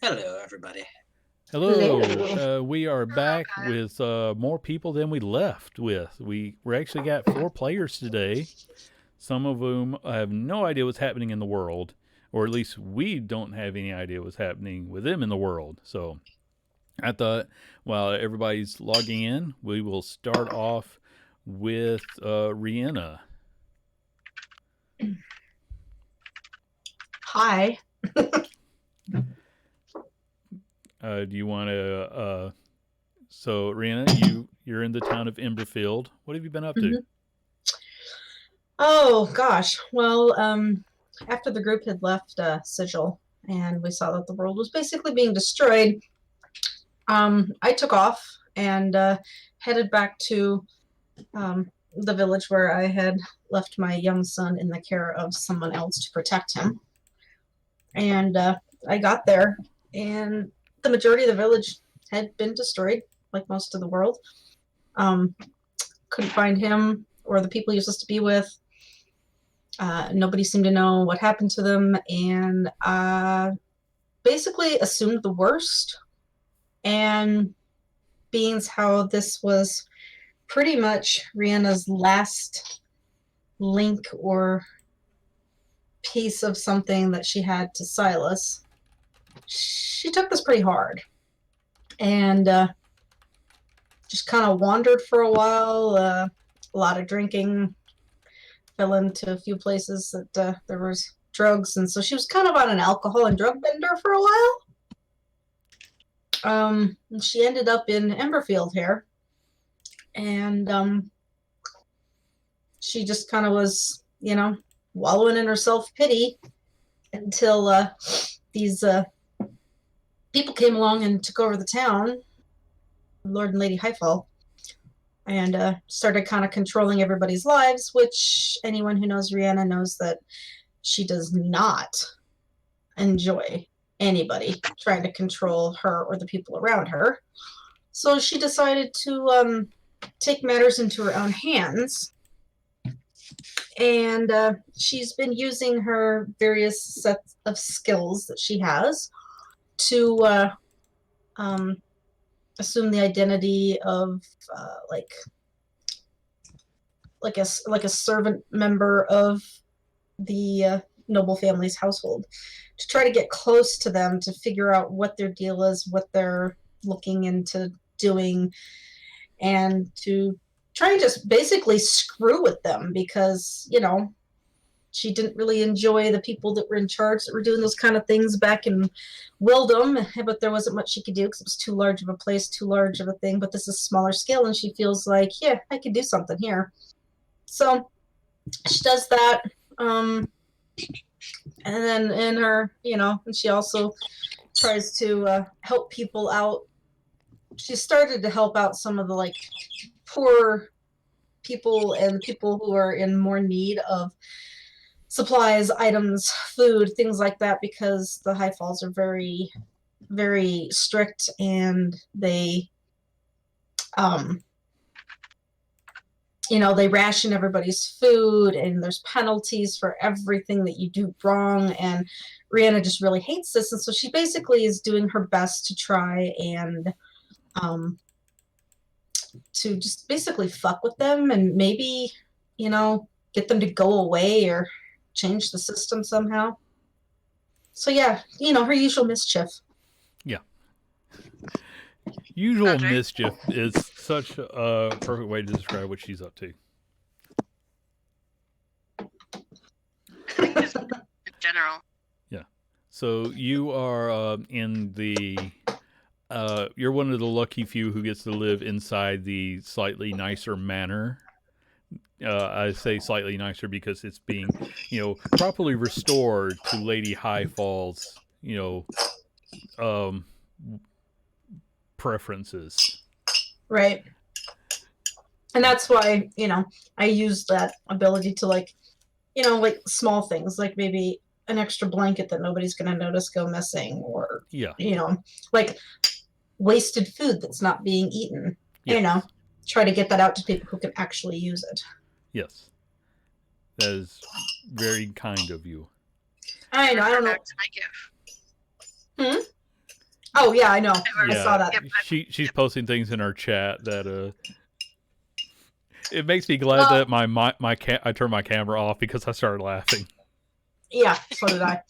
Hello, everybody. Hello. Hello. We are Hello, back Kyle. with more people than we left with. We actually got four players today. Some of whom have no idea what's happening in the world, or at least we don't have any idea what's happening with them in the world. So I thought, while everybody's logging in, we will start off with Rihanna. Hi. Do you want to? So Rihanna, you're in the town of Emberfield. What have you been up to? Mhm. Oh gosh. Well, after the group had left Sigil and we saw that the world was basically being destroyed, I took off and headed back to the village where I had left my young son in the care of someone else to protect him. And I got there, and the majority of the village had been destroyed, like most of the world. Um, couldn't find him or the people he was supposed to be with. Nobody seemed to know what happened to them, and basically assumed the worst. And being how this was pretty much Rihanna's last link or piece of something that she had to Silas, she took this pretty hard and just kind of wandered for a while. A lot of drinking, fell into a few places that there was drugs, and so she was kind of on an alcohol and drug bender for a while. She ended up in Emberfield here, and she just kind of was, wallowing in her self pity until these people came along and took over the town, Lord and Lady Highfall, and started kind of controlling everybody's lives. Which anyone who knows Rihanna knows that she does not enjoy anybody trying to control her or the people around her. So she decided to take matters into her own hands. And she's been using her various sets of skills that she has to um, assume the identity of like a servant member of the noble family's household, to try to get close to them, to figure out what their deal is, what they're looking into doing, and to try and just basically screw with them, because she didn't really enjoy the people that were in charge that were doing those kind of things back in Wildom, but there wasn't much she could do because it was too large of a place, too large of a thing. But this is smaller scale, and she feels like, yeah, I could do something here. So she does that. And then in her, and she also tries to help people out. She started to help out some of the poor people and people who are in more need of supplies, items, food, things like that, because the High Falls are very, very strict, and they um they ration everybody's food, and there's penalties for everything that you do wrong. And Rihanna just really hates this, and so she basically is doing her best to try and to just basically fuck with them, and maybe get them to go away or change the system somehow. So yeah, her usual mischief. Yeah. Usual Audrey? mischief is such a perfect way to describe what she's up to. Just in general. Yeah. So you are in the. You're one of the lucky few who gets to live inside the slightly nicer manor. I say slightly nicer because it's being, properly restored to Lady Highfall's, um, preferences. Right. And that's why, I use that ability to small things, like maybe an extra blanket that nobody's going to notice go missing, or, Yeah. Like wasted food that's not being eaten, Yes. try to get that out to people who can actually use it. Yes. That is very kind of you. I know, I don't know. Back to my gift. Hmm? Oh yeah, I know. I Yeah, saw that. Yep. she's posting things in our chat that it makes me glad Well, that I turned my camera off because I started laughing. yeah, so did I.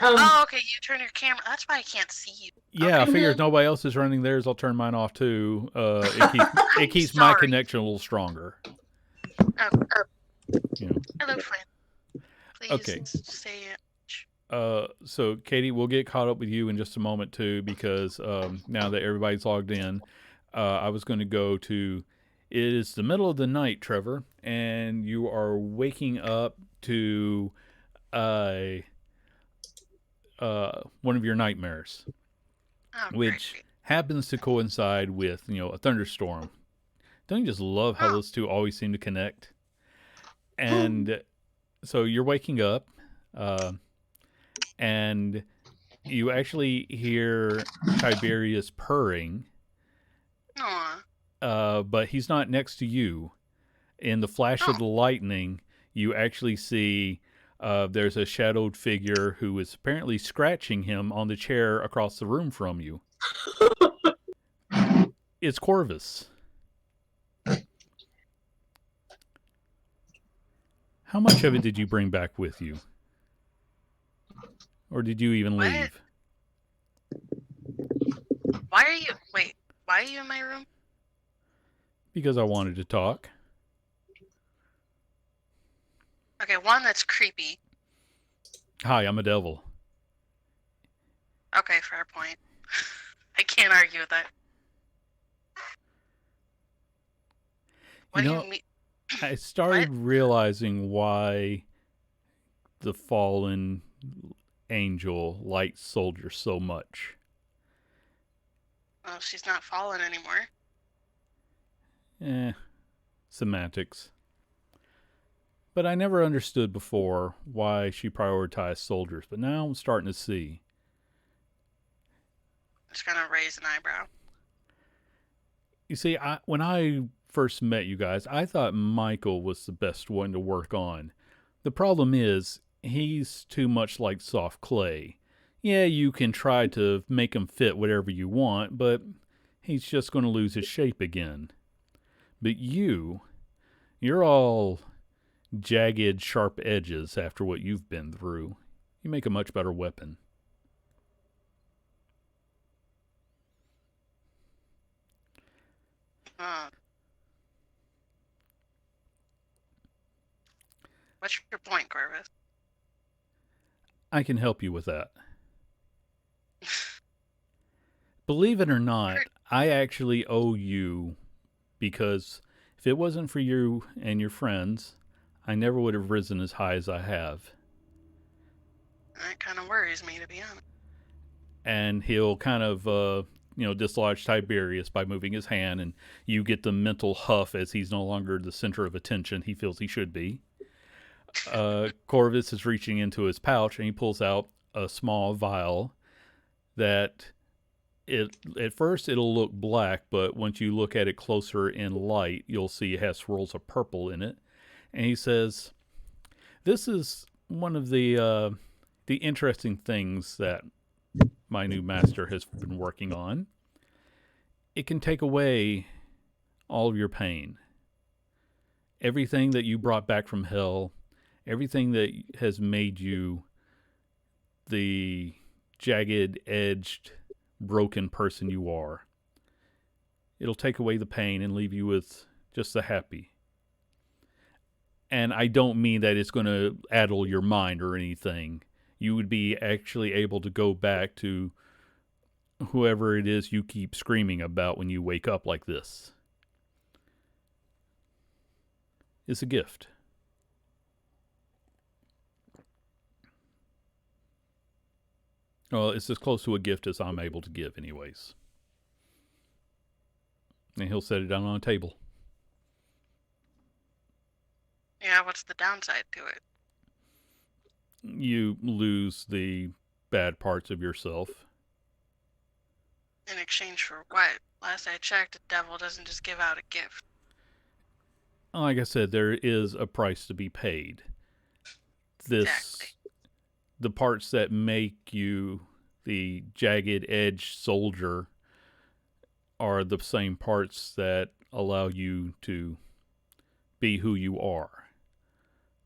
Oh, okay. You turn your camera. That's why I can't see you. Yeah, I Okay. figure if nobody else is running theirs, I'll turn mine off too. It keeps my Sorry. connection a little stronger. Oh, You know. hello, friend. Please Okay. say it. So Katie, we'll get caught up with you in just a moment too, because now that everybody's logged in, I was going to go to. It is the middle of the night, Trevor, and you are waking up to uh, one of your nightmares, Oh, which great. happens to coincide with a thunderstorm. Don't you just love how Oh, those two always seem to connect? And so you're waking up, uh, and you actually hear Tiberius purring, aw. but he's not next to you. In the flash of Oh, the lightning, you actually see there's a shadowed figure who is apparently scratching him on the chair across the room from you. It's Corvus. How much of it did you bring back with you? Or did you even what? leave? Why are you? Wait. Why are you in my room? Because I wanted to talk. Okay, one, that's creepy. Hi, I'm a devil. Okay, fair point. I can't argue with that. You What do know, you mean? I What? started realizing why the fallen angel likes soldiers so much. Oh, she's not fallen anymore. Eh, semantics. But I never understood before why she prioritized soldiers, but now I'm starting to see. Just gonna raise an eyebrow. You see, when I first met you guys, I thought Michael was the best one to work on. The problem is, he's too much like soft clay. Yeah, you can try to make him fit whatever you want, but he's just going to lose his shape again. But you're all jagged, sharp edges after what you've been through. You make a much better weapon. Uh, what's your point, Corvus? I can help you with that. Believe it or not, I actually owe you because if it wasn't for you and your friends, I never would have risen as high as I have. That kind of worries me, to be honest. And he'll kind of, dislodge Tiberius by moving his hand, and you get the mental huff as he's no longer the center of attention he feels he should be. Corvus is reaching into his pouch and he pulls out a small vial that at first it'll look black, but once you look at it closer in light, you'll see it has swirls of purple in it. And he says, "This is one of the interesting things that my new master has been working on. It can take away all of your pain, everything that you brought back from hell, everything that has made you the jagged, edged, broken person you are. It'll take away the pain and leave you with just the happy. And I don't mean that it's going to addle your mind or anything. You would be actually able to go back to whoever it is you keep screaming about when you wake up like this. It's a gift." Well, it's as close to a gift as I'm able to give, anyways. And he'll set it down on a table. Yeah, what's the downside to it? You lose the bad parts of yourself. In exchange for what? Last I checked, the devil doesn't just give out a gift. Like I said, there is a price to be paid. Exactly. The parts that make you the jagged edge soldier are the same parts that allow you to be who you are.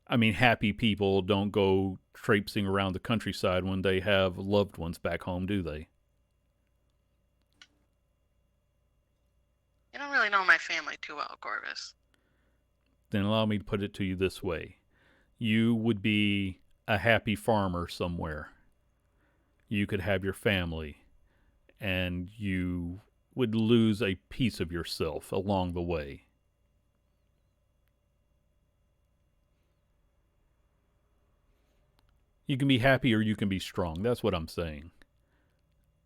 I mean, happy people don't go traipsing around the countryside when they have loved ones back home, do they? You don't really know my family too well, Corvus. Then allow me to put it to you this way: you would be a happy farmer somewhere. You could have your family, and you would lose a piece of yourself along the way. You can be happy or you can be strong. That's what I'm saying.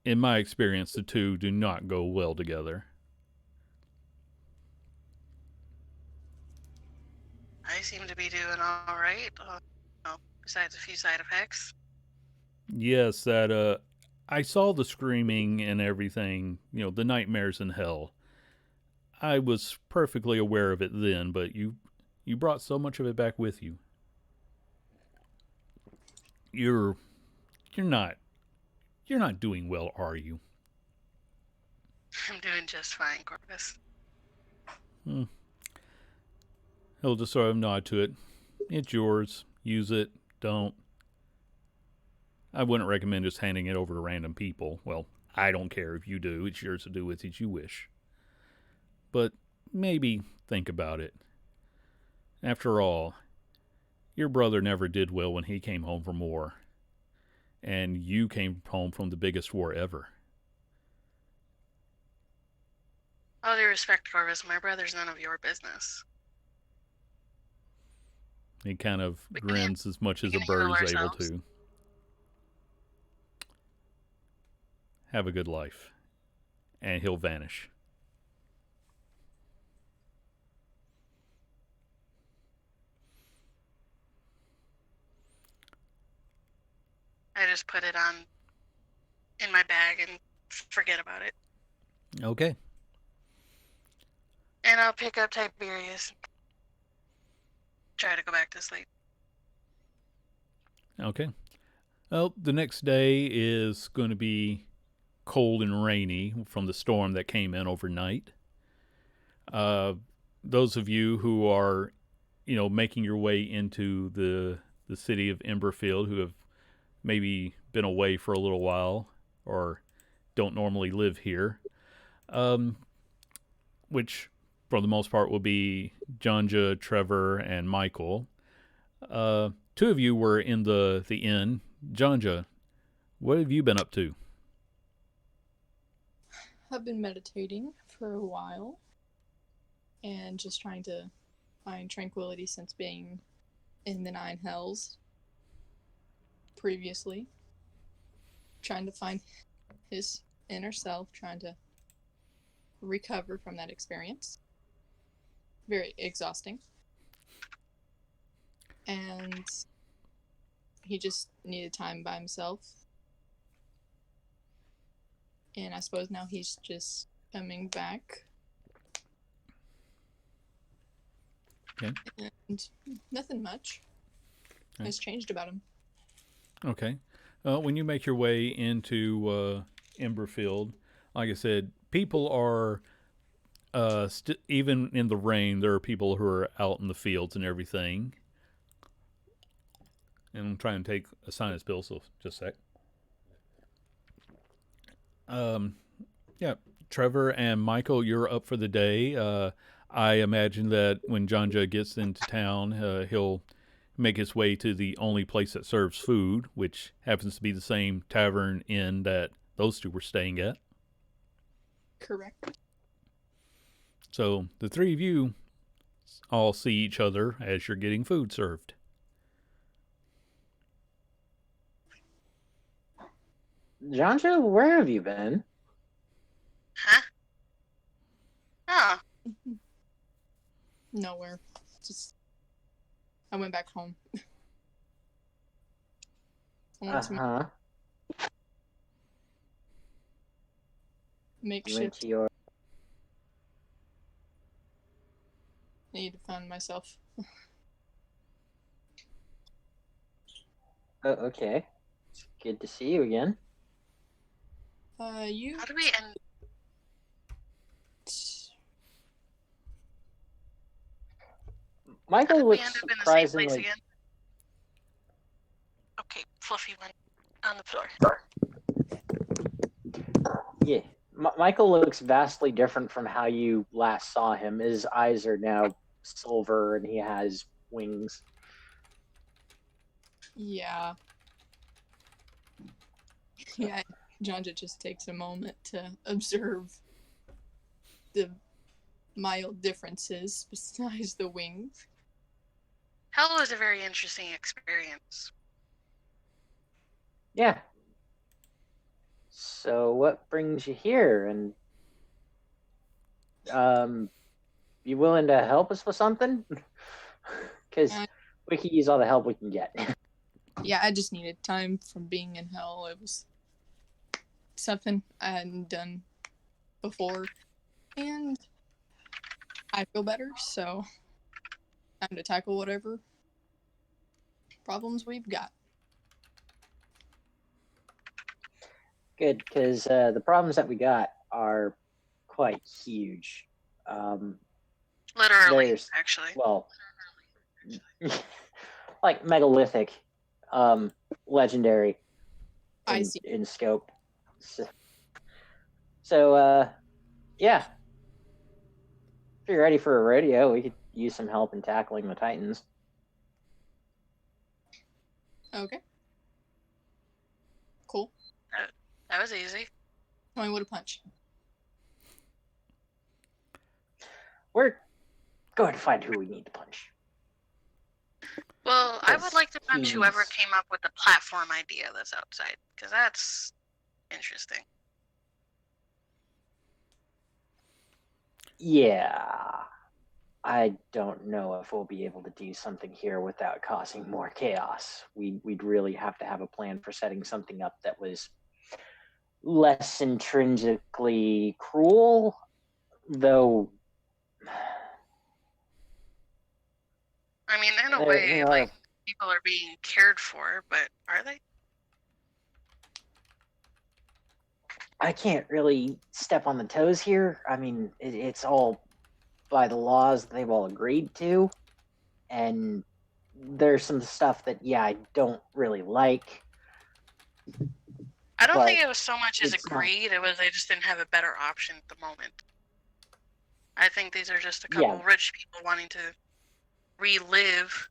In my experience, the two do not go well together. I seem to be doing all right. Besides a few side effects. Yes, that I saw the screaming and everything, the nightmares in hell. I was perfectly aware of it then, but you brought so much of it back with you. You're you're not you're not doing well, are you? I'm doing just fine, Corvus. Hmm. He'll just sort of nod to it. It's yours. Use it. Don't. I wouldn't recommend just handing it over to random people. Well, I don't care if you do. It's yours to do with as you wish. But maybe think about it. After all, your brother never did well when he came home from war. And you came home from the biggest war ever. All due respect, Corvus, my brother's none of your business. He kind of We can, grins as much we as a can handle bird is able ourselves. to. Have a good life. And he'll vanish. I just put it on in my bag and forget about it. Okay. And I'll pick up Tiberius. Try to go back to sleep. Okay. Well, the next day is going to be cold and rainy from the storm that came in overnight. Uh, those of you who are, making your way into the city of Emberfield, who have maybe been away for a little while or don't normally live here, um, which for the most part will be Jonja, Trevor, and Michael. Two of you were in the inn. Jonja, what have you been up to? I've been meditating for a while and just trying to find tranquility since being in the Nine Hells previously. Trying to find his inner self, trying to recover from that experience. Very exhausting. And he just needed time by himself. And I suppose now he's just coming back. Okay. And nothing much has changed about him. Okay. When you make your way into Emberfield, like I said, people are even in the rain. There are people who are out in the fields and everything. And I'm trying to take a sinus pill, so just a sec. Yeah, Trevor and Michael, you're up for the day. I imagine that when Jonja gets into town, he'll make his way to the only place that serves food, which happens to be the same tavern inn that those two were staying at. Correct. So the three of you all see each other as you're getting food served. Jonjo, where have you been? Huh? Oh, Nowhere. Just I went back home. I went to Uh-huh. You went makeshift. to your... I need to find myself. Oh, okay. Good to see you again. You. How do we end? How Michael did we end looks up in the same place surprisingly. again? Okay, Fluffy went on the floor. Yeah, Michael looks vastly different from how you last saw him. His eyes are now silver, and he has wings. Yeah. Yeah, Jonja just takes a moment to observe the mild differences besides the wings. Hell was a very interesting experience. Yeah. So what brings you here? And you willing to help us with something? Because we can use all the help we can get. Yeah, I just needed time from being in hell. It was something I hadn't done before, and I feel better, so time to tackle whatever problems we've got. Good, because the problems that we got are quite huge. Literally, There's, actually. well, like megalithic, legendary I see. in scope. So yeah. If you're ready for a rodeo, we could use some help in tackling the Titans. Okay. Cool. That was easy. Tell me what a punch. We're going to find who we need to punch. Well, I would Yes, like to punch whoever please. came up with the platform idea that's outside, because that's interesting. Yeah. I don't know if we'll be able to do something here without causing more chaos. We'd really have to have a plan for setting something up that was less intrinsically cruel, though. I mean, in a There way, are- like, people are being cared for, but are they? I can't really step on the toes here. I mean, it's all by the laws they've all agreed to, and there's some stuff that I don't really like. I don't But think it was so much as it's not- agreed, it was they just didn't have a better option at the moment. I think these are just a couple rich people wanting to relive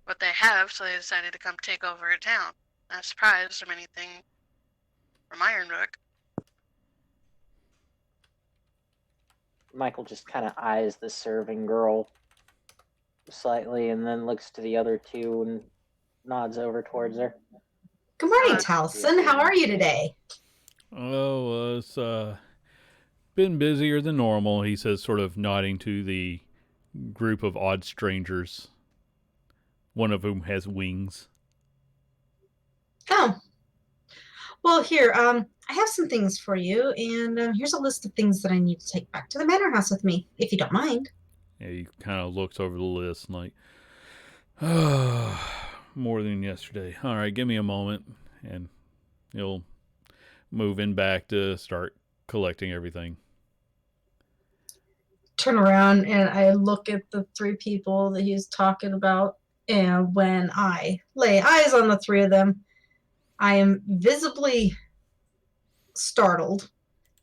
what they have, so they decided to come take over a town. Not surprised from anything from Ironbrook. Michael just kind of eyes the serving girl slightly and then looks to the other two and nods over towards her. Good morning, Taliesin. How are you today? Oh, it's been busier than normal, he says, sort of nodding to the group of odd strangers, one of whom has wings. Oh. Well, here, I have some things for you, and here's a list of things that I need to take back to the manor house with me, if you don't mind. Yeah, he kind of looks over the list and like, more than yesterday. All right, give me a moment, and he'll move in back to start collecting everything. Turn around and I look at the three people that he's talking about, and when I lay eyes on the three of them, I am visibly startled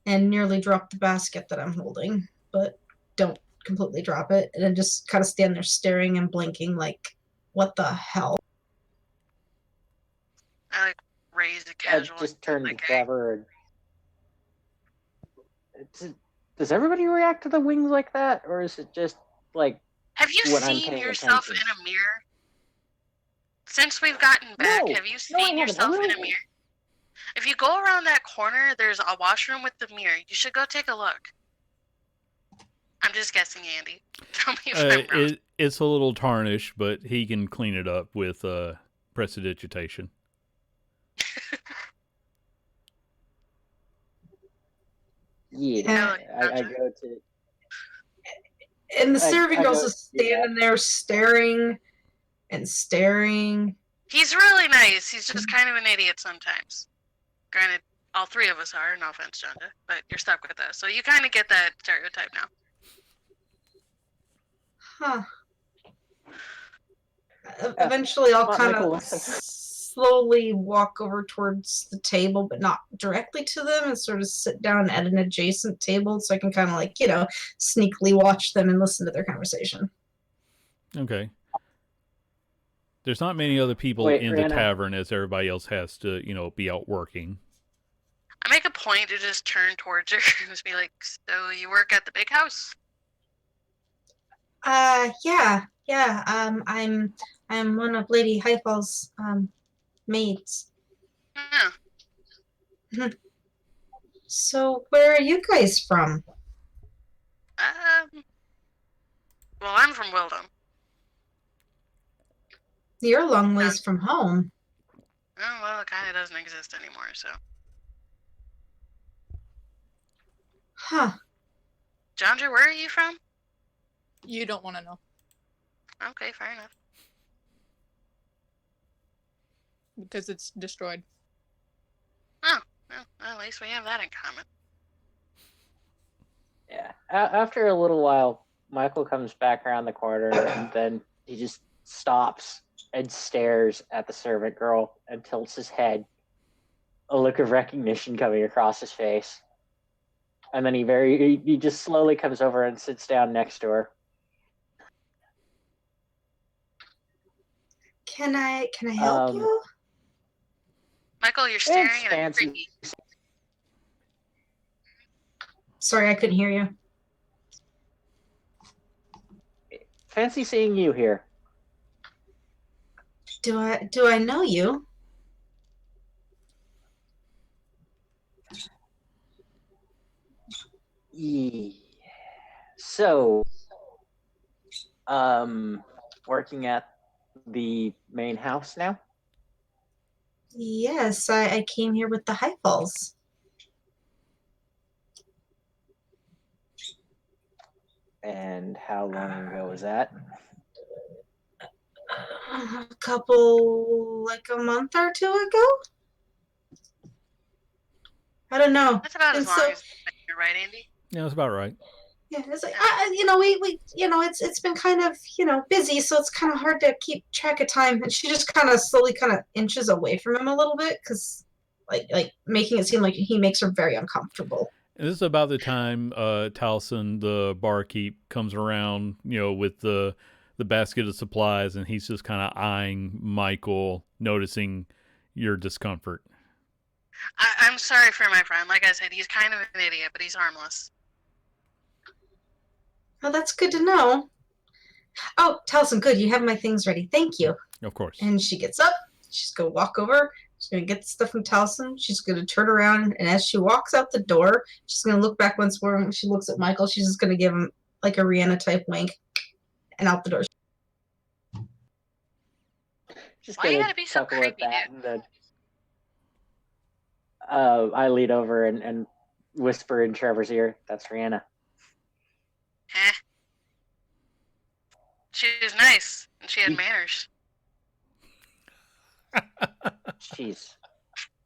and nearly drop the basket that I'm holding, but don't completely drop it, and then just kind of stand there staring and blinking like, what the hell? I like raise a I casual. just turned to like, Trevor. Does everybody react to the wings like that, or is it just like have you when I'm seen paying yourself attention? in a mirror? Since we've gotten back, No. have you No, I seen haven't. yourself in a Really? mirror? If you go around that corner, there's a washroom with the mirror. You should go take a look. I'm just guessing, Andy. Tell me if I'm wrong. It's a little tarnished, but he can clean it up with prestidigitation. Yeah, I go to. And the serving girl's go just standing there staring and staring. He's really nice. He's just kind of an idiot sometimes. Granted, all three of us are. No offense, Jonda, but you're stuck with us. So you kind of get that stereotype now. Huh. Eventually, I'll kind Michael, of slowly walk over towards the table, but not directly to them, and sort of sit down at an adjacent table so I can kind of like, sneakily watch them and listen to their conversation. Okay. There's not many other people in the tavern as everybody else has to, be out working. I make a point to just turn towards her and just be like, "So you work at the big house?" Yeah. I'm one of Lady Highfall's maids. Yeah. So where are you guys from? Well, I'm from Wildom. You're a long ways from home. Oh, well, it kind of doesn't exist anymore, so. Huh. Jandra, where are you from? You don't want to know. Okay, fair enough. Because it's destroyed. Oh, well, at least we have that in common. Yeah. After a little while, Michael comes back around the corner and then he just stops and stares at the servant girl and tilts his head, a look of recognition coming across his face. And then he just slowly comes over and sits down next to her. Can I help you? Michael, you're staring at a creepy. Sorry, I couldn't hear you. Fancy seeing you here. Do I know you? Yeah. So, working at the main house now? Yes, I came here with the Highfalls. And how long ago was that? A month or two ago? I don't know. That's about as long as you're right, Andy. Yeah, that's about right. Yeah, it's like it's been kind of busy, so it's kind of hard to keep track of time. And she just kind of slowly inches away from him a little bit, because like making it seem like he makes her very uncomfortable. And this is about the time Taliesin, the barkeep, comes around, with the basket of supplies, and he's just kind of eyeing Michael, noticing your discomfort. I'm sorry for my friend. Like I said, he's kind of an idiot, but he's harmless. Oh, that's good to know. Oh, Taliesin, good. You have my things ready. Thank you. Of course. And she gets up. She's going to walk over. She's going to get the stuff from Taliesin. She's going to turn around. And as she walks out the door, she's going to look back once more. When she looks at Michael, she's just going to give him like a Rihanna-type wink. And out the door. Just Why you gotta be so creepy, dude? And then, I lean over and whisper in Trevor's ear, "That's Rihanna." She was nice, and she had manners. She's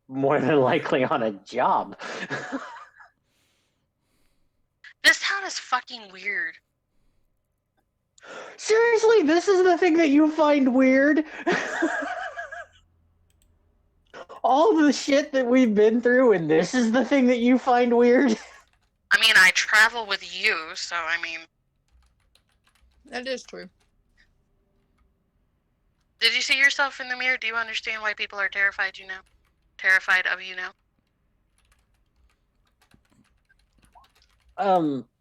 more than likely on a job. This town is fucking weird. Seriously, this is the thing that you find weird? All the shit that we've been through, and this is the thing that you find weird? I mean, I travel with you, so I mean... That is true. Did you see yourself in the mirror? Do you understand why people are terrified you now? Terrified of you now?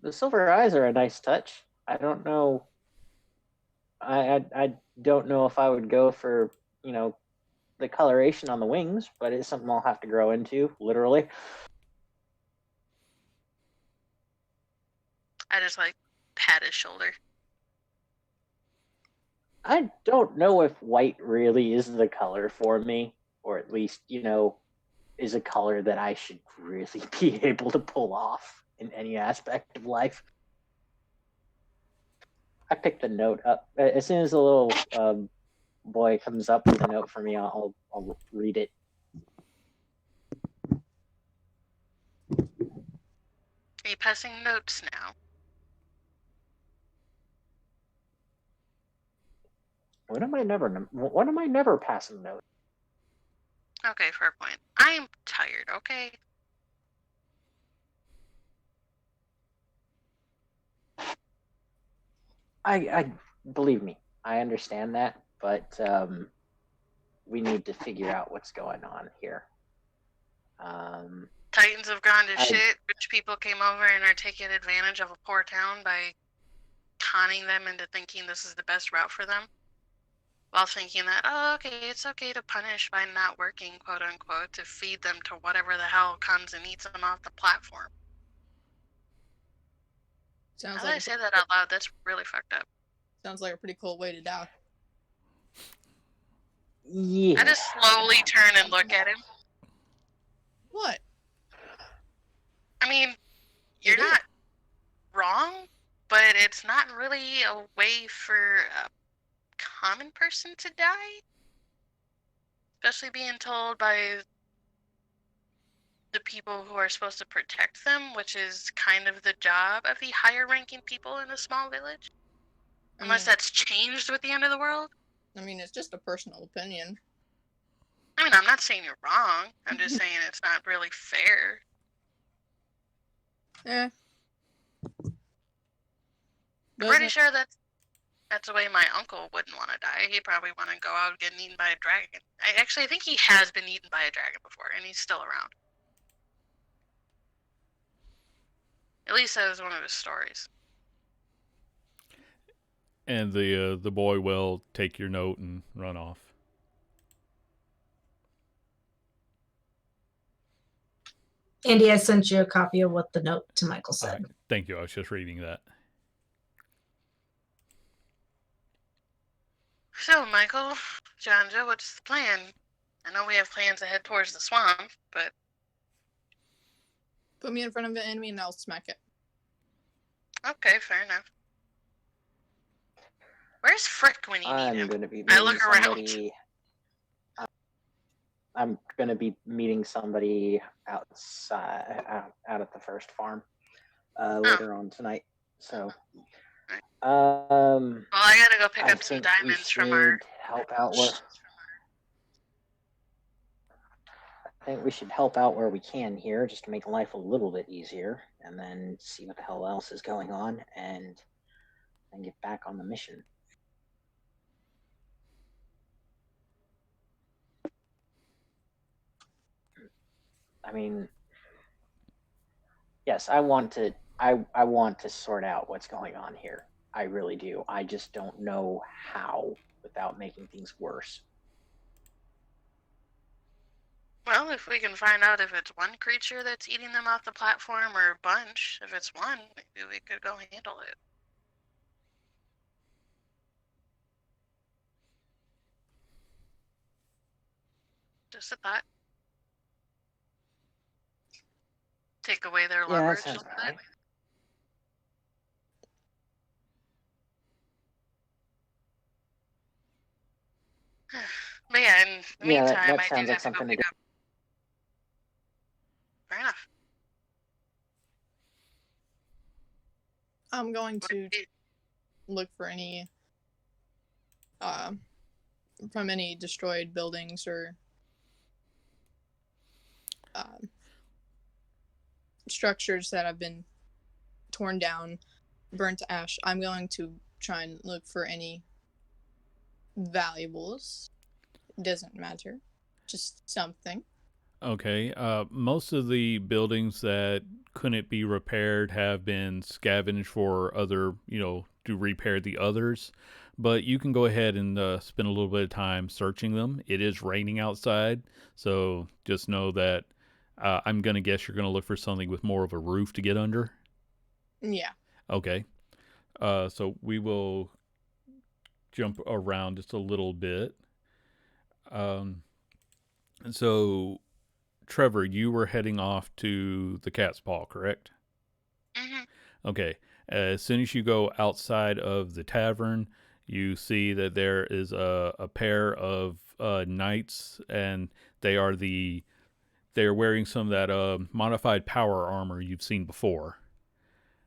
The silver eyes are a nice touch. I don't know. I don't know if I would go for, the coloration on the wings, but it's something I'll have to grow into, literally. I just, pat his shoulder. I don't know if white really is the color for me, or at least, is a color that I should really be able to pull off in any aspect of life. I picked the note up. As soon as the little boy comes up with a note for me, I'll read it. me passing notes now. When am I never passing notes? Okay, fair point. I am tired, okay? I believe me, I understand that, but we need to figure out what's going on here. Titans have gone to shit. Rich people came over and are taking advantage of a poor town by conning them into thinking this is the best route for them. While thinking that, oh, okay, it's okay to punish by not working, quote unquote, to feed them to whatever the hell comes and eats them off the platform. Sounds Now like that I say that out loud, that's really fucked up. Sounds like a pretty cool way to die. Yeah. I just slowly turn and look at him. What? I mean, you're not wrong, but it's not really a way for a common person to die. Especially being told by the people who are supposed to protect them, which is kind of the job of the higher ranking people in a small village. Unless that's changed with the end of the world. I mean, it's just a personal opinion. I mean, I'm not saying you're wrong. I'm just saying it's not really fair. I'm pretty sure that's the way my uncle wouldn't want to die. He'd probably want to go out and get eaten by a dragon. I think he has been eaten by a dragon before, and he's still around. At least that was one of his stories. And the boy will take your note and run off. Andy, I sent you a copy of what the note to Michael said. Thank you. I was just reading that. So, Michael, Jonja, what's the plan? I know we have plans to head towards the swamp, but... Put me in front of an enemy and I'll smack it. Okay, fair enough. Where's Frick when you need him? I look around. I'm gonna be meeting somebody outside, out at the first farm, later on tonight. So, well, I gotta go pick up some diamonds from our. Help out where. I think we should help out where we can here, just to make life a little bit easier, and then see what the hell else is going on, and get back on the mission. I mean, yes, I want to sort out what's going on here. I really do. I just don't know how without making things worse. Well, if we can find out if it's one creature that's eating them off the platform or a bunch, if it's one, maybe we could go handle it. Just a thought. Take away their leverage a little bit. But yeah, in the meantime, that I sounds do like have to go pick up. Fair enough. I'm going to look for any from any destroyed buildings or structures that have been torn down, burnt to ash. I'm going to try and look for any valuables. It doesn't matter. Just something. Okay. Most of the buildings that couldn't be repaired have been scavenged for other, to repair the others. But you can go ahead and spend a little bit of time searching them. It is raining outside, so just know that I'm going to guess you're going to look for something with more of a roof to get under. Yeah. Okay. So we will jump around just a little bit. So, Trevor, you were heading off to the Cat's Paw, correct? Mm-hmm. Okay. As soon as you go outside of the tavern, you see that there is a pair of knights, and they're wearing some of that modified power armor you've seen before.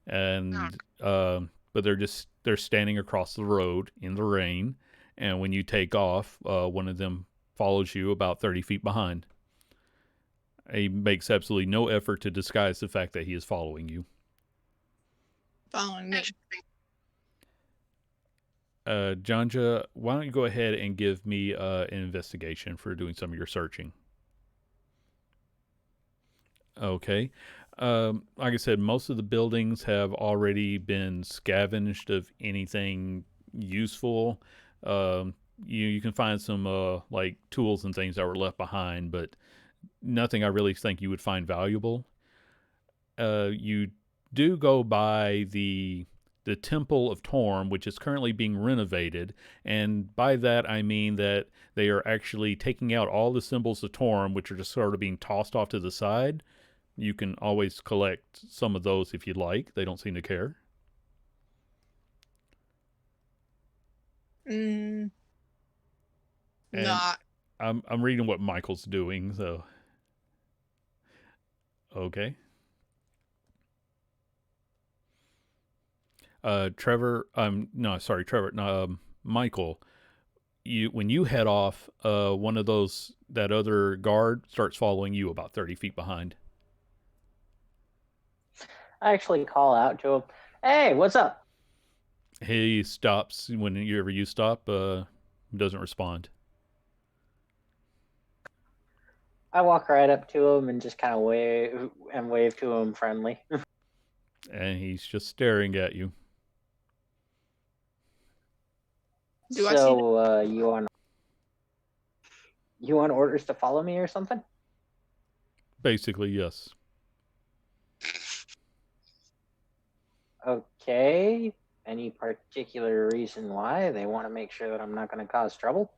and but they're standing across the road in the rain, and when you take off, one of them follows you about 30 feet behind. He makes absolutely no effort to disguise the fact that he is following you. Following me. Janja, why don't you go ahead and give me an investigation for doing some of your searching? Okay. Like I said, most of the buildings have already been scavenged of anything useful. You can find some like tools and things that were left behind, but nothing I really think you would find valuable. You do go by the Temple of Torm, which is currently being renovated, and by that I mean that they are actually taking out all the symbols of Torm, which are just sort of being tossed off to the side. You can always collect some of those if you'd like. They don't seem to care. Mm, And not. I'm reading what Michael's doing, so okay. Trevor, no, sorry, Trevor, no, Michael. When you head off, one of that other guard starts following you about 30 feet behind. I actually call out to him, "Hey, what's up?" He stops whenever you stop. Doesn't respond. I walk right up to him and just kind of wave to him friendly. And he's just staring at you. Do I see that? You want orders to follow me or something? Basically, yes. Okay. Any particular reason why? They want to make sure that I'm not going to cause trouble?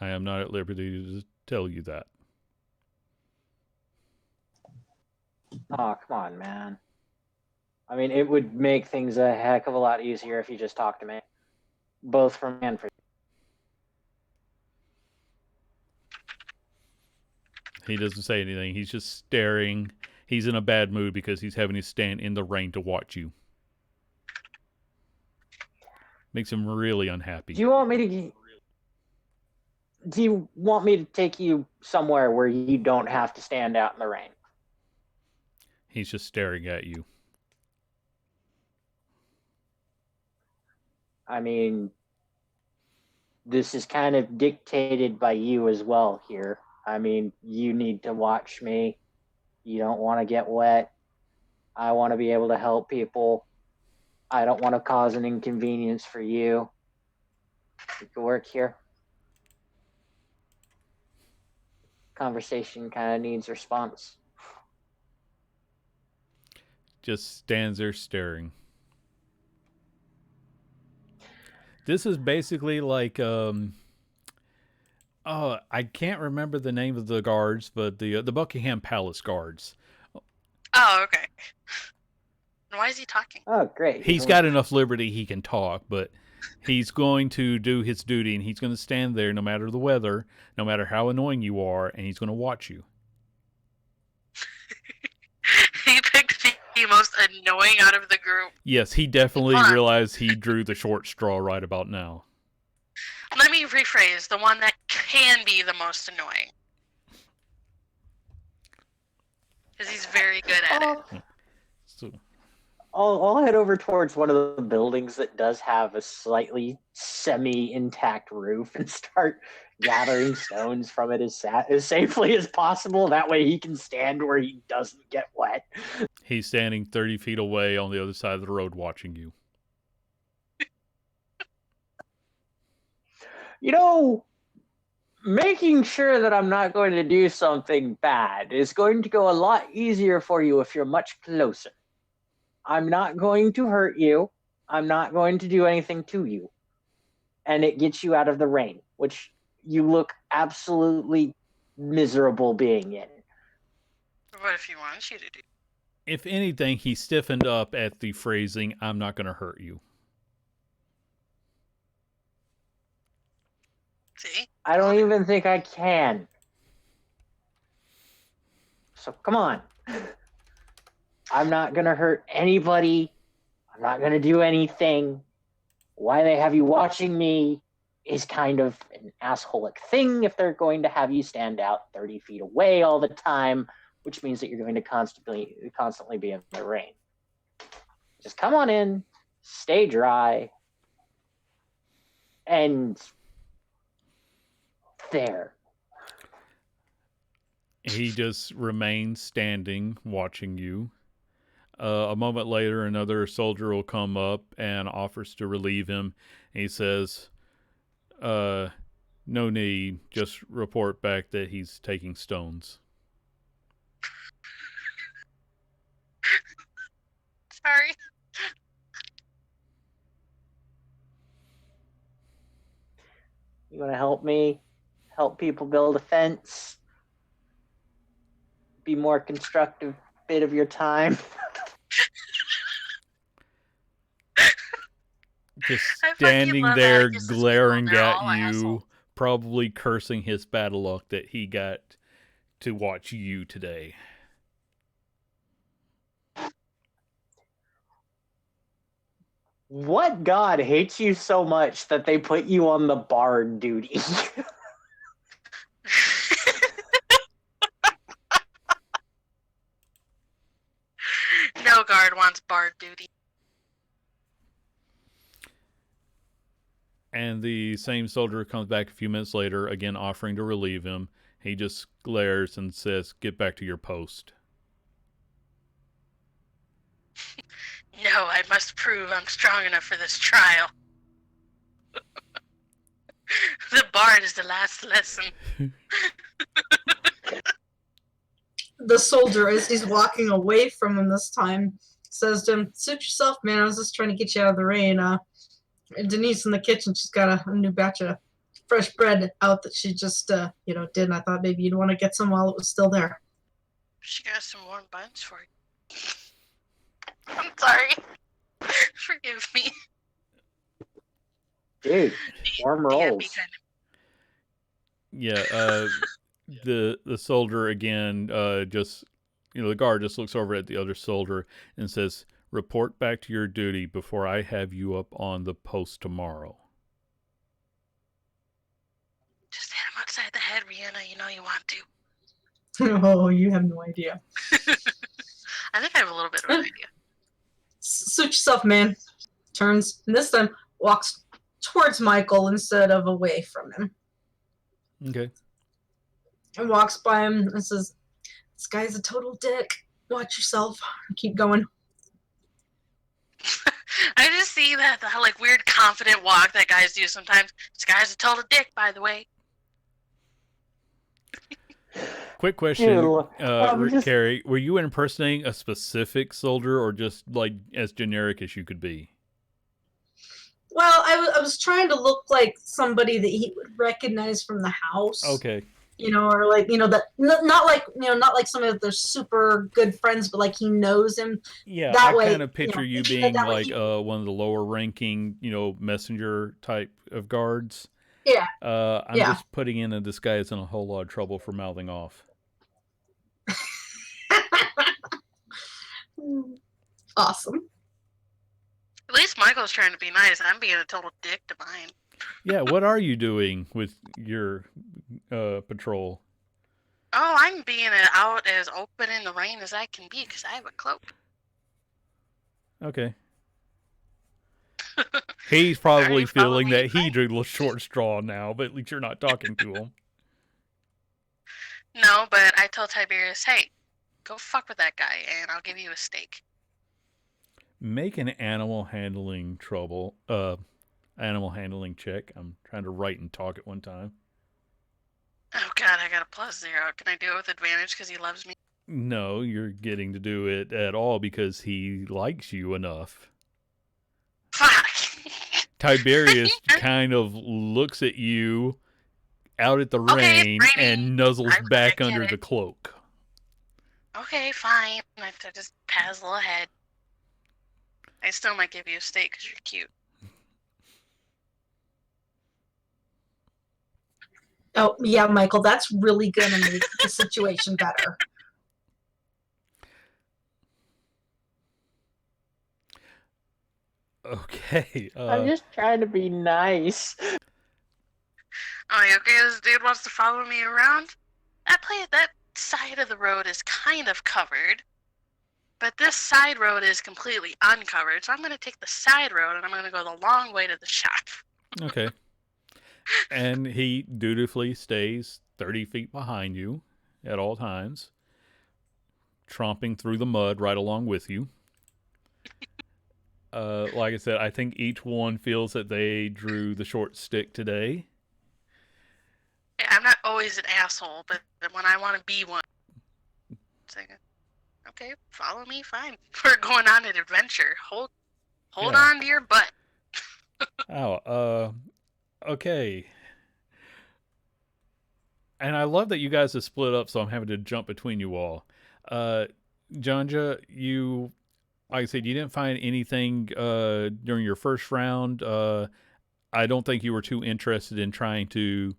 I am not at liberty to tell you that. Oh, come on, man. I mean, it would make things a heck of a lot easier if you just talked to me. Both for me and for you. He doesn't say anything. He's just staring. He's in a bad mood because he's having to stand in the rain to watch you. Makes him really unhappy. Do you want me to take you somewhere where you don't have to stand out in the rain? He's just staring at you. I mean, this is kind of dictated by you as well here. I mean, you need to watch me. You don't want to get wet. I want to be able to help people. I don't want to cause an inconvenience for you. We can work here. Conversation kind of needs response. Just stands there staring. This is basically like I can't remember the name of the guards, but the Buckingham Palace guards. Oh, okay. Why is he talking? Oh, great. He's got enough liberty he can talk, but he's going to do his duty, and he's going to stand there no matter the weather, no matter how annoying you are, and he's going to watch you. He picked the most annoying out of the group. Yes, he definitely realized he drew the short straw right about now. Let me rephrase, the one that can be the most annoying. Because he's very good at it. So, I'll head over towards one of the buildings that does have a slightly semi-intact roof and start gathering stones from it as safely as possible. That way he can stand where he doesn't get wet. He's standing 30 feet away on the other side of the road watching you. You know, making sure that I'm not going to do something bad is going to go a lot easier for you if you're much closer. I'm not going to hurt you. I'm not going to do anything to you. And it gets you out of the rain, which you look absolutely miserable being in. What if he wants you to do? If anything, he stiffened up at the phrasing, "I'm not going to hurt you." See? I don't even think I can. So come on. I'm not going to hurt anybody. I'm not going to do anything. Why they have you watching me is kind of an assholic thing if they're going to have you stand out 30 feet away all the time, which means that you're going to constantly be in the rain. Just come on in, stay dry, and there. He just remains standing, watching you. A moment later, another soldier will come up and offers to relieve him. He says, no need, just report back that he's taking stones. Sorry. You want to help me? Help people build a fence? Be more constructive bit of your time? Just standing there glaring at you, assholes. probably cursing his bad luck that he got to watch you today. What god hates you so much that they put you on the bard duty? No guard wants bard duty. And the same soldier comes back a few minutes later, again offering to relieve him. He just glares and says, "Get back to your post." No, I must prove I'm strong enough for this trial. The bard is the last lesson. The soldier, as he's walking away from him this time, says to him, "Suit yourself, man. I was just trying to get you out of the rain. Denise in the kitchen, she's got a new batch of fresh bread out that she just, did, and I thought maybe you'd want to get some while it was still there." She got some warm buns for you. I'm sorry. Forgive me. Dude, warm rolls. Yeah, the soldier again, just the guard just looks over at the other soldier and says, "Report back to your duty before I have you up on the post tomorrow." Just hit him upside the head, Rihanna. You know you want to. Oh, you have no idea. I think I have a little bit of an idea. Suit yourself, man. Turns, and this time walks towards Michael instead of away from him. Okay. And walks by him and says, "This guy's a total dick. Watch yourself. Keep going." I just see that the like weird confident walk that guys do sometimes. This guy's a total dick, by the way. Quick question, just- Carrie. Were you impersonating a specific soldier or just like as generic as you could be? Well, I was trying to look like somebody that he would recognize from the house. Okay. Or like, that not like, not like somebody that they're super good friends, but like he knows him. Yeah, that I way, kind of picture you being that way like one of the lower ranking, messenger type of guards. Yeah. I'm just putting in a disguise in a whole lot of trouble for mouthing off. Awesome. At least Michael's trying to be nice. I'm being a total dick to mine. Yeah, what are you doing with your patrol? Oh, I'm being out as open in the rain as I can be because I have a cloak. Okay. He's probably you follow feeling me, that he right? drew the short straw now, but at least you're not talking to him. No, but I told Tiberius, hey, go fuck with that guy and I'll give you a steak. Make an animal handling check. I'm trying to write and talk at one time. Oh god, I got a +0. Can I do it with advantage because he loves me? No, you're getting to do it at all because he likes you enough. Fuck! Tiberius kind of looks at you out at the rain and nuzzles back under the cloak. Okay, fine. I just paddle ahead. I still might give you a steak because you're cute. Oh, yeah, Michael, that's really going to make the situation better. Okay. I'm just trying to be nice. Oh, you okay? This dude wants to follow me around. That side of the road is kind of covered, but this side road is completely uncovered. So I'm gonna take the side road and I'm gonna go the long way to the shop. Okay. And he dutifully stays 30 feet behind you at all times, tromping through the mud right along with you. Like I said, I think each one feels that they drew the short stick today. Yeah, I'm not always an asshole, but when I want to be one, it's like, okay, follow me, fine. We're going on an adventure. Hold Yeah. on to your butt. Okay. And I love that you guys have split up, so I'm having to jump between you all. Janja, you, like I said, you didn't find anything during your first round. I don't think you were too interested in trying to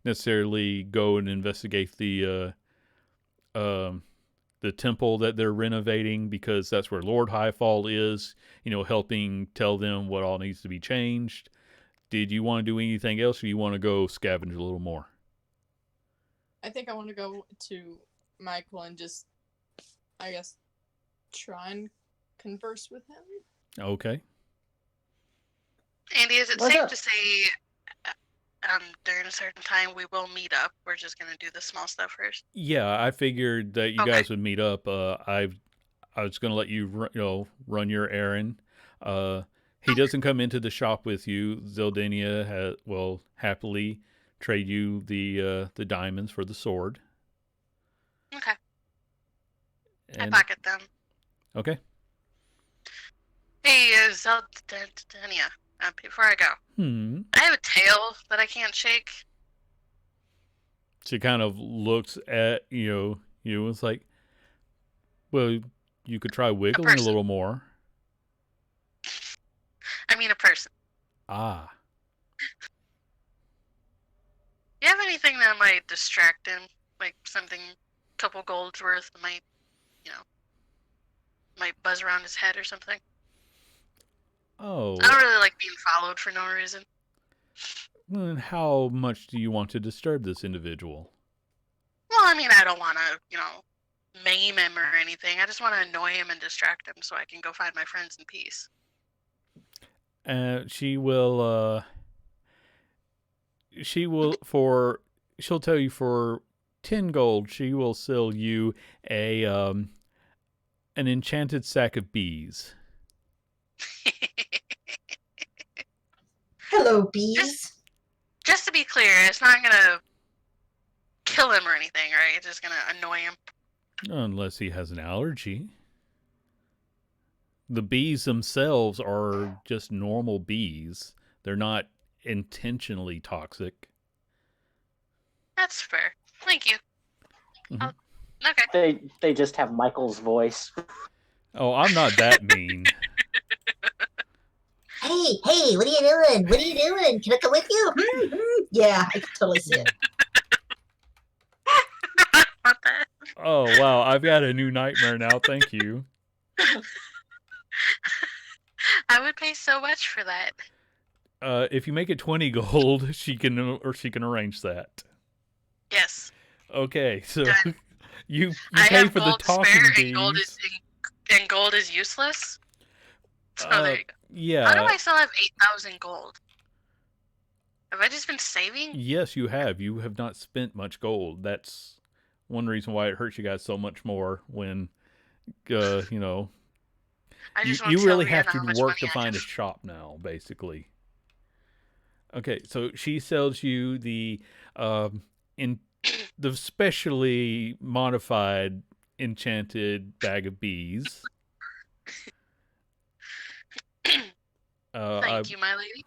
necessarily go and investigate the temple that they're renovating, because that's where Lord Highfall is, helping tell them what all needs to be changed. Did you want to do anything else, or you want to go scavenge a little more? I think I want to go to Michael and just, I guess, try and converse with him. Okay. Andy, is it What's safe up? to say during a certain time we will meet up? We're just gonna do the small stuff first. Yeah, I figured that you Okay. guys would meet up. I was going to let you run your errand. He doesn't come into the shop with you. Zeldania will happily trade you the diamonds for the sword. Okay. I And pocket them. okay. Hey, Zeldania, before I go, I have a tail that I can't shake. She kind of looks at you. It's like, well, you could try wiggling a little more. I mean, a person. Ah. You have anything that might distract him? Like something, couple golds worth that might, might buzz around his head or something? Oh. I don't really like being followed for no reason. And how much do you want to disturb this individual? Well, I mean, I don't want to, maim him or anything. I just want to annoy him and distract him so I can go find my friends in peace. She'll tell you for 10 gold, she will sell you an enchanted sack of bees. Hello, bees. Just to be clear, it's not gonna kill him or anything, right? It's just gonna annoy him. Unless he has an allergy. The bees themselves are just normal bees. They're not intentionally toxic. That's fair. Thank you. Mhm. Okay. They just have Michael's voice. Oh, I'm not that mean. Hey, what are you doing? What are you doing? Can I come with you? Yeah, I can totally see it. What the? Oh, wow. I've got a new nightmare now. Thank you. I would pay so much for that. If you make it 20 gold, she can arrange that. Yes. Okay, so Done. you I pay have for the gold talking spare, bees. and gold is useless. So there you go. Yeah. How do I still have 8,000 gold? Have I just been saving? Yes, you have. You have not spent much gold. That's one reason why it hurts you guys so much more when, I just won't you tell really Rihanna have how to much work money to I find a have. shop now, basically. Okay, so she sells you the specially modified enchanted bag of bees. Thank you, my lady.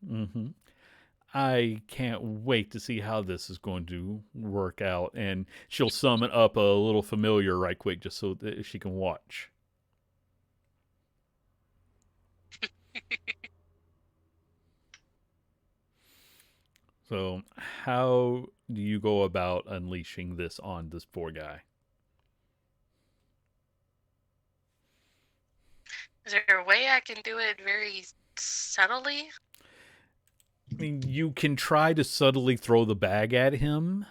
Mm-hmm. I can't wait to see how this is going to work out. And she'll summon up a little familiar right quick just so that she can watch. So, how do you go about unleashing this on this poor guy? Is there a way I can do it very subtly? I mean, you can try to subtly throw the bag at him.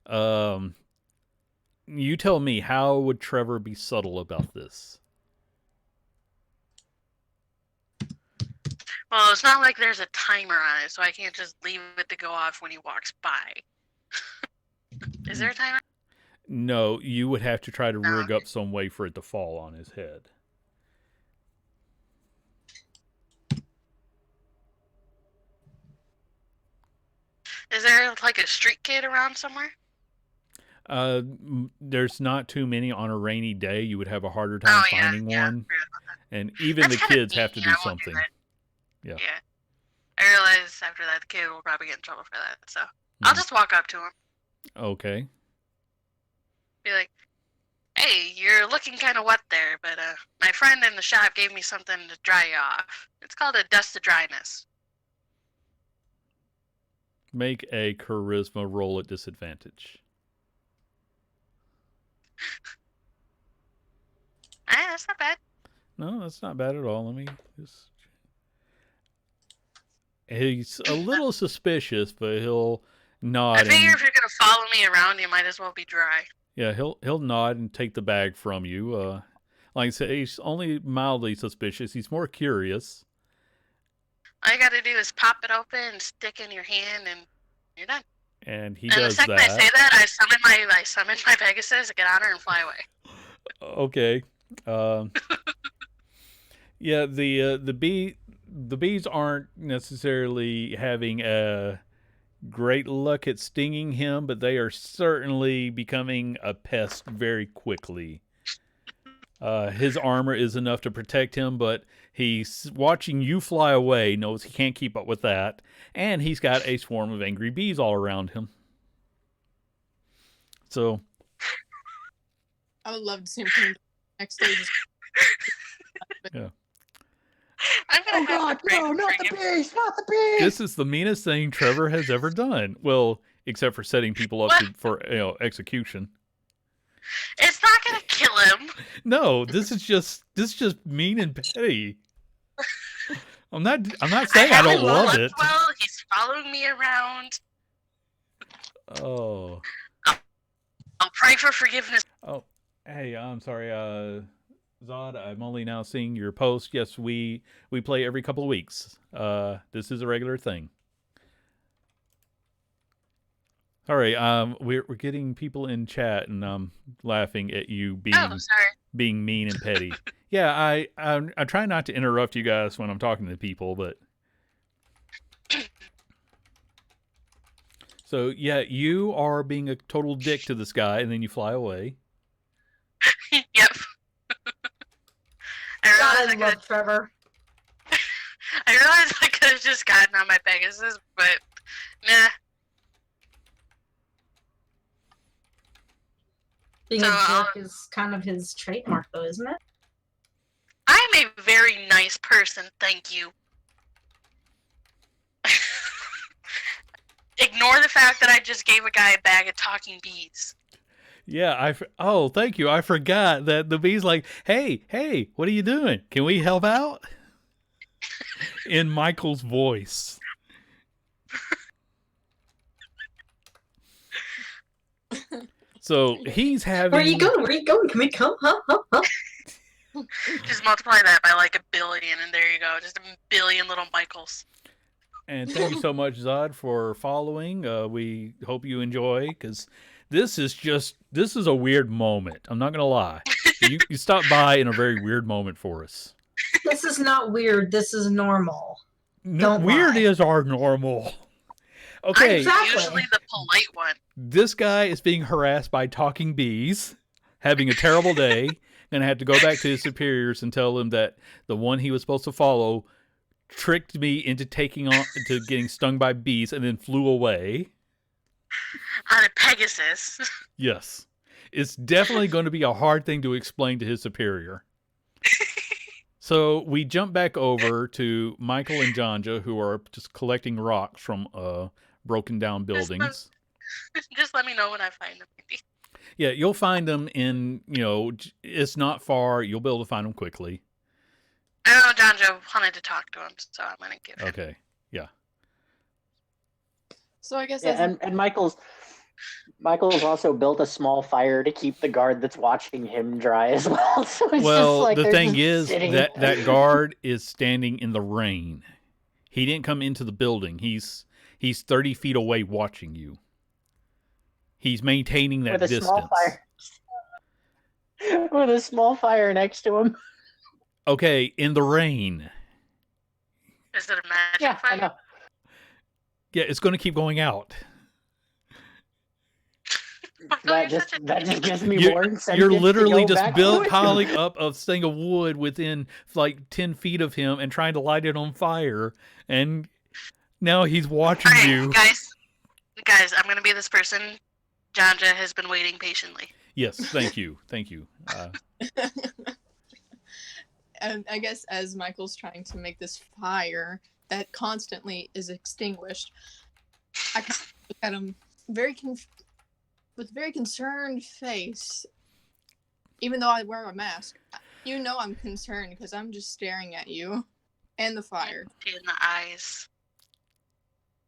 You tell me, how would Trevor be subtle about this? Well, it's not like there's a timer on it, so I can't just leave it to go off when he walks by. Is there a timer? No, you would have to try to rig up some way for it to fall on his head. Is there like a street kid around somewhere? There's not too many on a rainy day. You would have a harder time finding one. And even That's the kids have to do something. Yeah. I realize after that the kid will probably get in trouble for that, so I'll just walk up to him. Okay. Be like, hey, you're looking kind of wet there, but my friend in the shop gave me something to dry you off. It's called a dust to dryness. Make a charisma roll at disadvantage. That's not bad. No, that's not bad at all. Let me just... He's a little suspicious, but he'll nod. I figure if you're gonna follow me around, you might as well be dry. Yeah, he'll nod and take the bag from you. Like I said, he's only mildly suspicious. He's more curious. All you gotta do is pop it open and stick in your hand, and you're done. And he and does the second that. I say that, I summon my Pegasus to get on her and fly away. Okay. Yeah, the bees aren't necessarily having a great luck at stinging him, but they are certainly becoming a pest very quickly. His armor is enough to protect him, but he's watching you fly away, knows he can't keep up with that, and he's got a swarm of angry bees all around him. So I would love to see him come next stage. Yeah. Oh God, no, not the bees, not the bees! This is the meanest thing Trevor has ever done. Well, except for setting people up for execution. It's not gonna kill him. No, this is just mean and petty. I'm not saying I don't love it. Well, he's following me around. Oh. I'll pray for forgiveness. Oh, hey, I'm sorry, Zod. I'm only now seeing your post. Yes, we play every couple of weeks. This is a regular thing. All right, we're getting people in chat, and I'm laughing at you being mean and petty. Yeah, I try not to interrupt you guys when I'm talking to people, but so yeah, you are being a total dick to this guy, and then you fly away. Yep. I love Trevor. I realized I could have just gotten on my Pegasus, but nah. Being a jerk is kind of his trademark, though, isn't it? I'm a very nice person, thank you. Ignore the fact that I just gave a guy a bag of talking bees. Yeah, thank you. I forgot that the bee's like, hey, what are you doing? Can we help out? In Michael's voice. So he's having... Where are you going? Where are you going? Can we come? Huh? Just multiply that by like 1 billion, and there you go. Just 1 billion little Michaels. And thank you so much, Zod, for following. We hope you enjoy, because this is a weird moment. I'm not going to lie. You stopped by in a very weird moment for us. This is not weird. This is normal. Weird is our normal. Okay. Exactly. Usually the polite one. This guy is being harassed by talking bees, having a terrible day, and had to go back to his superiors and tell them that the one he was supposed to follow tricked me into getting stung by bees and then flew away. On a Pegasus. Yes. It's definitely going to be a hard thing to explain to his superior. So we jump back over to Michael and Janja, who are just collecting rocks from broken down buildings. Just let me know when I find them. Yeah, you'll find them in, it's not far. You'll be able to find them quickly. I don't know. John Joe wanted to talk to him, so I'm gonna give him. Okay. Yeah. So I guess Yeah, and Michael's also built a small fire to keep the guard that's watching him dry as well. So it's just Well, like the they're thing just is sitting. that guard is standing in the rain. He didn't come into the building. He's 30 feet away watching you. He's maintaining that with a distance. small fire. With a small fire next to him. Okay, in the rain. Is it a magic fire? I know. Yeah, it's going to keep going out. That just gives me You're- more incentive You're to literally go just back to it. piling up a thing of wood within like 10 feet of him and trying to light it on fire. And now he's watching Alright, you. guys, I'm gonna be this person. Janja has been waiting patiently. Yes, thank you. And I guess as Michael's trying to make this fire that constantly is extinguished, I kind of look at him with a very concerned face. Even though I wear a mask, you know I'm concerned because I'm just staring at you and the fire. In the eyes.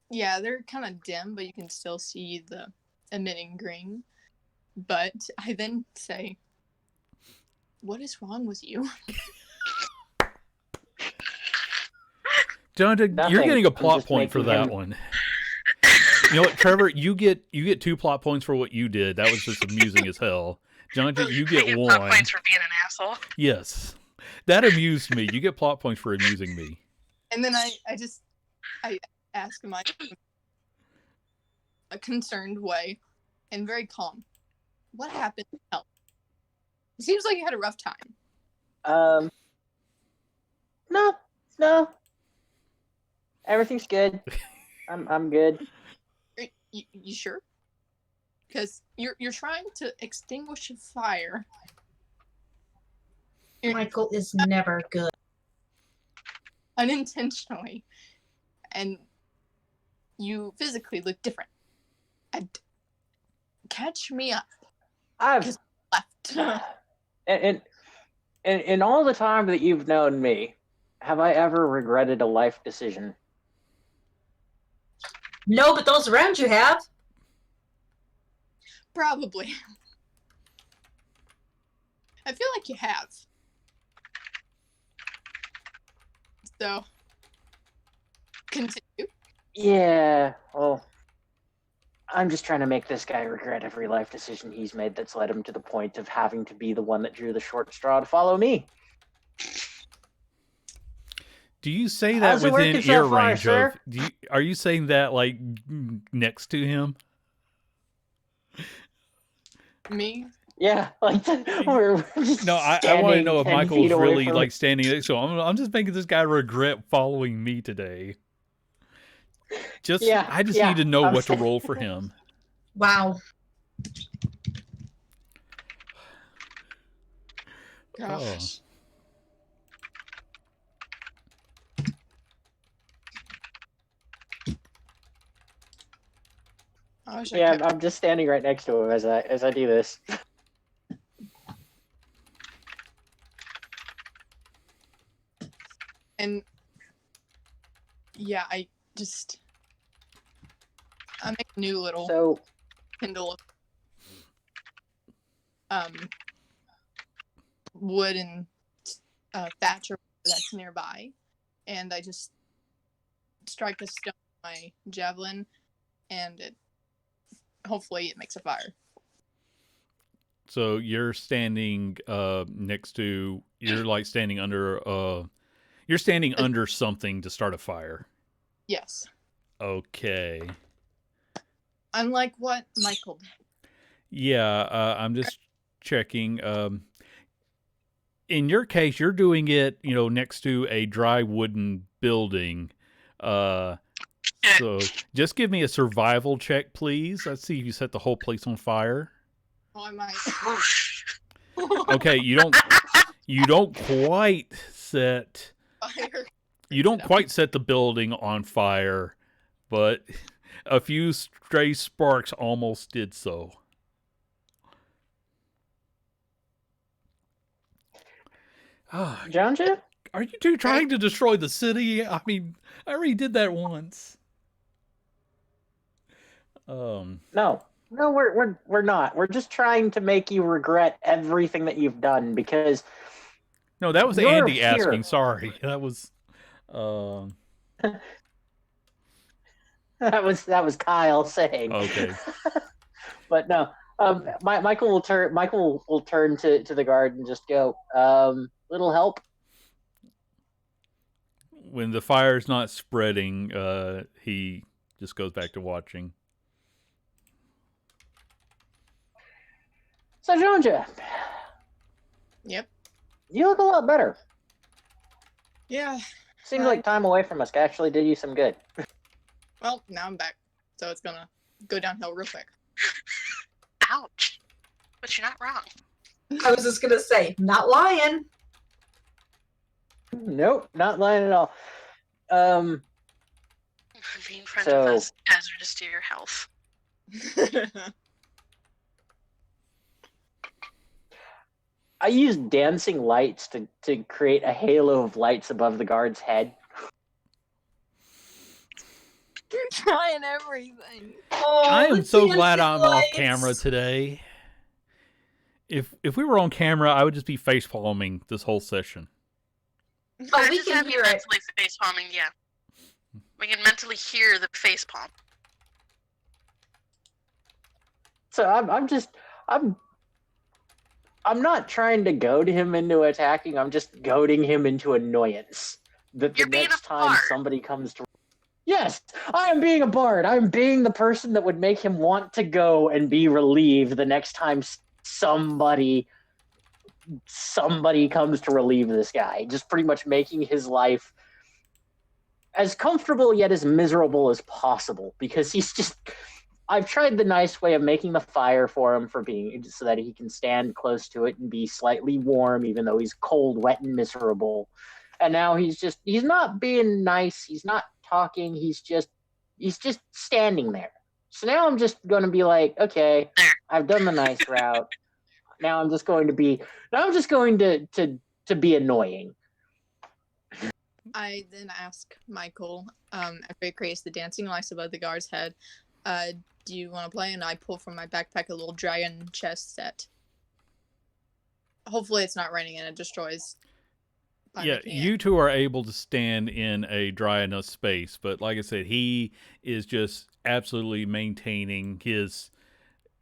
Yeah, they're kind of dim, but you can still see the emitting green. But I then say, "What is wrong with you?" John, you're Nothing. getting a I'm plot just point for making that him- one. You know what, Trevor? You get 2 plot points for what you did. That was just amusing as hell. John, you I get get 1. plot points for being an asshole. Yes, that amused me. You get plot points for amusing me. And then I ask him a concerned way and very calm. What happened to help? It seems like you had a rough time. No. Everything's good. I'm good. You sure? Because you're trying to extinguish a fire. Michael is never good. Unintentionally, and you physically look different. And catch me up. I've Left. and in all the time that you've known me, have I ever regretted a life decision? No, but those around you have. Probably. I feel like you have. So, continue. Yeah, well, I'm just trying to make this guy regret every life decision he's made that's led him to the point of having to be the one that drew the short straw to follow me. Do you say that How's it within working so ear far, range sir? of? Are you saying that like next to him? Me? Yeah, like we're just No, I want to standing know if 10 Michael's feet away really from- like standing next to him. I'm just making this guy regret following me today. I just need to know I'm what to saying- roll for him. Wow. Gosh. I wish I Yeah, kept- I'm just standing right next to him as I do this. And yeah, I make a new little So Kindle wood and thatch or that's nearby, and I just strike a stone with my javelin, and hopefully it makes a fire. So you're standing next to. You're like standing under. You're standing under something to start a fire. Yes, Okay. unlike what Michael did. Yeah, I'm just checking. In your case, you're doing it, next to a dry wooden building. So just give me a survival check, please. Let's see if you set the whole place on fire. Oh, I might. Okay, you don't quite set. Fire. You don't quite set the building on fire, but a few stray sparks almost did so. John Jeff? Are you two trying to destroy the city? I mean, I already did that once. No, we're not. We're just trying to make you regret everything that you've done because No, that was you're Andy here. asking. Sorry, that was. That was Kyle saying. Okay. But no, Michael will turn. Michael will turn to the guard and just go, "Little help." When the fire's not spreading, he just goes back to watching. So, Jonja. Yep. You look a lot better. Yeah. Seems like time away from us actually did you some good. Well, now I'm back, so it's gonna go downhill real quick. Ouch. But you're not wrong. I was just gonna say, not lying. Nope, not lying at all. Being friends with us is hazardous to your health. I used dancing lights to create a halo of lights above the guard's head. You're trying everything. Oh, I am the so glad dancing I'm lights. off camera today. If we were on camera, I would just be face palming this whole session. Oh, I we just can have you hear it. mentally face palming, yeah. We can mentally hear the face palm. So I'm not trying to goad him into attacking. I'm just goading him into annoyance. That the You're being next a time bard. somebody comes to, yes, I am being a bard. I am being the person that would make him want to go and be relieved the next time somebody comes to relieve this guy. Just pretty much making his life as comfortable yet as miserable as possible because he's just. I've tried the nice way of making the fire for him for being so that he can stand close to it and be slightly warm, even though he's cold, wet, and miserable. And now he's not being nice. He's not talking. He's just standing there. So now I'm just going to be like, okay, I've done the nice route. Now I'm just going to be annoying. I then ask Michael, after he creates the dancing lights above the guard's head, do you want to play? And I pull from my backpack a little dragon chess set. Hopefully it's not raining and it destroys. Yeah, you two are able to stand in a dry enough space, but like I said, he is just absolutely maintaining his.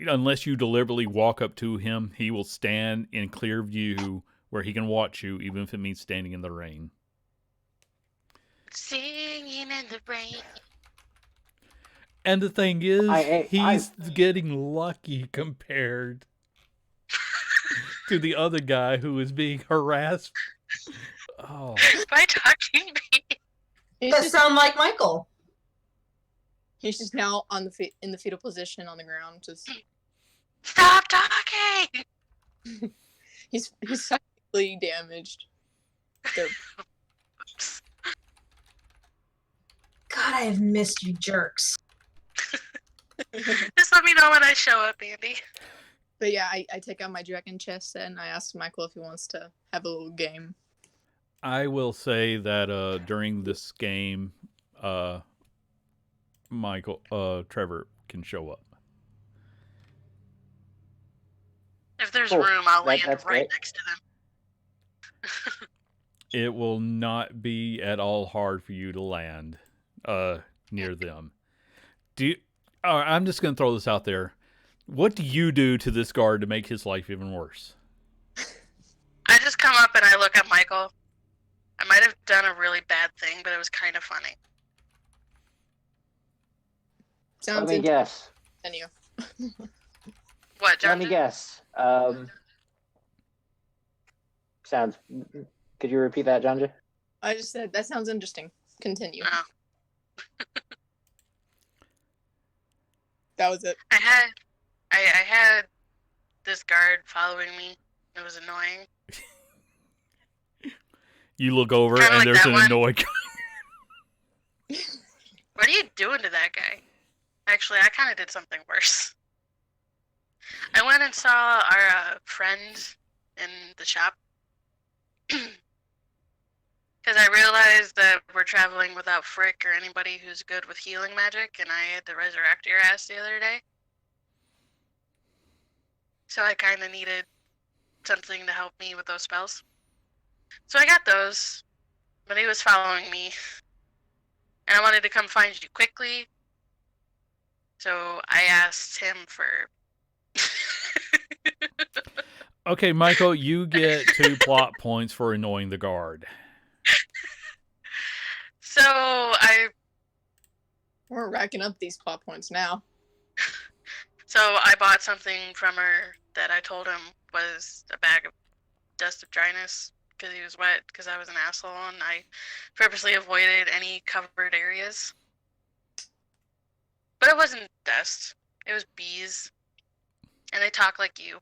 Unless you deliberately walk up to him, he will stand in clear view where he can watch you, even if it means standing in the rain. Singing in the rain. And the thing is, he's I getting lucky compared to the other guy who is being harassed. Oh, By talking me. That sound like Michael. He's just now on the in the fetal position on the ground. Just Stop talking. he's psychically damaged. God, I have missed you jerks. Just let me know when I show up, Andy. But yeah, I take out my dragon chess set and I ask Michael if he wants to have a little game. I will say that during this game, Trevor can show up. If there's Cool. room, I'll land That's right great. next to them. It will not be at all hard for you to land near them. I'm just going to throw this out there. What do you do to this guard to make his life even worse? I just come up and I look at Michael. I might have done a really bad thing, but it was kind of funny. Sounds Let me guess. Continue. What, John? Let me guess. Sounds. Could you repeat that, Jonja? I just said that sounds interesting. Continue. Oh. That was it. I had this guard following me. It was annoying. You look over Kinda and like there's that an one. annoyed guy. What are you doing to that guy? Actually, I kind of did something worse. I went and saw our friend in the shop. Because I realized that we're traveling without Frick or anybody who's good with healing magic, and I had to resurrect your ass the other day. So I kind of needed something to help me with those spells. So I got those, but he was following me, and I wanted to come find you quickly. So I asked him for. Okay, Michael, you get 2 plot points for annoying the guard. So We're racking up these plot points now. So I bought something from her that I told him was a bag of dust of dryness because he was wet because I was an asshole and I purposely avoided any covered areas. But it wasn't dust. It was bees. And they talk like you.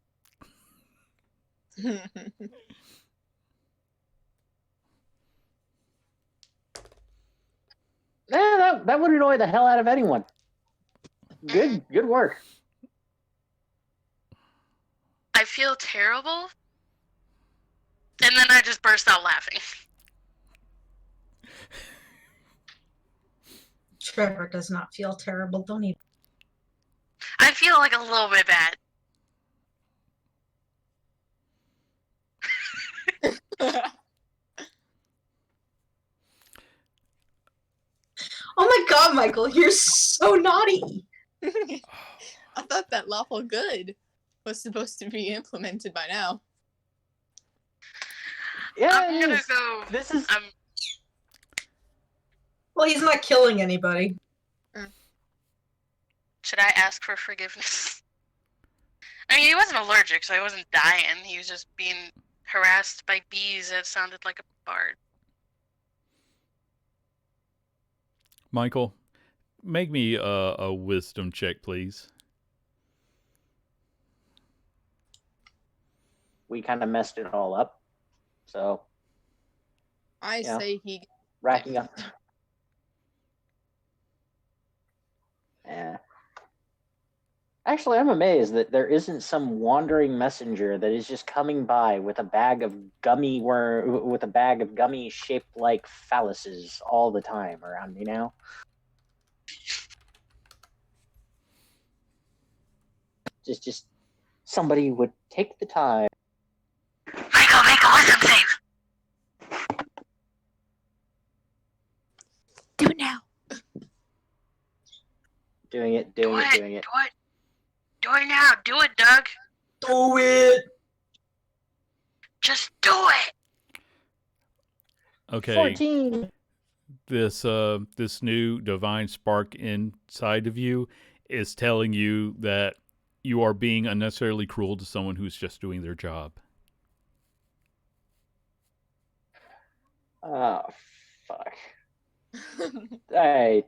Yeah, that would annoy the hell out of anyone. Good work. I feel terrible. And then I just burst out laughing. Trevor does not feel terrible, don't he? I feel like a little bit bad. Oh my god, Michael, you're so naughty. I thought that lawful good was supposed to be implemented by now. Yeah, I'm gonna go. This is. Well, he's not killing anybody. Should I ask for forgiveness? I mean, he wasn't allergic, so he wasn't dying. He was just being harassed by bees that sounded like a bard. Michael, make me a wisdom check, please. We kind of messed it all up, so I say he. racking up. Yeah. Actually, I'm amazed that there isn't some wandering messenger that is just coming by with a bag of gummy shaped like phalluses all the time around me now. Just somebody would take the time. Michael, wisdom save. Do it now. Doing it. Do it now. Do it, Doug. Do it! Just do it. Okay. 14. This new divine spark inside of you is telling you that you are being unnecessarily cruel to someone who's just doing their job. Oh, fuck. I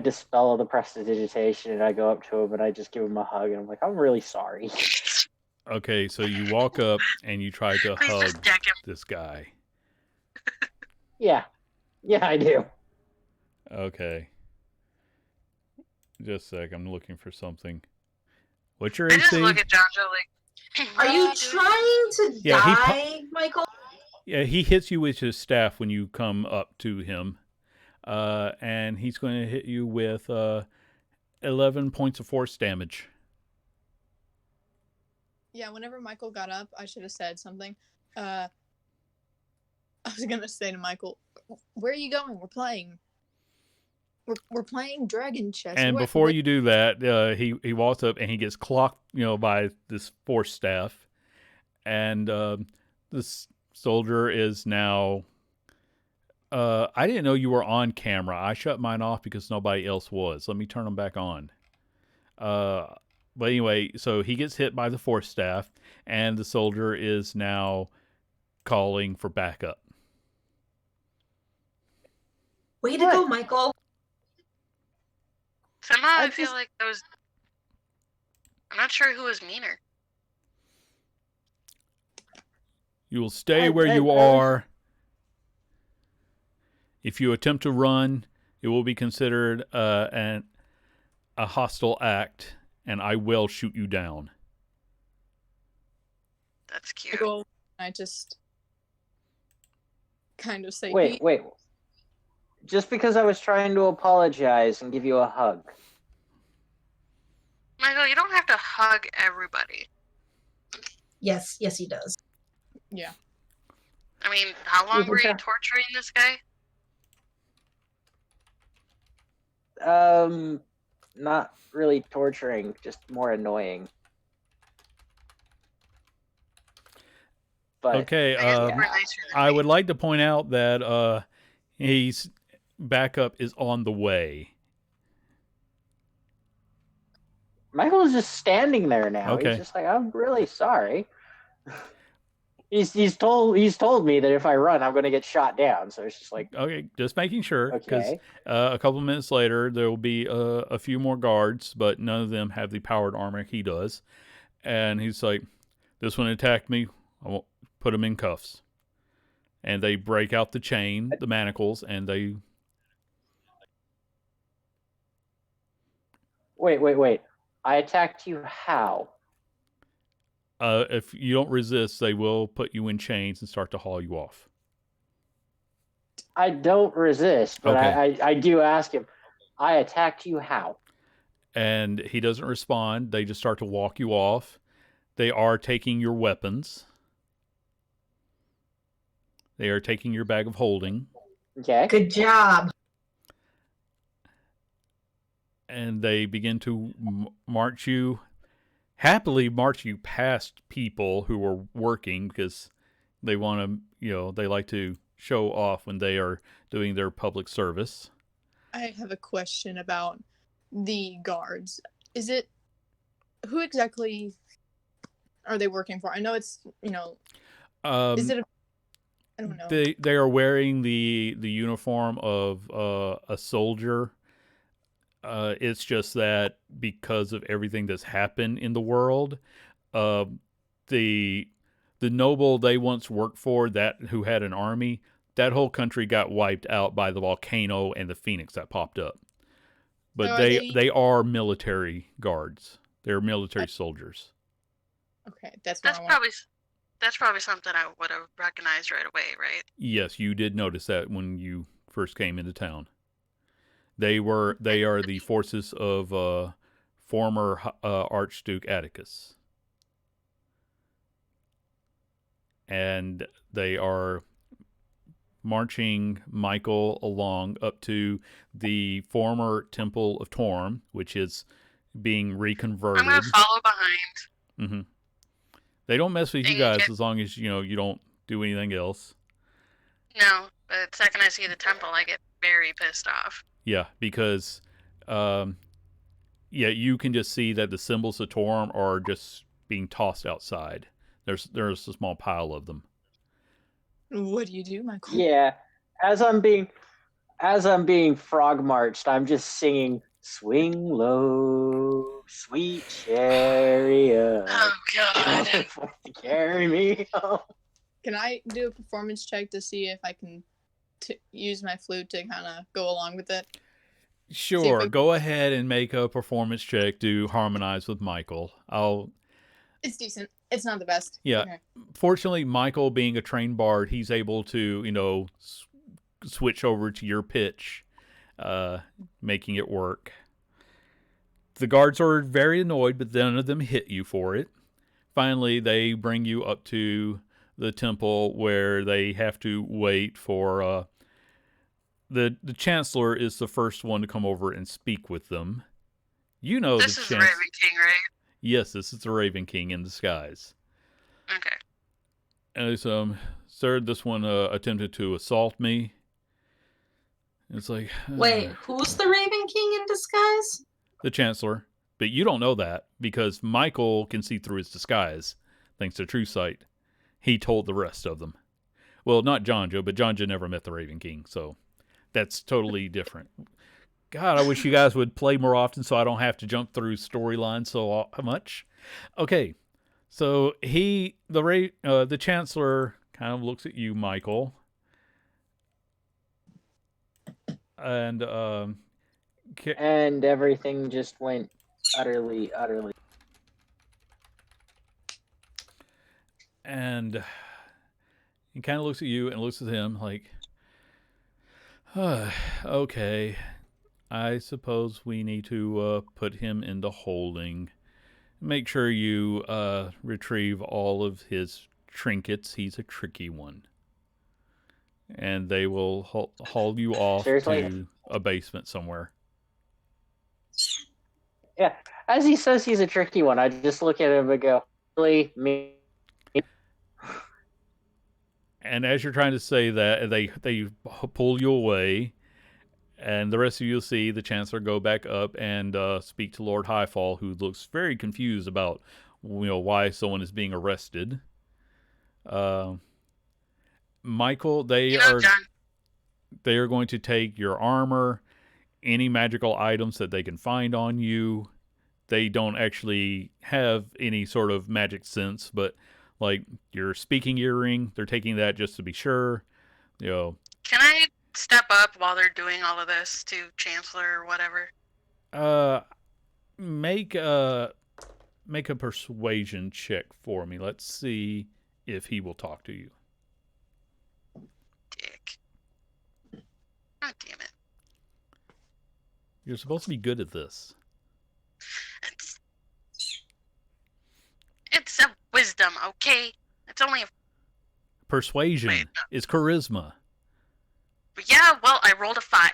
dispel the prestidigitation and I go up to him and I just give him a hug and I'm like, I'm really sorry. Okay, so you walk up and you try to Please just hug deck him. this guy. Yeah, I do. Okay. Just a sec, I'm looking for something. What's your I just AC? look at Jonjo like, Are you trying to die, Michael? Yeah, he hits you with his staff when you come up to him. And he's going to hit you with 11 points of force damage. Yeah, whenever Michael got up, I should have said something. I was gonna say to Michael, "Where are you going? We're playing. We're playing Dragon Chess." And before you do that, he walks up and he gets clocked, by this force staff, and this soldier is now. I didn't know you were on camera. I shut mine off because nobody else was. Let me turn them back on. But anyway, so he gets hit by the force staff, and the soldier is now calling for backup. Way to go, Michael. somehow I feel like those. I'm not sure who was meaner. You will stay where you are. If you attempt to run, it will be considered a hostile act, and I will shoot you down. That's cute. Michael, I just kind of say Wait. Just because I was trying to apologize and give you a hug. Michael, you don't have to hug everybody. Yes, he does. Yeah. I mean, how long were you torturing this guy? Not really torturing, just more annoying. But Okay, I would like to point out that his backup is on the way. Michael is just standing there now. Okay. He's just like, I'm really sorry. He's told me that if I run, I'm going to get shot down. So it's just like, okay, just making sure. Because okay. a couple minutes later, there will be a few more guards, but none of them have the powered armor he does. And he's like, "This one attacked me. I won't put him in cuffs." And they break out the chain, the manacles, and they. Wait. I attacked you how? If you don't resist, they will put you in chains and start to haul you off. I don't resist, but Okay. I do ask him, I attacked you how? And he doesn't respond. They just start to walk you off. They are taking your weapons. They are taking your bag of holding. Okay. Good job. And they begin to happily march you past people who are working because they want to, they like to show off when they are doing their public service. I have a question about the guards. Who exactly are they working for? I know it's, is it I don't know. They are wearing the uniform of a soldier. It's just that because of everything that's happened in the world, the noble they once worked for, who had an army, that whole country got wiped out by the volcano and the phoenix that popped up. But So they are military guards. They're military soldiers. Okay, that's probably something I would have recognized right away, right? Yes, you did notice that when you first came into town. They are the forces of former Archduke Atticus. And they are marching Michael along up to the former Temple of Torm, which is being reconverted. I'm going to follow behind. Mm-hmm. They don't mess with you guys as long as, you don't do anything else. No, but the second I see the temple, I get very pissed off. Yeah, because, you can just see that the symbols of Torm are just being tossed outside. There's a small pile of them. What do you do, Michael? Yeah, as I'm being frog marched, I'm just singing "Swing Low, Sweet Chariot." Oh God! Carry me home. Can I do a performance check to see if I can use my flute to kind of go along with it? Sure, go ahead and make a performance check to harmonize with Michael. It's decent. It's not the best. Yeah. Okay. Fortunately, Michael, being a trained bard, he's able to, switch over to your pitch, making it work. The guards are very annoyed, but none of them hit you for it. Finally, they bring you up to the temple where they have to wait for the Chancellor is the first one to come over and speak with them. This is the Raven King, right? Yes, this is the Raven King in disguise. Okay. And it's, sir, this one attempted to assault me. It's like... Wait, who's the Raven King in disguise? The Chancellor. But you don't know that because Michael can see through his disguise, thanks to True Sight. He told the rest of them. Well, not Jonjo, but Jonjo never met the Raven King, so that's totally different. God, I wish you guys would play more often so I don't have to jump through storylines so much. Okay, so the Chancellor kind of looks at you, Michael, and and everything just went utterly. And He kind of looks at you and looks at him like, okay, I suppose we need to put him into holding. Make sure you retrieve all of his trinkets. He's a tricky one. And they will haul you off Seriously? to a basement somewhere. Yeah. As he says he's a tricky one, I just look at him and go, really? Me? And as you're trying to say that, they pull you away, and the rest of you will see the Chancellor go back up and speak to Lord Highfall, who looks very confused about why someone is being arrested. Michael, John. they are going to take your armor, any magical items that they can find on you. They don't actually have any sort of magic sense, but like your speaking earring, they're taking that just to be sure. Can I step up while they're doing all of this to Chancellor or whatever? Make a persuasion check for me. Let's see if he will talk to you. Dick. God damn it. You're supposed to be good at this. It's a wisdom, okay? It's only a... Persuasion is charisma. Yeah, well, I rolled a 5.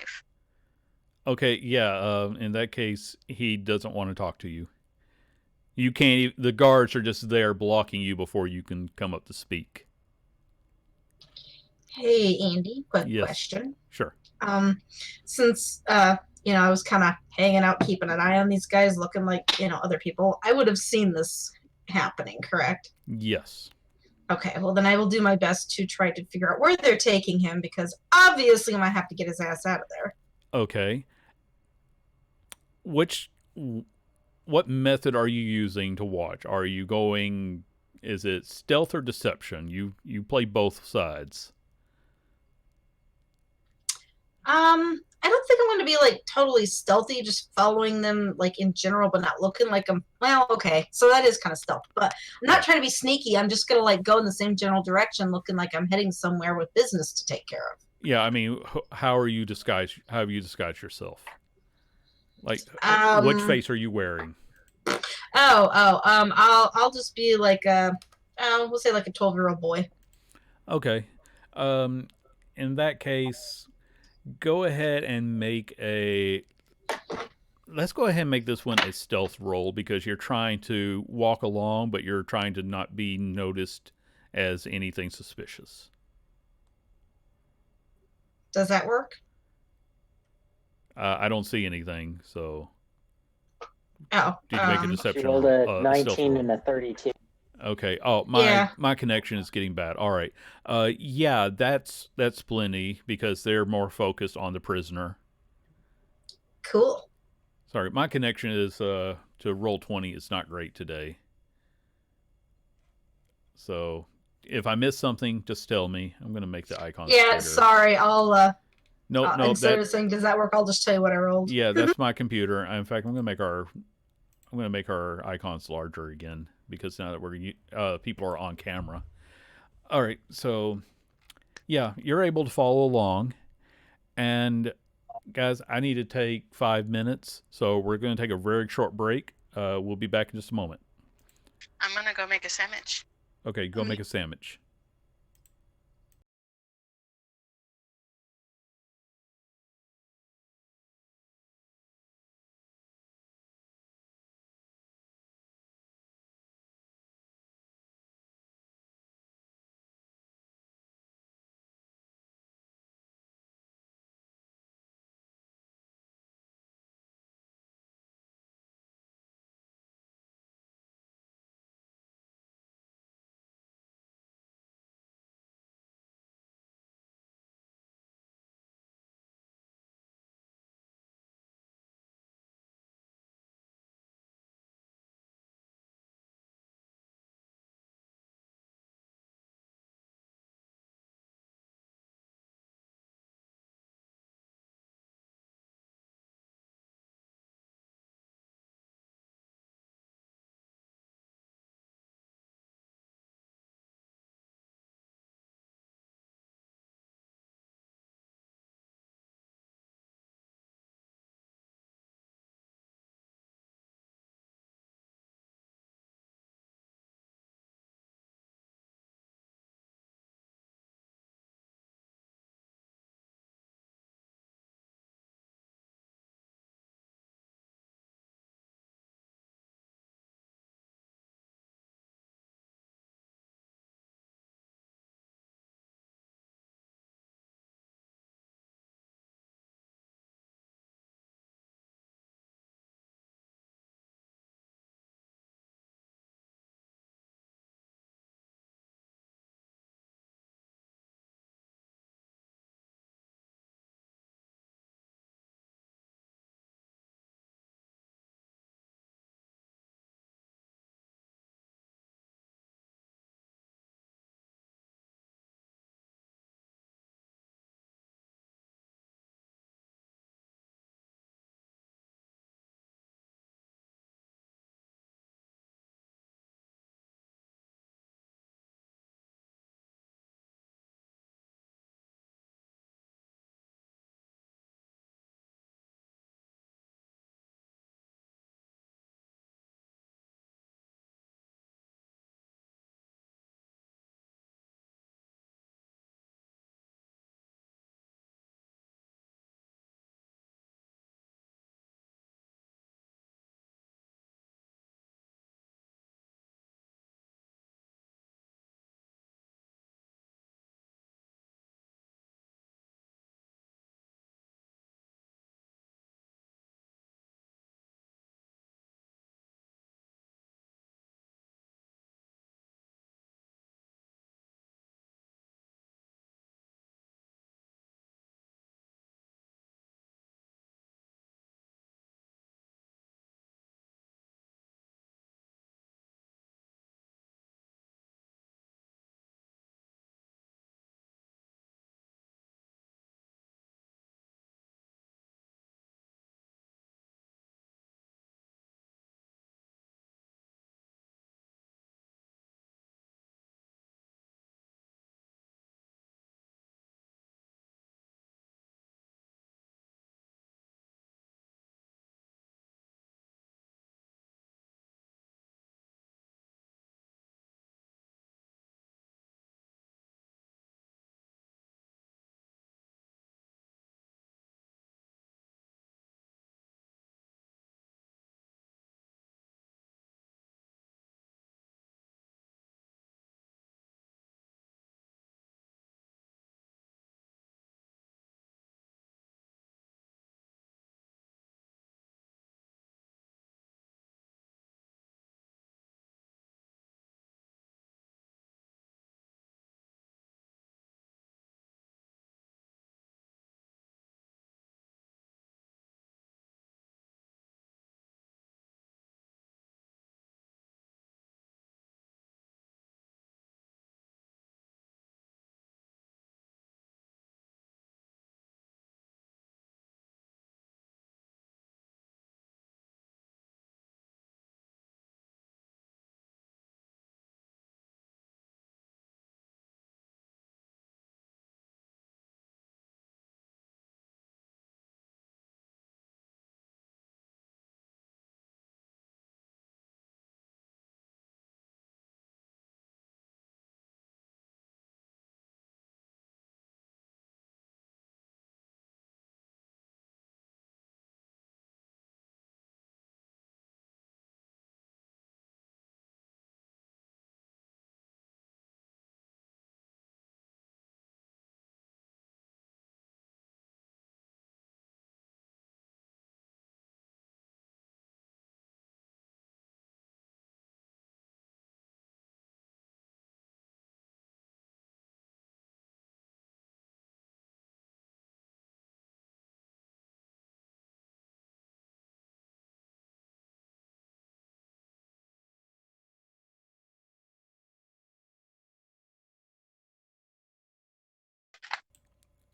Okay, yeah, in that case, he doesn't want to talk to you. You can't, the guards are just there blocking you before you can come up to speak. Hey, Andy, quick Yes. question. Sure. Since I was kind of hanging out, keeping an eye on these guys, looking like other people, I would have seen this happening, correct? Yes. Okay, well then I will do my best to try to figure out where they're taking him, because obviously I might have to get his ass out of there. Okay. What method are you using to watch? Are you going, is it stealth or deception? You play both sides. I don't think I'm going to be like totally stealthy, just following them like in general, but not looking like I'm. Well, okay, so that is kind of stealth, but I'm not trying to be sneaky. I'm just going to like go in the same general direction, looking like I'm heading somewhere with business to take care of. Yeah, I mean, how are you disguised? How have you disguised yourself? Like, which face are you wearing? I'll just be like we'll say like a 12-year-old boy. Okay. In that case, go ahead and make a. Let's go ahead and make this one a stealth roll because you're trying to walk along, but you're trying to not be noticed as anything suspicious. Does that work? I don't see anything, so. Oh. Did you make a deception She rolled roll? a 19 and a 32. Okay. Oh, my connection is getting bad. All right. Yeah, that's plenty because they're more focused on the prisoner. Cool. Sorry, my connection is to Roll20 is not great today. So if I miss something, just tell me. I'm gonna make the icons bigger. Sorry. I'll No, instead of saying does that work, I'll just tell you what I rolled. Yeah, that's my computer. In fact, I'm gonna make our icons larger again because now that people are on camera. All right, so yeah, you're able to follow along, and guys, I need to take 5 minutes, so we're going to take a very short break. We'll be back in just a moment. I'm gonna go make a sandwich. Okay, go make a sandwich.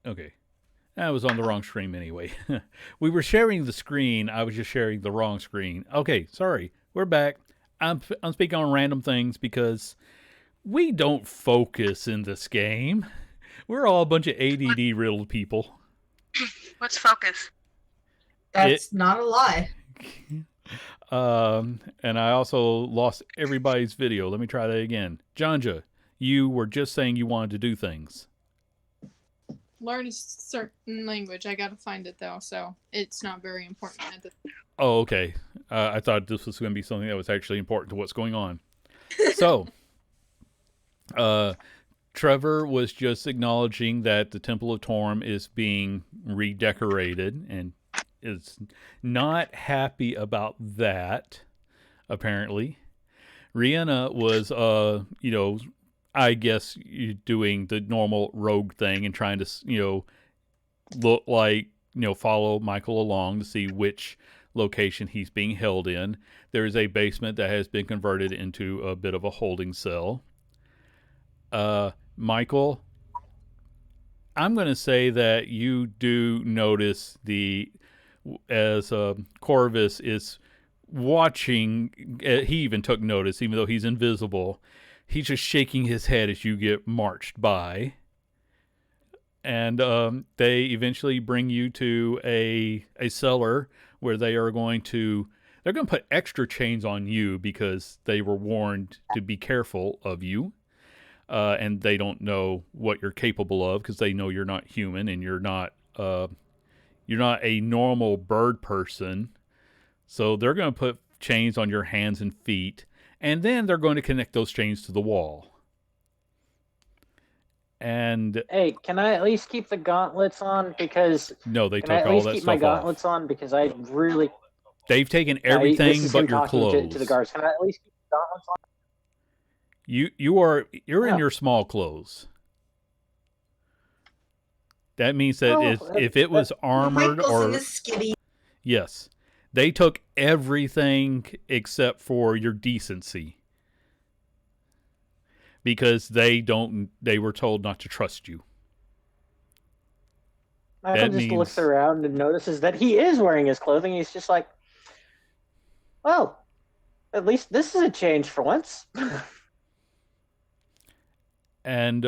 Okay. I was on the wrong stream anyway. We were sharing the screen. I was just sharing the wrong screen. Okay, sorry. We're back. I'm speaking on random things because we don't focus in this game. We're all a bunch of ADD riddled people. What's focus? That's not a lie. And I also lost everybody's video. Let me try that again. Janja, you were just saying you wanted to do things. Learn a certain language. I gotta find it though, so it's not very important at the Oh, okay. I thought this was going to be something that was actually important to what's going on. So, Trevor was just acknowledging that the Temple of Torm is being redecorated and is not happy about that, apparently. Rihanna was, I guess doing the normal rogue thing and trying to, look like, follow Michael along to see which location he's being held in. There is a basement that has been converted into a bit of a holding cell. Michael, I'm going to say that you do notice as Corvus is watching, he even took notice, even though he's invisible. He's just shaking his head as you get marched by. And they eventually bring you to a cellar where they're going to put extra chains on you because they were warned to be careful of you. And they don't know what you're capable of because they know you're not human and you're not a normal bird person. So they're going to put chains on your hands and feet, and then they're going to connect those chains to the wall. And hey, can I at least keep the gauntlets on? Because no, they can I took at all least that keep my stuff off. gauntlets on? Because I really They've taken everything this is but him your talking clothes. to the guards. Can I at least keep the gauntlets on? You're in Yeah. your small clothes. That means that Well, if it was armored Michael's in or his skivvy. yes, they took everything except for your decency. Because they were told not to trust you. Michael just looks around and notices that he is wearing his clothing. He's just like, well, at least this is a change for once. And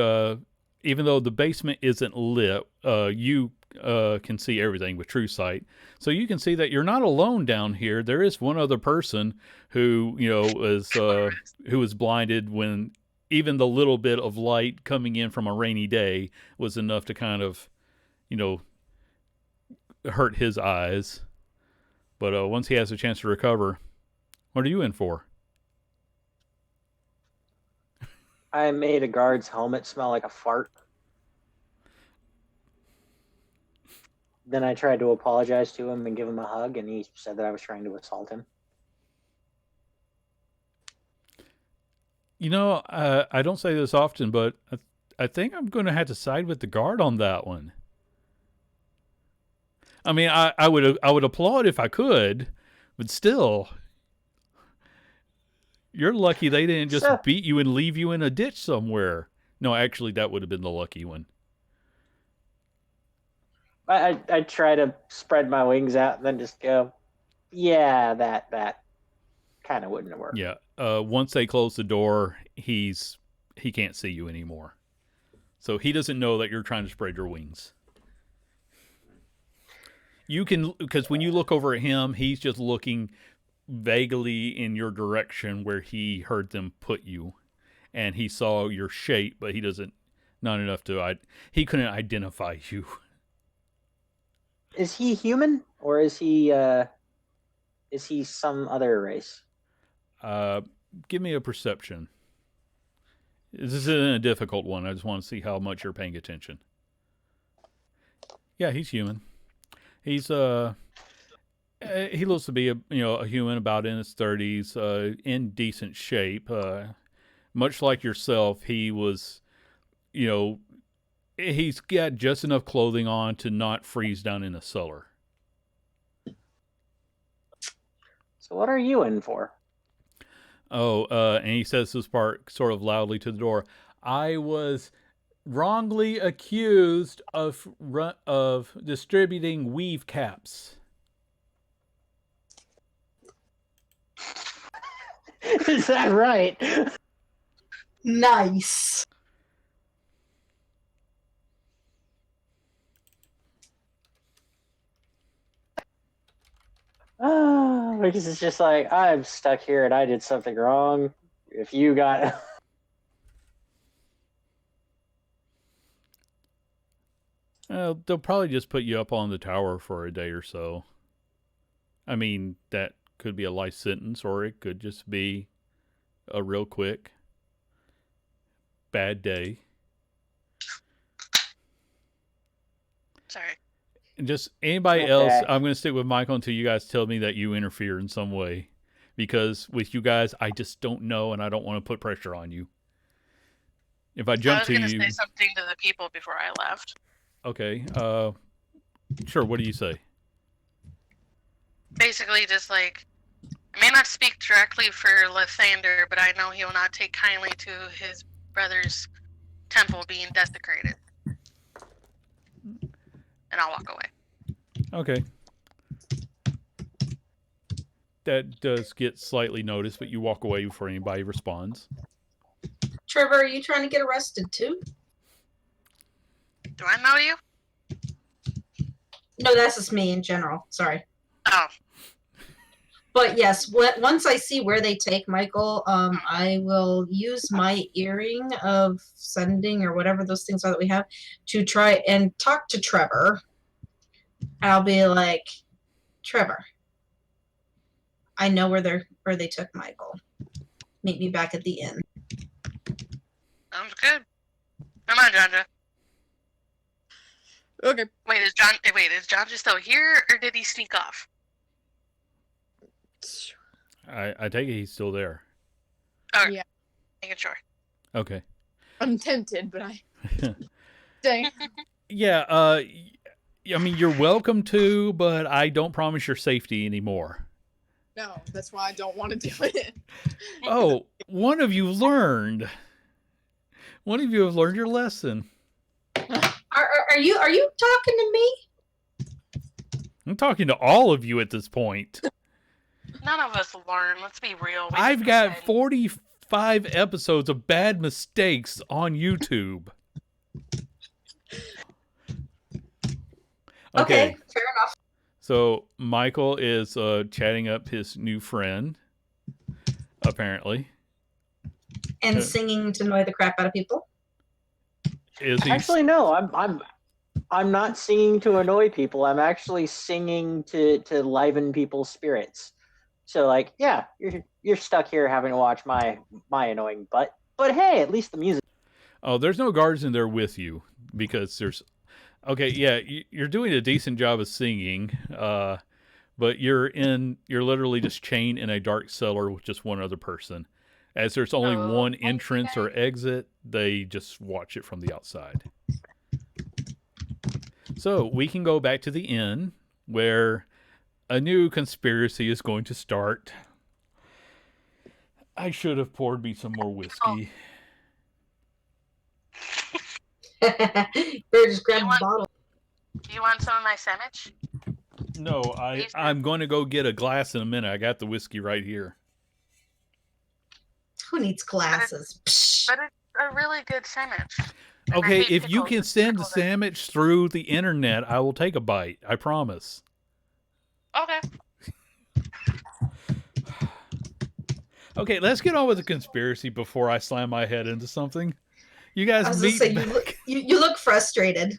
even though the basement isn't lit, you can see everything with true sight. So you can see that you're not alone down here. There is one other person who, was blinded when even the little bit of light coming in from a rainy day was enough to kind of, hurt his eyes. But once he has a chance to recover, what are you in for? I made a guard's helmet smell like a fart. Then I tried to apologize to him and give him a hug, and he said that I was trying to assault him. I don't say this often, but I think I'm going to have to side with the guard on that one. I mean, I would applaud if I could, but still, you're lucky they didn't just beat you and leave you in a ditch somewhere. No, actually, that would have been the lucky one. I try to spread my wings out and then just go, yeah, that kind of wouldn't have worked. Yeah. Once they close the door, he can't see you anymore. So he doesn't know that you're trying to spread your wings. You can, because when you look over at him, he's just looking vaguely in your direction where he heard them put you, and he saw your shape, but not enough to, he couldn't identify you. Is he human, or is he some other race? Give me a perception. This isn't a difficult one. I just want to see how much you're paying attention. Yeah, he's human. He's he looks to be a human about in his 30s, in decent shape. Much like yourself, he was, he's got just enough clothing on to not freeze down in a cellar. So what are you in for? Oh, and he says this part sort of loudly to the door. I was wrongly accused of distributing weave caps. Is that right? Nice. Because it's just like, I'm stuck here and I did something wrong. If you got... They'll probably just put you up on the tower for a day or so. I mean, that could be a life sentence, or it could just be a real quick bad day. Sorry. And just anybody else, I'm going to stick with Michael until you guys tell me that you interfere in some way. Because with you guys, I just don't know, and I don't want to put pressure on you. If I jump to you... I was going to say something to the people before I left. Okay. Sure, what do you say? Basically, just like, I may not speak directly for Lathander, but I know he will not take kindly to his brother's temple being desecrated. And I'll walk away. Okay. That does get slightly noticed, but you walk away before anybody responds. Trevor, are you trying to get arrested too? Do I know you? No, that's just me in general. Sorry. Oh. But yes, once I see where they take Michael, I will use my earring of sending or whatever those things are that we have to try and talk to Trevor. I'll be like, Trevor, I know where they took Michael. Meet me back at the inn. Sounds good. Come on, Jonja. Okay. Wait, is Jonja still here, or did he sneak off? I take it he's still there. Oh, Yeah. Making sure. Okay. I'm tempted, but I... Dang. Yeah, I mean, you're welcome to, but I don't promise your safety anymore. No, that's why I don't want to do it. Oh, one of you learned. One of you have learned your lesson. Are you talking to me? I'm talking to all of you at this point. None of us learn. Let's be real. I've got 45 episodes of bad mistakes on YouTube. Okay, fair enough. So Michael is chatting up his new friend, apparently, and singing to annoy the crap out of people. Is he... Actually, no. I'm not singing to annoy people. I'm actually singing to liven people's spirits. So, like, yeah, you're stuck here having to watch my annoying butt. But hey, at least the music. Oh, there's no guards in there with you because there's... Okay, yeah, you're doing a decent job of singing, but you're literally just chained in a dark cellar with just one other person. As there's only one entrance or exit, they just watch it from the outside. So we can go back to the inn where a new conspiracy is going to start. I should have poured me some more whiskey. Better just grab a bottle. Do you want some of my sandwich? No, I'm going to go get a glass in a minute. I got the whiskey right here. Who needs glasses? But it's a really good sandwich. Okay, if you can send the sandwich through the internet, I will take a bite. I promise. Okay. Okay, let's get on with the conspiracy before I slam my head into something. You guys I was gonna say, you look frustrated.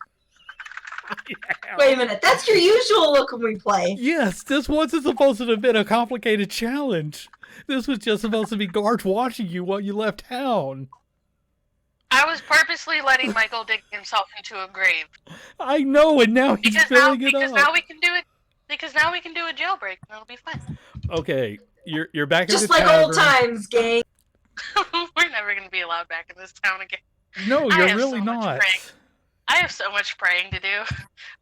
Yeah. Wait a minute, that's your usual look when we play. Yes, this wasn't supposed to have been a complicated challenge. This was just supposed to be guards watching you while you left town. I was purposely letting Michael dig himself into a grave. I know, and now he's filling it up. Because now we can do it. Because now we can do a jailbreak, and it'll be fun. Okay, you're back in just the like tavern. Old times, gang. We're never going to be allowed back in this town again. No, you're really not. I have so much praying to do.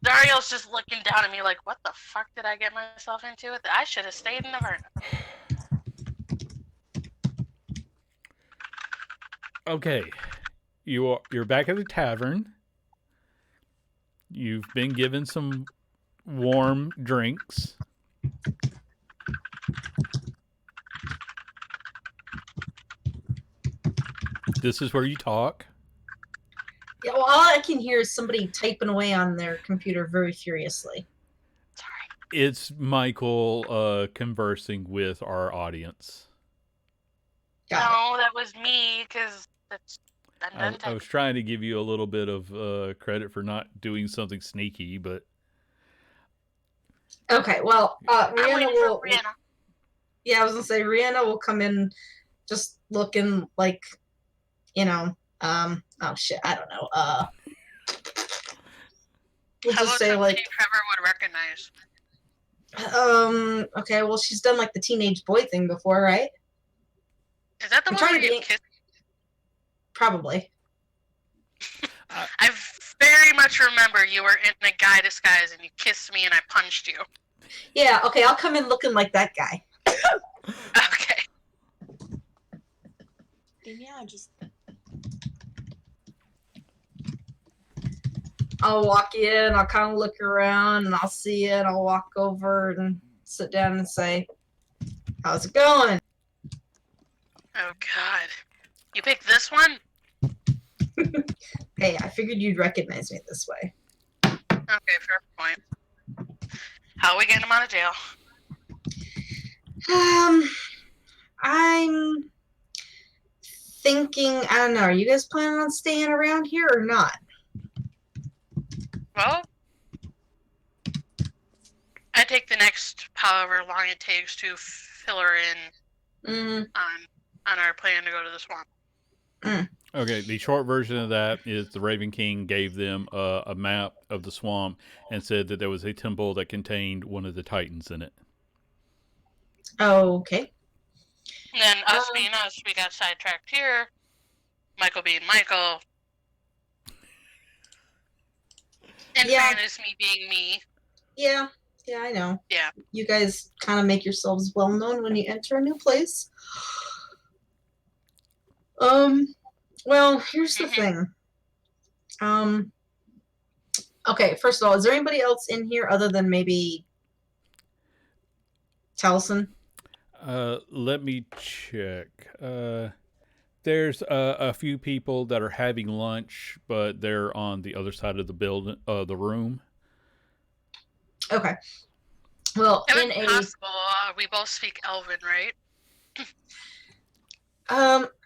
Dariel's just looking down at me like, what the fuck did I get myself into? I should have stayed in Neverna. Okay. you're back at the tavern. You've been given some warm drinks. This is where you talk. Yeah, well, all I can hear is somebody typing away on their computer very furiously. Sorry. It's Michael conversing with our audience. No, that was me, because I'm done I typing. was trying to give you a little bit of credit for not doing something sneaky, but Okay, well, I'm Rihanna waiting will. for Brianna. Yeah, I was gonna say Rihanna will come in, just looking like, oh shit, I don't know. We'll How just about say something like, Trevor would recognize? okay, well, she's done like the teenage boy thing before, right? Is that the I'm one trying where to you be- kiss? Probably. I very much remember you were in a guy disguise and you kissed me and I punched you. Yeah, okay, I'll come in looking like that guy. Okay. Yeah, just I'll walk in, I'll kind of look around, and I'll see it. I'll walk over and sit down and say, "How's it going?" Oh God. You picked this one? Hey, I figured you'd recognize me this way. Okay, fair point. How are we getting him out of jail? I'm thinking, I don't know, are you guys planning on staying around here or not? Well, I take the next however long it takes to fill her in on our plan to go to the swamp. okay, the short version of that is the Raven King gave them a map of the swamp and said that there was a temple that contained one of the titans in it. Okay. And then us being us, we got sidetracked here. Michael being Michael. In fairness, me being me. Yeah, I know. Yeah. You guys kind of make yourselves well known when you enter a new place. Well, here's the thing. Okay, first of all, is there anybody else in here other than maybe Taliesin? Let me check. There's a few people that are having lunch, but they're on the other side of the building, the room. Okay. Well, If in it's possible, we both speak Elven, right?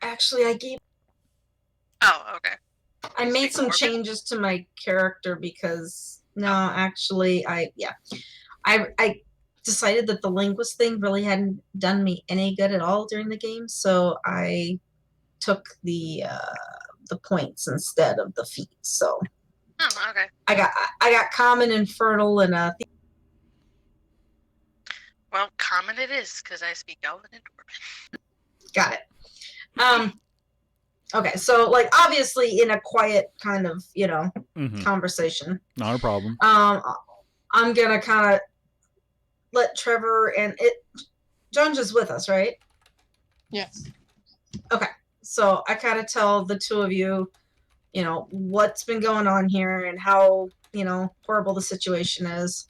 actually, I gave. Oh, okay. I made some Dwarven? changes to my character because actually, I decided that the linguist thing really hadn't done me any good at all during the game, so I took the points instead of the feats. So Oh, okay. I got common, infernal, and Well, common it is because I speak Elven and Dwarven. got it. Okay, so like obviously in a quiet kind of conversation, Not a problem. I'm gonna kind of let Trevor and John's just with us, right? yes. Okay, so I kind of tell the two of you, what's been going on here and how horrible the situation is,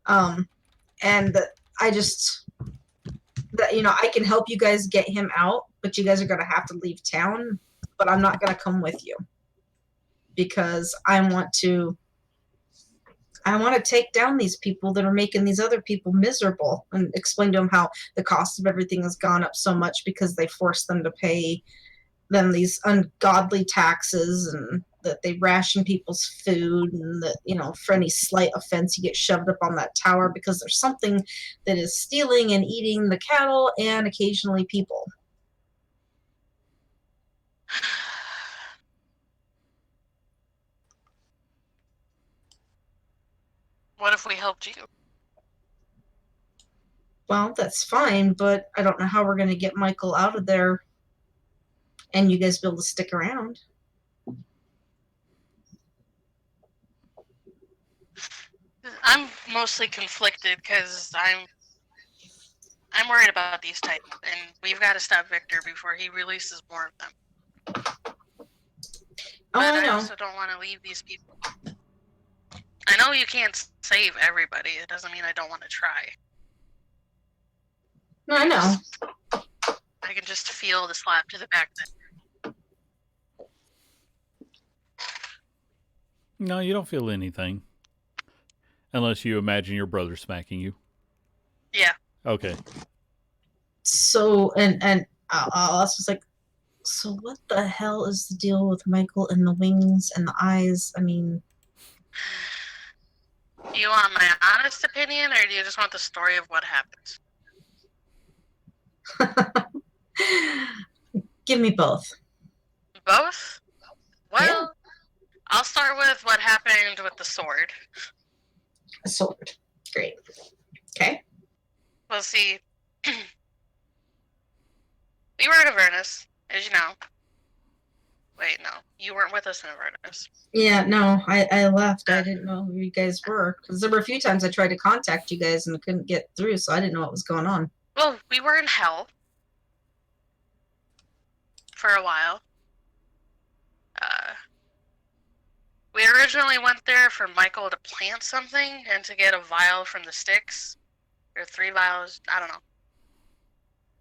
and that I just that I can help you guys get him out, but you guys are gonna have to leave town. But I'm not gonna come with you because I want to take down these people that are making these other people miserable and explain to them how the cost of everything has gone up so much because they force them to pay them these ungodly taxes and that they ration people's food and that, for any slight offense you get shoved up on that tower because there's something that is stealing and eating the cattle and occasionally people. What if we helped you? Well, that's fine, but I don't know how we're going to get Michael out of there and you guys be able to stick around. I'm mostly conflicted because I'm worried about these titans, and we've got to stop Victor before he releases more of them. Oh, But I I know. also don't want to leave these people. I know you can't save everybody. It doesn't mean I don't want to try. No, I know. I can just feel the slap to the back. No, you don't feel anything. Unless you imagine your brother smacking you. Yeah. Okay. So, and Alice was like, so what the hell is the deal with Michael and the wings and the eyes? I mean, Do you want my honest opinion, or do you just want the story of what happens? give me both. Both? Well, Yeah. I'll start with what happened with the sword. A sword. Great. Okay. Well, see, we were in Avernus, as you know. Wait, no, you weren't with us in Avernus. Yeah, no, I left. I didn't know who you guys were. Because there were a few times I tried to contact you guys and I couldn't get through, so I didn't know what was going on. Well, we were in hell for a while. We originally went there for Michael to plant something and to get a vial from the sticks. Or 3 vials, I don't know.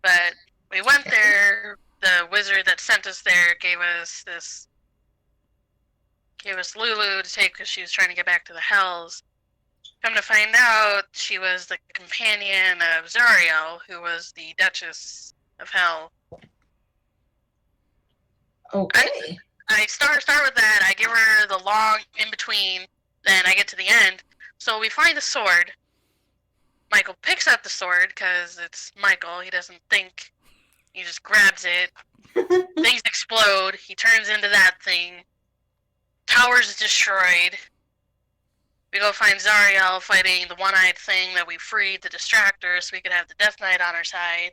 But we went there, the wizard that sent us there gave us Lulu to take because she was trying to get back to the Hells. Come to find out, she was the companion of Zariel, who was the Duchess of Hell. Okay. I start with that. I give her the long in between. Then I get to the end. So we find a sword. Michael picks up the sword because it's Michael. He doesn't think. He just grabs it. Things explode. He turns into that thing. Tower's destroyed. We go find Zariel fighting the one-eyed thing that we freed to distract her so we could have the Death Knight on our side.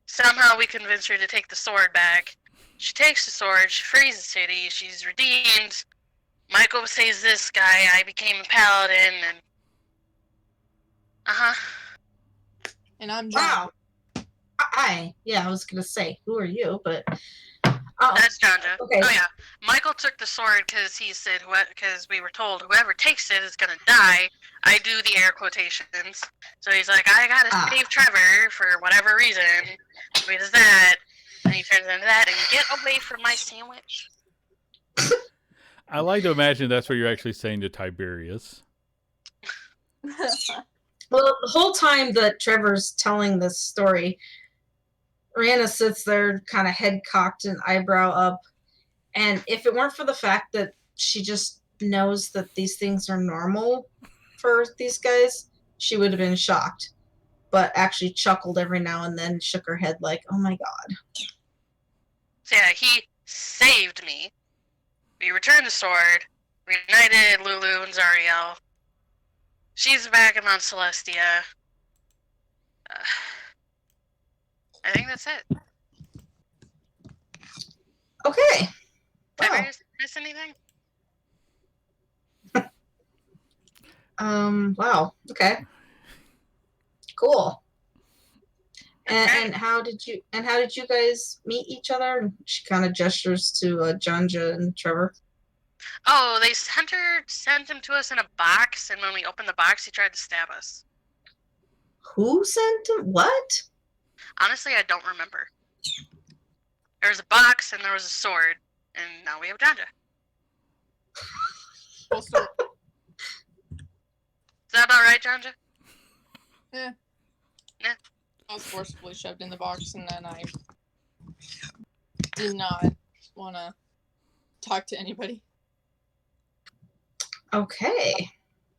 Somehow we convince her to take the sword back. She takes the sword, she frees the city, she's redeemed. Michael saves this guy, I became a paladin, and... And I'm John. Wow. Yeah, I was going to say, who are you? But... That's Janja. Okay. Oh yeah, Michael took the sword because he said, because we were told whoever takes it is gonna die. I do the air quotations. So he's like, I gotta save Trevor for whatever reason. So he does that, and he turns into that, and get away from my sandwich. I like to imagine that's what you're actually saying to Tiberius. Well, the whole time that Trevor's telling this story, Rihanna sits there kind of head cocked and eyebrow up. And if it weren't for the fact that she just knows that these things are normal for these guys, she would have been shocked. But actually chuckled every now and then, shook her head like, oh my god. So yeah, he saved me. We returned the sword, reunited Lulu and Zariel. She's back in Mount Celestia. I think that's it. Okay. Did Wow. I miss anything? Wow. Okay. Cool. Okay. And how did you guys meet each other? And she kind of gestures to Janja and Trevor. Oh, they sent him to us in a box, and when we opened the box, he tried to stab us. Who sent him? What? Honestly, I don't remember. There was a box, and there was a sword, and now we have Janja. Full story. Is that about right, Janja? Yeah. Yeah. I was forcibly shoved in the box, and then I did not want to talk to anybody. Okay.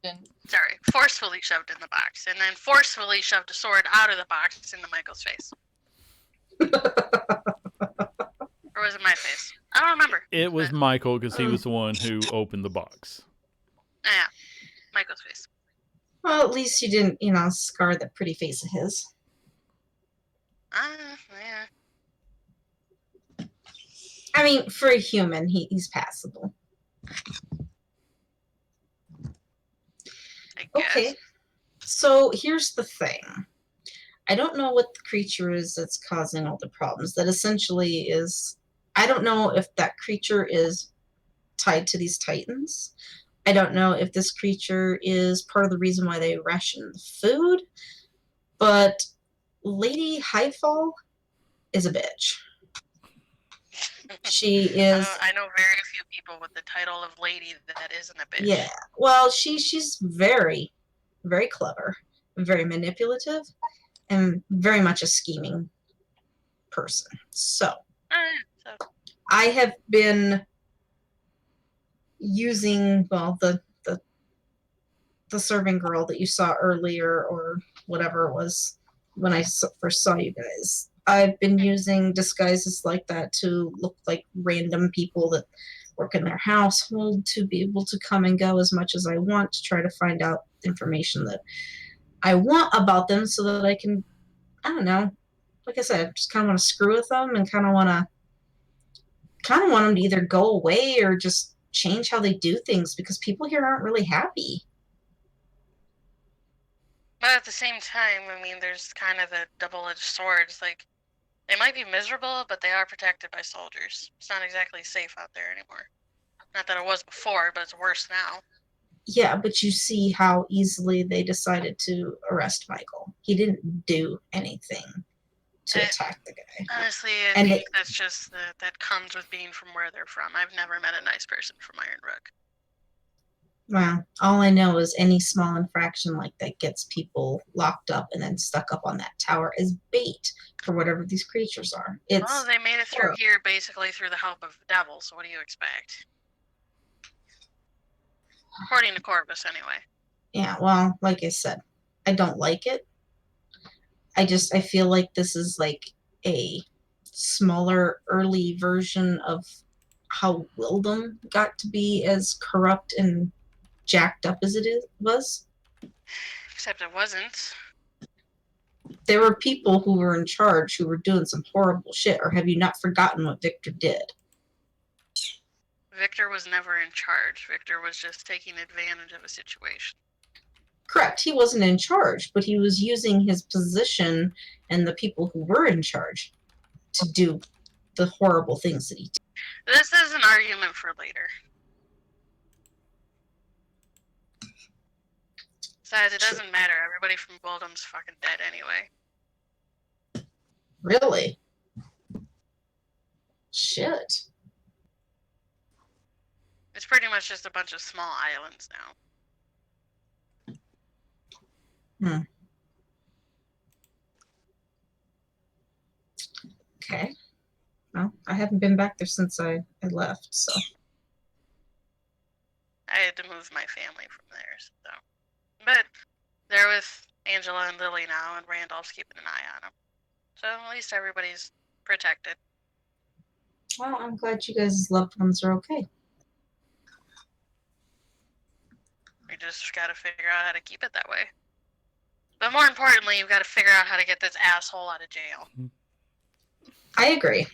And Sorry, forcefully shoved in the box, and then forcefully shoved a sword out of the box into Michael's face. Or was it my face? I don't remember. It was But, Michael because he was the one who opened the box. yeah, Michael's face. Well, at least you didn't, scar that pretty face of his. Yeah. I mean, for a human, he's passable. I guess. Okay. So here's the thing. I don't know what the creature is that's causing all the problems. That essentially is I don't know if that creature is tied to these titans. I don't know if this creature is part of the reason why they ration the food, but Lady Highfall is a bitch. She is. I know very few people with the title of lady that isn't a bitch. Yeah. Well, she's very, very clever, very manipulative, and very much a scheming person. So I have been using, well, the serving girl that you saw earlier, or whatever it was when I first saw you guys. I've been using disguises like that to look like random people that work in their household, to be able to come and go as much as I want, to try to find out information that I want about them, so that I can, I don't know, like I said, just kind of want to screw with them, and kind of want them to either go away or just change how they do things, because people here aren't really happy. But at the same time, I mean, there's kind of the double-edged swords. Like, they might be miserable, but they are protected by soldiers. It's not exactly safe out there anymore. Not that it was before, but it's worse now. Yeah, but you see how easily they decided to arrest Michael. He didn't do anything to attack the guy. Honestly, I think that's just that comes with being from where they're from. I've never met a nice person from Ironbrook. Well, all I know is any small infraction like that gets people locked up and then stuck up on that tower as bait for whatever these creatures are. Well, they made it through here basically through the help of the devil, so what do you expect? According to Corvus, anyway. Yeah, well, like I said, I don't like it. I feel like this is like a smaller, early version of how Wildom got to be as corrupt and jacked up as it was. Except it wasn't. There were people who were in charge who were doing some horrible shit, or have you not forgotten what Victor did? Victor was never in charge. Victor was just taking advantage of a situation. Correct. He wasn't in charge, but he was using his position and the people who were in charge to do the horrible things that he did. This is an argument for later. Besides, it doesn't matter. Everybody from Wildom's fucking dead anyway. Really? Shit. It's pretty much just a bunch of small islands now. Okay. Well, I haven't been back there since I left, so. I had to move my family from there, so. But they're with Angela and Lily now, and Randolph's keeping an eye on them. So at least everybody's protected. Well, I'm glad you guys' loved ones are okay. We just gotta figure out how to keep it that way. But more importantly, you've got to figure out how to get this asshole out of jail. I agree.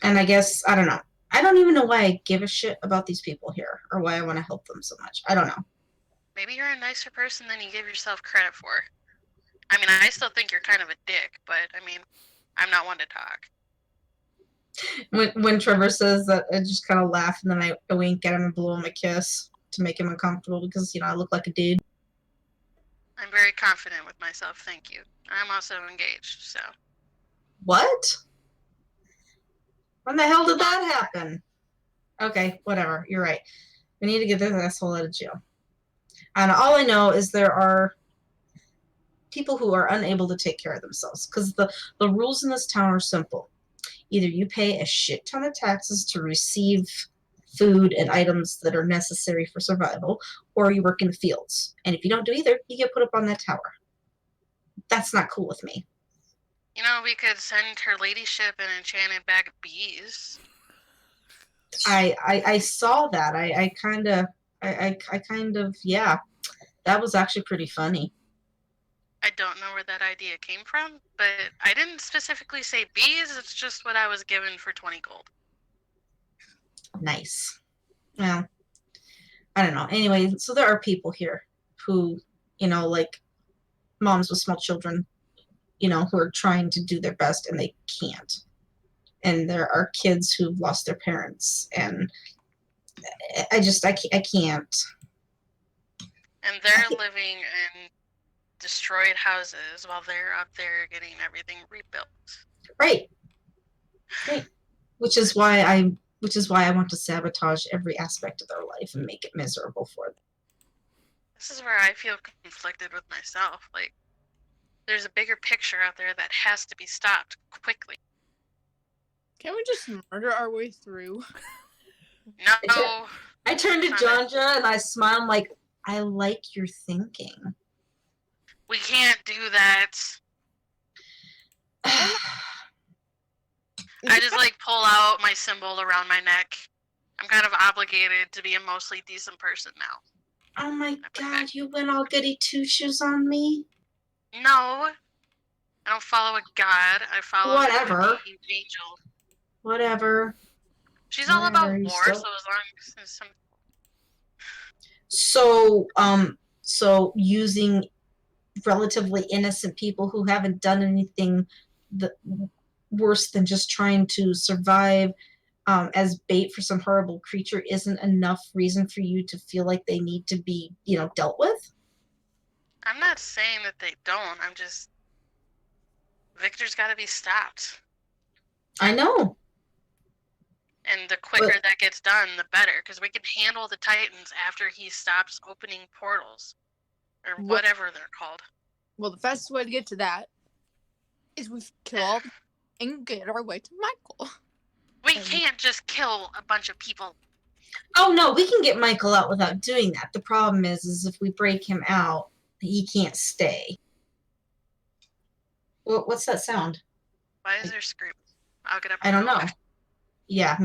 And I guess, I don't know. I don't even know why I give a shit about these people here, or why I want to help them so much. I don't know. Maybe you're a nicer person than you give yourself credit for. I mean, I still think you're kind of a dick, but I mean, I'm not one to talk. When Trevor says that, I just kind of laugh, and then I wink at him and blow him a kiss to make him uncomfortable, because, I look like a dude. I'm very confident with myself, thank you. I'm also engaged, so. What? When the hell did that happen? Okay, whatever. You're right. We need to get this asshole out of jail. And all I know is there are people who are unable to take care of themselves, because the rules in this town are simple. Either you pay a shit ton of taxes to receive food and items that are necessary for survival, or you work in the fields. And if you don't do either, you get put up on that tower. That's not cool with me. We could send her ladyship an enchanted bag of bees. I saw that. I kind of, yeah. That was actually pretty funny. I don't know where that idea came from, but I didn't specifically say bees. It's just what I was given for 20 gold. Nice. Well, I don't know. Anyway, so there are people here who, like moms with small children, who are trying to do their best and they can't. And there are kids who've lost their parents, and I can't. And they're living in destroyed houses while they're up there getting everything rebuilt. Right. Which is why I want to sabotage every aspect of their life and make it miserable for them. This is where I feel conflicted with myself. Like, there's a bigger picture out there that has to be stopped quickly. Can't we just murder our way through? No. I turned to Jandra and I smiled like, I like your thinking. We can't do that. I just pull out my symbol around my neck. I'm kind of obligated to be a mostly decent person now. Oh my god, you went all goody two-shoes on me? No. I don't follow a god. I follow an angel. Whatever. She's all about war, so as long as some... So using relatively innocent people who haven't done anything worse than just trying to survive as bait for some horrible creature isn't enough reason for you to feel like they need to be, dealt with? I'm not saying that they don't. I'm just... Victor's got to be stopped. I know. And the quicker that gets done, the better, because we can handle the Titans after he stops opening portals, or whatever they're called. Well, the fastest way to get to that is we kill all and get our way to Michael. We can't just kill a bunch of people. Oh no, we can get Michael out without doing that. The problem is if we break him out, he can't stay. What's that sound? Why is there screaming? I'll get up. I don't know. Yeah.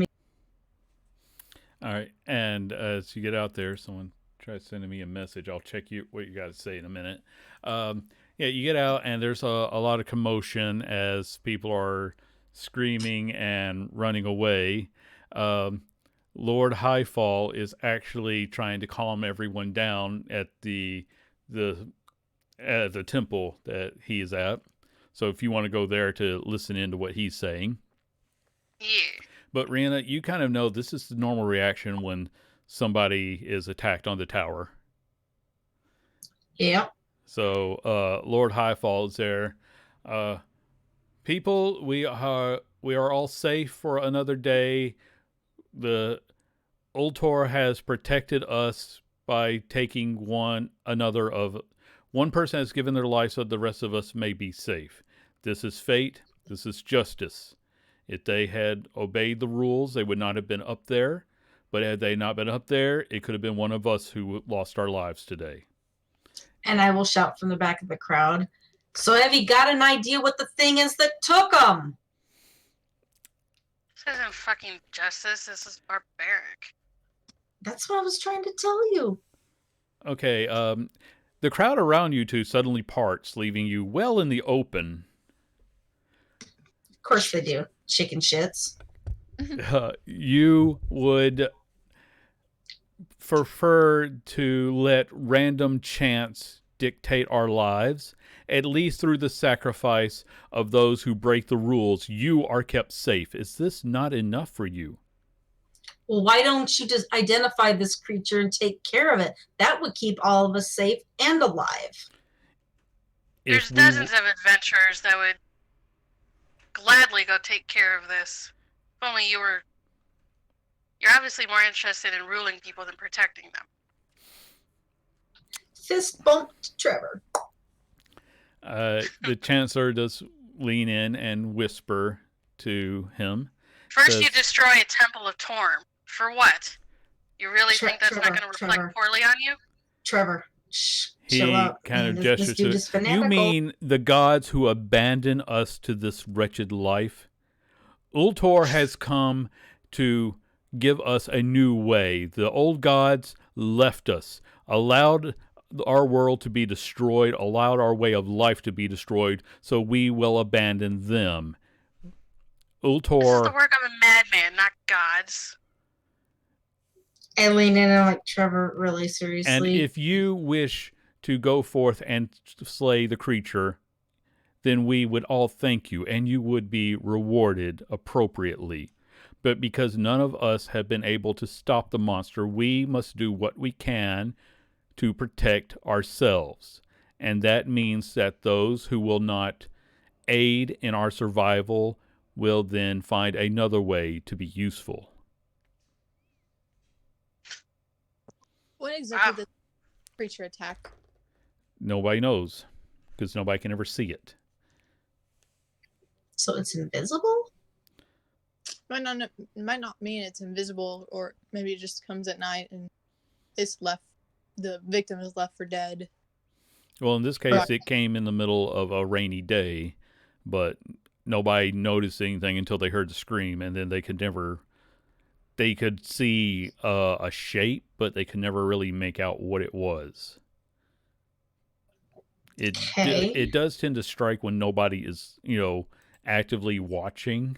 All right, and as you get out there, someone tries sending me a message. I'll check what you got to say in a minute. Yeah, you get out, and there's a lot of commotion as people are screaming and running away. Lord Highfall is actually trying to calm everyone down at the temple that he is at. So if you want to go there to listen into what he's saying. Yeah. But Rihanna, you kind of know this is the normal reaction when somebody is attacked on the tower. Yeah. So Lord Highfall is there. People, we are all safe for another day. The Ultor has protected us by taking one person has given their life so the rest of us may be safe. This is fate. This is justice. If they had obeyed the rules, they would not have been up there. But had they not been up there, it could have been one of us who lost our lives today. And I will shout from the back of the crowd, so have you got an idea what the thing is that took them? This isn't fucking justice. This is barbaric. That's what I was trying to tell you. Okay, the crowd around you two suddenly parts, leaving you well in the open. Of course they do. Chicken shits. You would prefer to let random chance dictate our lives, at least through the sacrifice of those who break the rules. You are kept safe. Is this not enough for you? Well, why don't you just identify this creature and take care of it? That would keep all of us safe and alive. There's dozens of adventurers that would gladly go take care of this. If only you're obviously more interested in ruling people than protecting them. Fist bumped Trevor. The Chancellor does lean in and whisper to him. First you destroy a temple of Torm. For what? You really think that's not going to reflect poorly on you? Trevor, shh. He chill out. kind of gestures to it. You mean the gods who abandon us to this wretched life? Ultor has come to give us a new way. The old gods left us, allowed our world to be destroyed, allowed our way of life to be destroyed, so we will abandon them. Ultor... This is the work of a madman, not gods. I lean in and I'm like, Trevor, really seriously? And if you wish to go forth and slay the creature, then we would all thank you and you would be rewarded appropriately. But because none of us have been able to stop the monster, we must do what we can to protect ourselves. And that means that those who will not aid in our survival will then find another way to be useful. What exactly does the creature attack? Nobody knows because nobody can ever see it. So it's invisible? Might not mean it's invisible, or maybe it just comes at night and it's left. The victim is left for dead. Well, in this case, it came in the middle of a rainy day, but nobody noticed anything until they heard the scream, and then they could see a shape, but they could never really make out what it was. It does tend to strike when nobody is, actively watching.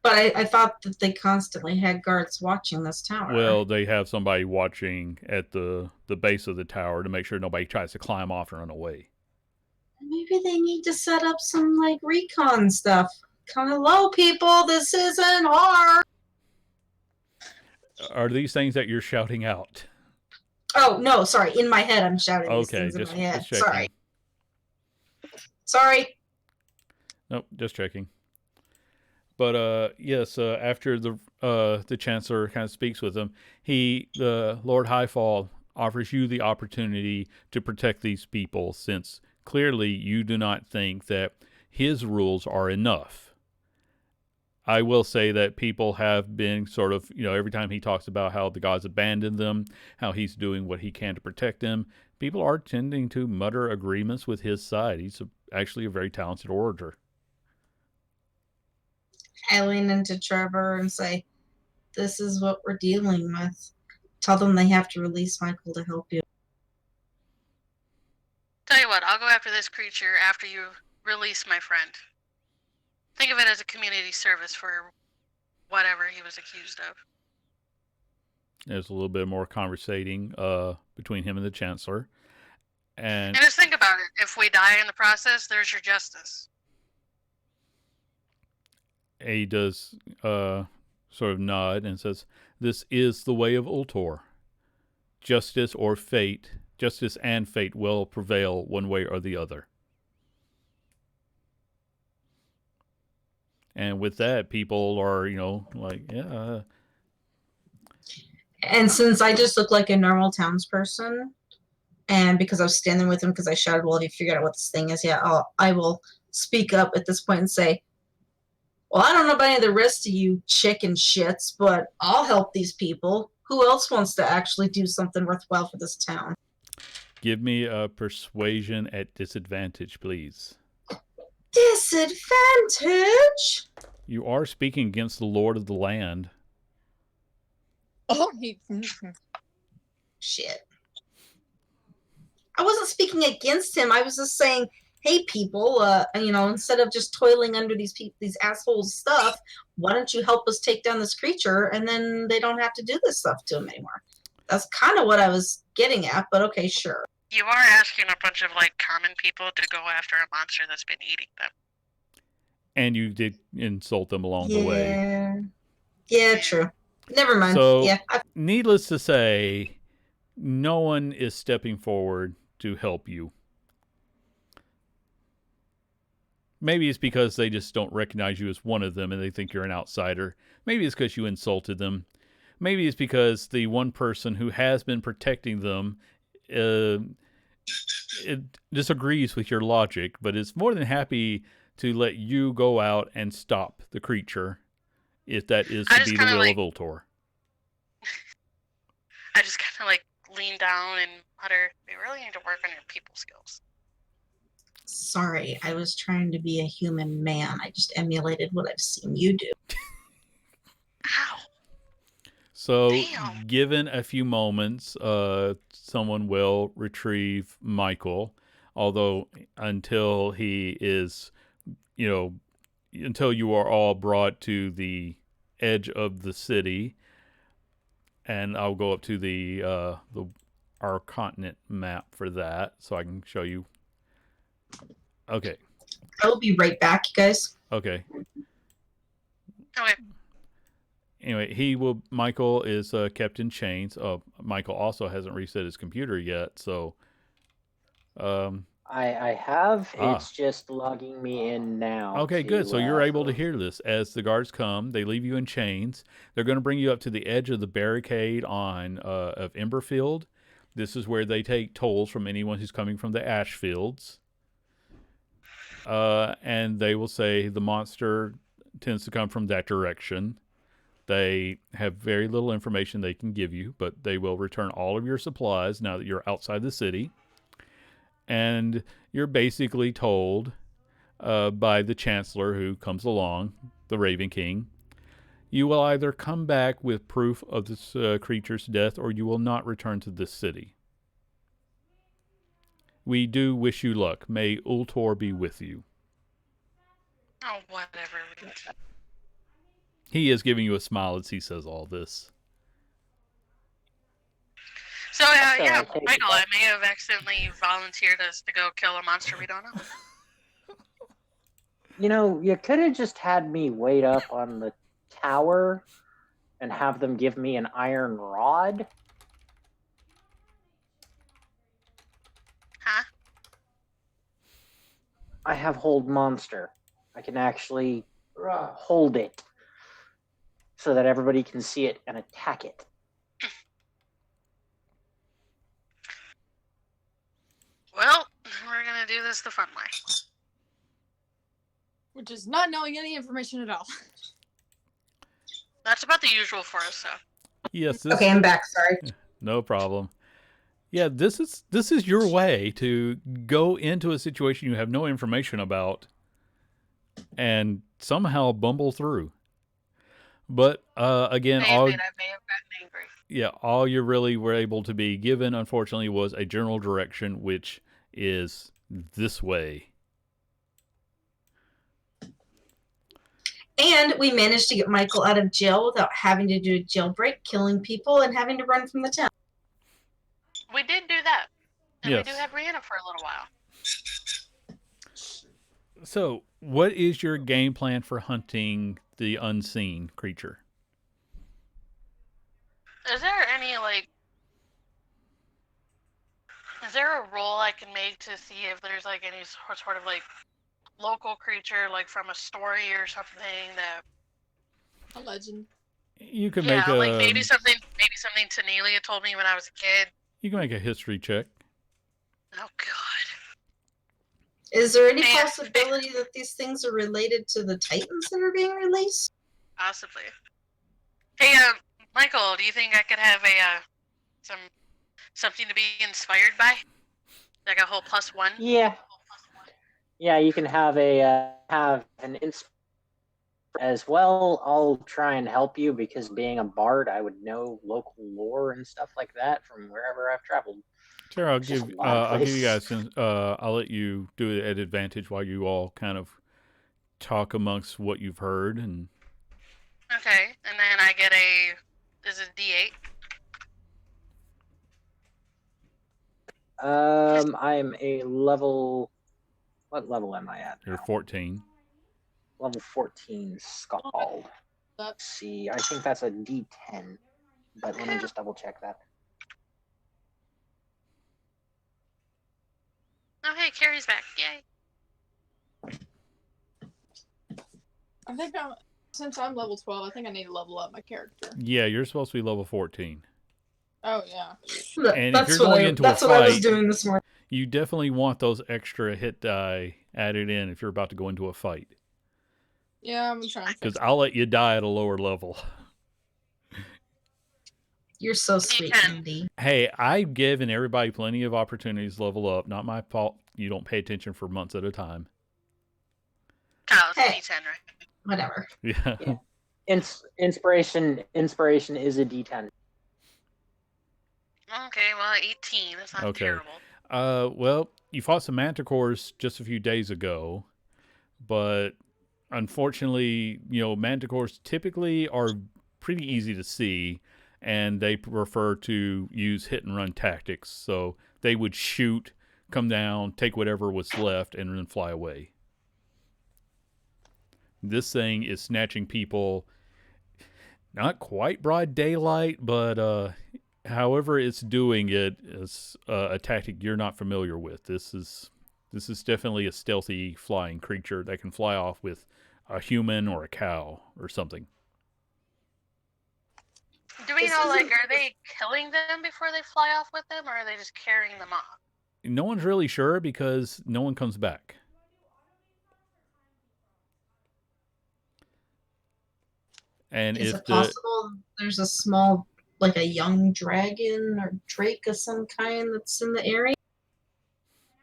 But I thought that they constantly had guards watching this tower. Well, they have somebody watching at the base of the tower to make sure nobody tries to climb off and run away. Maybe they need to set up some recon stuff. Hello, people. This isn't hard. Are these things that you're shouting out? Oh no, sorry. In my head, I'm shouting these Okay, things just in my head. checking. Sorry. Nope, just checking. But yes, after the Chancellor kind of speaks with him, the Lord Highfall offers you the opportunity to protect these people, since clearly you do not think that his rules are enough. I will say that people have been sort of, every time he talks about how the gods abandoned them, how he's doing what he can to protect them, people are tending to mutter agreements with his side. He's actually a very talented orator. I lean into Trevor and say, this is what we're dealing with. Tell them they have to release Michael to help you. Tell you what, I'll go after this creature after you release my friend. Think of it as a community service for whatever he was accused of. There's a little bit more conversating between him and the Chancellor. And just think about it. If we die in the process, there's your justice. he does sort of nod and says, "This is the way of Ultor. Justice and fate will prevail one way or the other." And with that, people are, yeah. And since I just look like a normal townsperson, and because I was standing with him because I shouted, well, have you figured out what this thing is yet? I will speak up at this point and say, well, I don't know about any of the rest of you chicken shits, but I'll help these people. Who else wants to actually do something worthwhile for this town? Give me a persuasion at disadvantage, please. Disadvantage? You are speaking against the Lord of the land. Oh, Shit. I wasn't speaking against him. I was just saying, hey, people, instead of just toiling under these assholes' stuff, why don't you help us take down this creature, and then they don't have to do this stuff to him anymore. That's kind of what I was getting at, but okay, sure. You are asking a bunch of common people to go after a monster that's been eating them. And you did insult them along the way. Yeah, true. Never mind. So, yeah. Needless to say, no one is stepping forward to help you. Maybe it's because they just don't recognize you as one of them and they think you're an outsider. Maybe it's because you insulted them. Maybe it's because the one person who has been protecting them it disagrees with your logic, but is more than happy to let you go out and stop the creature, if that is to be the will of Ultor. I just kind of lean down and mutter, "We really need to work on your people skills." Sorry, I was trying to be a human man. I just emulated what I've seen you do. Ow. So, Damn. Given a few moments, someone will retrieve Michael, although until he is, until you are all brought to the edge of the city, and I'll go up to our continent map for that, so I can show you. Okay. I'll be right back, you guys. Okay. Okay. Anyway, Michael is kept in chains. Michael also hasn't reset his computer yet, so. I have. It's just logging me in now. Okay, to, good. So you're able to hear this. As the guards come, they leave you in chains. They're going to bring you up to the edge of the barricade of Emberfield. This is where they take tolls from anyone who's coming from the ash fields. And they will say the monster tends to come from that direction. They have very little information they can give you, but they will return all of your supplies now that you're outside the city. And you're basically told by the Chancellor who comes along, the Raven King, you will either come back with proof of this creature's death or you will not return to this city. We do wish you luck. May Ultor be with you. Oh, whatever. He is giving you a smile as he says all this. So, yeah, Michael, I may have accidentally volunteered us to go kill a monster we don't know. You know, you could have just had me wait up on the tower and have them give me an iron rod. Huh? I have hold monster. I can actually hold it so that everybody can see it and attack it. Well, we're gonna do this the fun way. Which is not knowing any information at all. That's about the usual for us, so. Yes. Okay, I'm back. Sorry. No problem. Yeah, this is your way to go into a situation you have no information about and somehow bumble through. But again, I may have gotten angry. Yeah, all you really were able to be given, unfortunately, was a general direction, which is this way. And we managed to get Michael out of jail without having to do a jailbreak, killing people, and having to run from the town. We did do that. And Yes. we do have Brianna for a little while. So, what is your game plan for hunting the unseen creature? Is there any, is there a roll I can make to see if there's, any sort of, local creature, from a story or something that... A legend. You can make a... maybe something Tanelia told me when I was a kid. You can make a history check. Oh, God. Is there any possibility that these things are related to the Titans that are being released? Possibly. Hey, Michael, do you think I could have something to be inspired by? Like a whole +1? Yeah. Yeah, you can have an as well. I'll try and help you because being a bard, I would know local lore and stuff like that from wherever I've traveled. Sure, I'll give you guys. I'll let you do it at advantage while you all kind of talk amongst what you've heard and. Okay, and then I get is it D8? I'm a level. What level am I at? You're 14. Level 14 Scald. Let's see. I think that's a D10, but let me just double check that. Oh, hey, Carrie's back. Yay. I think since I'm level 12, I think I need to level up my character. Yeah, you're supposed to be level 14. Oh, yeah. And if you're going into a fight, that's what I was doing this morning. You definitely want those extra hit die added in if you're about to go into a fight. Yeah, I'm trying to. Because I'll let you die at a lower level. You're so sweet, Andy. Hey, I've given everybody plenty of opportunities to level up. Not my fault you don't pay attention for months at a time. Kyle, it's a D10, right? Whatever. Yeah. Inspiration is a D10. Okay, well, 18. That's not terrible. Well, you fought some manticores just a few days ago, but unfortunately, manticores typically are pretty easy to see, and they prefer to use hit and run tactics. So they would shoot, come down, take whatever was left, and then fly away. This thing is snatching people, not quite broad daylight, but however it's doing it is a tactic you're not familiar with. This is definitely a stealthy flying creature that can fly off with a human or a cow or something. Do we know, like, are they killing them before they fly off with them, or are they just carrying them off? No one's really sure because no one comes back. And Is if it possible there's a small, like a young dragon or drake of some kind that's in the area?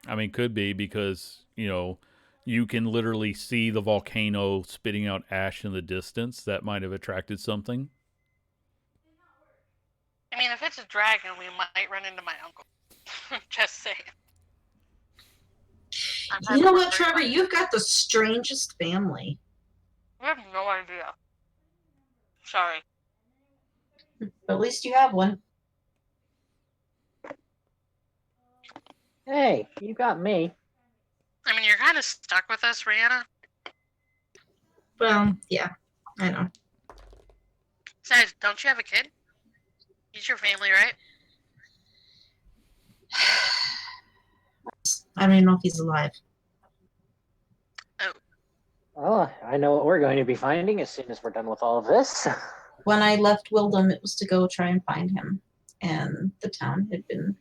I mean, could be because, you can literally see the volcano spitting out ash in the distance. That might have attracted something. I mean, if it's a dragon, we might run into my uncle. Just saying. You know what, Trevor? You've got the strangest family. I have no idea. Sorry. But at least you have one. Hey, you got me. I mean, you're kind of stuck with us, Rihanna. Well, yeah, I know. Besides, don't you have a kid? He's your family, right? I don't even know if he's alive. Well, I know what we're going to be finding as soon as we're done with all of this. When I left Wildom, it was to go try and find him. And the town had been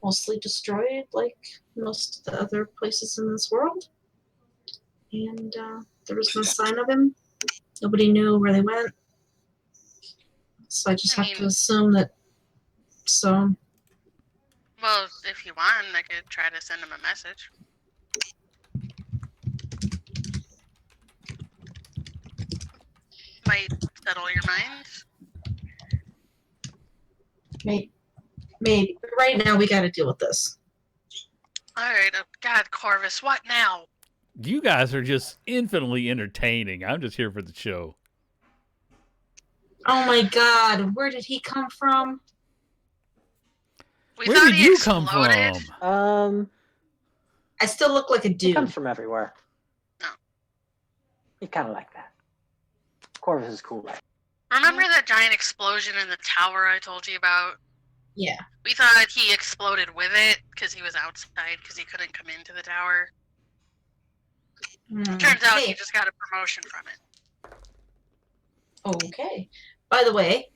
mostly destroyed, like most of the other places in this world. And there was no sign of him. Nobody knew where they went. So I just have to assume that. So. Well, if you want, I could try to send him a message. Might settle your mind. Maybe. But right now, we got to deal with this. Alright, oh God, Corvus, what now? You guys are just infinitely entertaining. I'm just here for the show. Oh my God, where did he come from? Where did you come from? I still look like a dude. He comes from everywhere. No. He's kind of like that. Corvus is cool. Remember that giant explosion in the tower I told you about? Yeah. We thought he exploded with it because he was outside because he couldn't come into the tower. Turns out he just got a promotion from it. Okay. By the way,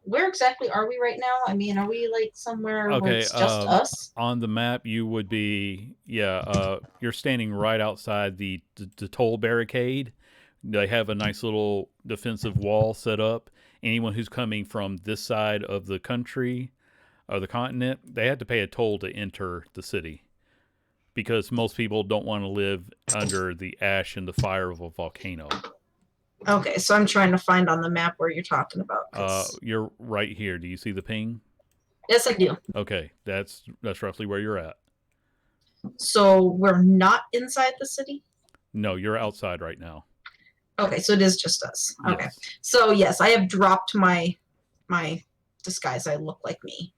where exactly are we right now? I mean, are we like somewhere where it's just us? On the map, you would be, you're standing right outside the toll barricade. They have a nice little defensive wall set up. Anyone who's coming from this side of the country or the continent, they have to pay a toll to enter the city because most people don't want to live under the ash and the fire of a volcano. Okay, so I'm trying to find on the map where you're talking about. You're right here. Do you see the ping? Yes, I do. Okay, that's roughly where you're at. So we're not inside the city? No, you're outside right now. Okay, so it is just us. Okay. Yes. So yes, I have dropped my disguise. I look like me.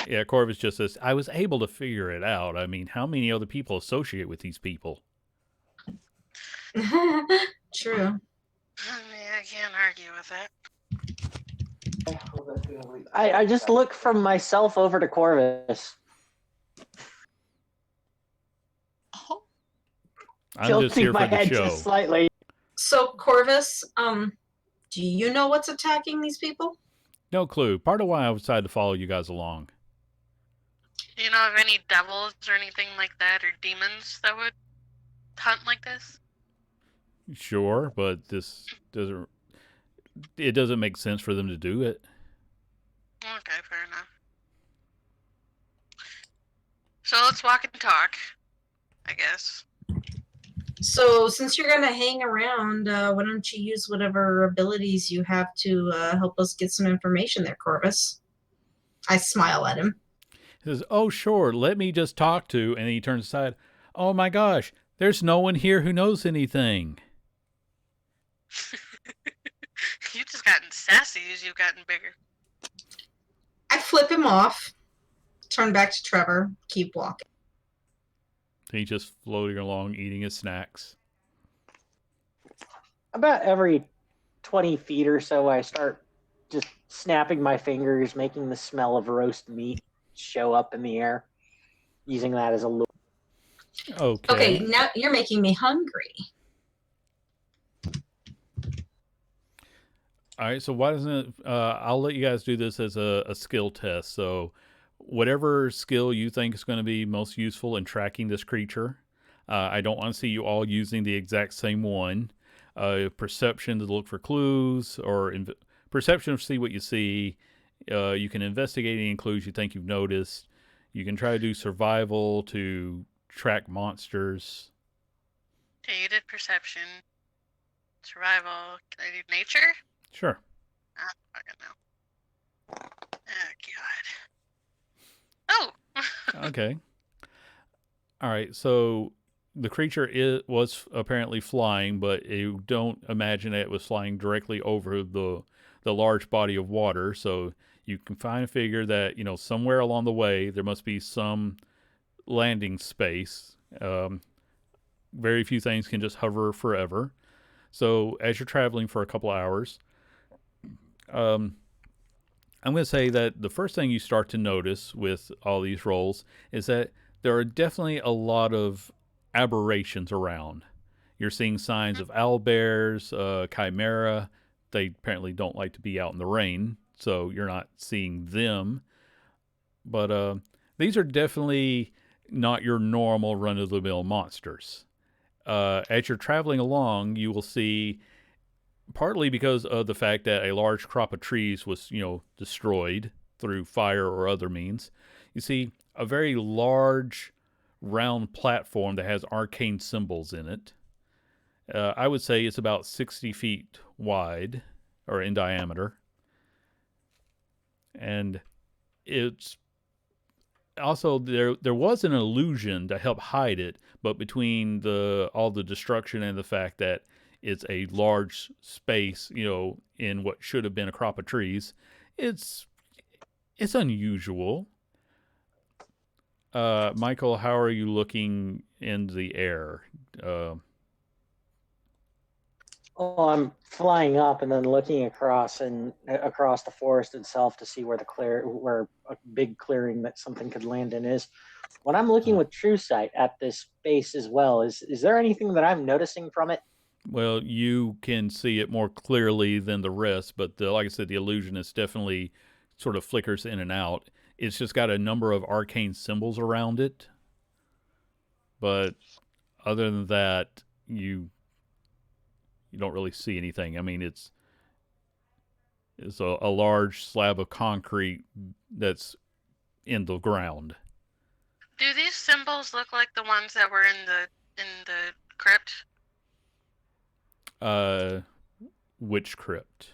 Yeah, Corvus just says, I was able to figure it out. I mean, how many other people associate with these people? True. I mean, I can't argue with that. I just look from myself over to Corvus. I'm just here for the show. Just slightly. So Corvus, do you know what's attacking these people? No clue. Part of why I decided to follow you guys along. Do you know of any devils or anything like that, or demons that would hunt like this? Sure, but this doesn't make sense for them to do it. Okay, fair enough. So let's walk and talk, I guess. So since you're going to hang around, why don't you use whatever abilities you have to help us get some information there, Corvus? I smile at him. He says, oh, sure, let me just talk to, and then he turns aside. Oh, my gosh, there's no one here who knows anything. You've just gotten sassy as you've gotten bigger. I flip him off, turn back to Trevor, keep walking. He's just floating along, eating his snacks. About every 20 feet or so, I start just snapping my fingers, making the smell of roast meat show up in the air, using that as a lure. Okay, now you're making me hungry. All right, so why doesn't it, I'll let you guys do this as a skill test. So whatever skill you think is going to be most useful in tracking this creature, I don't want to see you all using the exact same one. Perception to look for clues, or perception to see what you see. You can investigate any clues you think you've noticed. You can try to do survival to track monsters. Okay, you did perception. Survival. Can I do nature? Sure. I don't know. Oh, God. Oh! Okay. All right, so the creature was apparently flying, but you don't imagine it was flying directly over the large body of water. So you can kind of figure that, somewhere along the way there must be some landing space. Very few things can just hover forever. So as you're traveling for a couple hours, I'm going to say that the first thing you start to notice with all these rolls is that there are definitely a lot of aberrations around. You're seeing signs of owlbears, chimera. They apparently don't like to be out in the rain, so you're not seeing them. But these are definitely not your normal run-of-the-mill monsters. As you're traveling along, you will see, partly because of the fact that a large crop of trees was, destroyed through fire or other means, you see a very large round platform that has arcane symbols in it. I would say it's about 60 feet wide, or in diameter. And it's also, there was an illusion to help hide it, but between all the destruction and the fact that it's a large space, in what should have been a crop of trees, it's unusual. Michael, how are you looking in the air? Well, I'm flying up and then looking across the forest itself to see where a big clearing that something could land in is. When I'm looking with true sight at this space as well, is there anything that I'm noticing from it? Well, you can see it more clearly than the rest, but like I said, the illusion is definitely sort of flickers in and out. It's just got a number of arcane symbols around it. But other than that, you don't really see anything. I mean, it's a large slab of concrete that's in the ground. Do these symbols look like the ones that were in the crypt? Which crypt?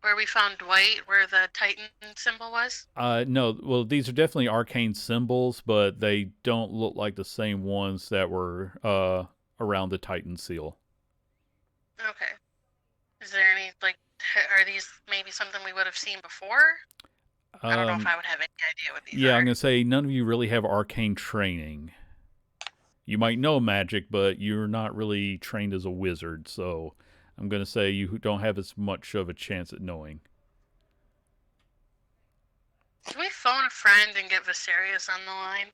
Where we found Dwight, where the Titan symbol was? No. Well, these are definitely arcane symbols, but they don't look like the same ones that were around the Titan seal. Okay. Is there any, are these maybe something we would have seen before? I don't know if I would have any idea what these are. Yeah, I'm going to say none of you really have arcane training. You might know magic, but you're not really trained as a wizard, so I'm going to say you don't have as much of a chance at knowing. Can we phone a friend and get Viserius on the line?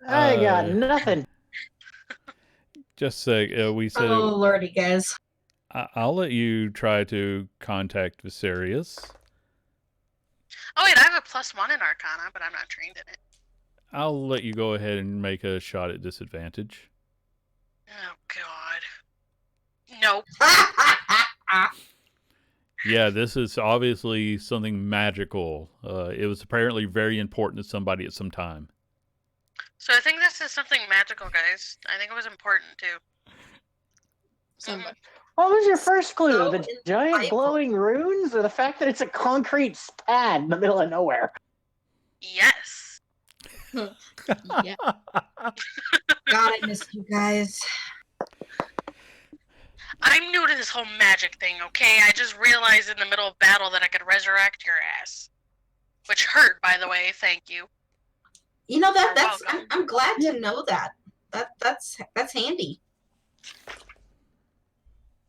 I got nothing. Just say, we said... Oh, lordy, guys. I'll let you try to contact Viserius. Oh, wait, I have a +1 in Arcana, but I'm not trained in it. I'll let you go ahead and make a shot at disadvantage. Oh, God. Nope. Yeah, this is obviously something magical. It was apparently very important to somebody at some time. So I think this is something magical, guys. I think it was important, too. Somebody. What was your first clue? So The giant glowing runes, or the fact that it's a concrete pad in the middle of nowhere? Yes. Yeah. God, I missed you guys. I'm new to this whole magic thing, okay? I just realized in the middle of battle that I could resurrect your ass. Which hurt, by the way, thank you. You know You're that's welcome. I'm glad to know that. That's handy.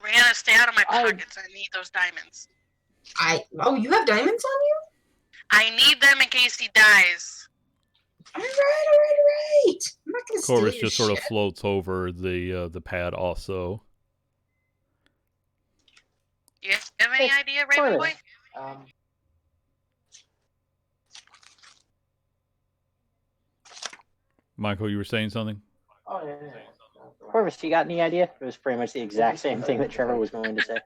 Rihanna, stay out of my pockets. I need those diamonds. You have diamonds on you? I need them in case he dies. All right. I'm not gonna steal Corvus your just shit. sort of floats over the pad also. You have any idea, Raven Boy? Michael, you were saying something? Oh, yeah. Corvus, you got any idea? It was pretty much the exact same thing that Trevor was going to say.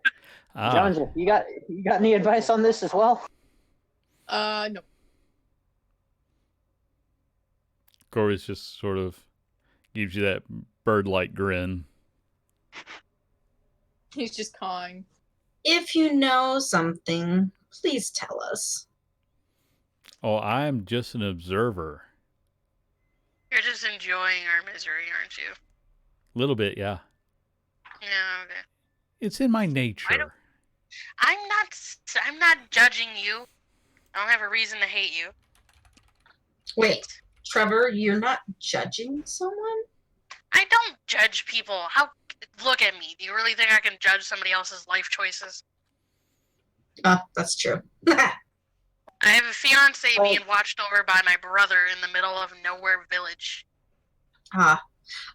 Jones, you got any advice on this as well? No. Corvus just sort of gives you that bird-like grin. He's just cawing. If you know something, please tell us. Oh, I'm just an observer. You're just enjoying our misery, aren't you? A little bit, yeah. Yeah, okay. It's in my nature. I'm not judging you. I don't have a reason to hate you. Wait, Trevor, you're not judging someone? I don't judge people. Look at me. Do you really think I can judge somebody else's life choices? That's true. I have a fiance being watched over by my brother in the middle of nowhere village.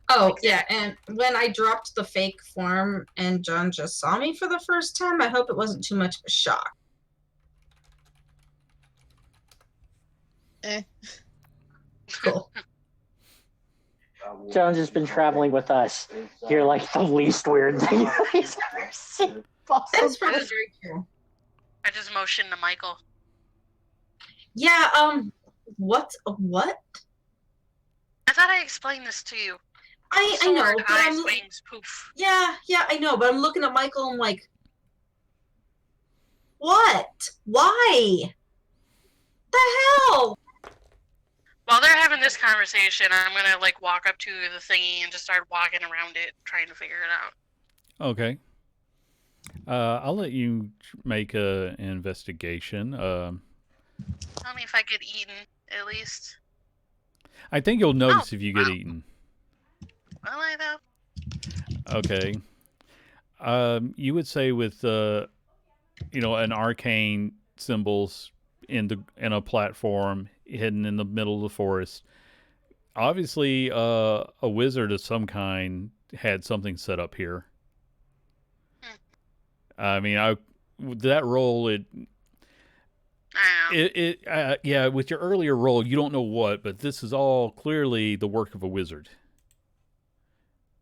Oh, yeah, and when I dropped the fake form and John just saw me for the first time, I hope it wasn't too much of a shock. Cool. Jones has been traveling with us. You're like the least weird thing he's ever seen. That's probably very true. I just motioned to Michael. Yeah, what? I thought I explained this to you. I Sword, know, but eyes, wings, poof. Yeah, I know, but I'm looking at Michael, I'm like, what? Why? The hell? While they're having this conversation, I'm gonna walk up to the thingy and just start walking around it, trying to figure it out. Okay. I'll let you make an investigation. Tell me if I get eaten, at least. I think you'll notice if you get eaten. Will I, though? Okay. You would say with an arcane symbols in a platform hidden in the middle of the forest. Obviously, a wizard of some kind had something set up here. I mean, that roll with your earlier roll, you don't know what, but this is all clearly the work of a wizard.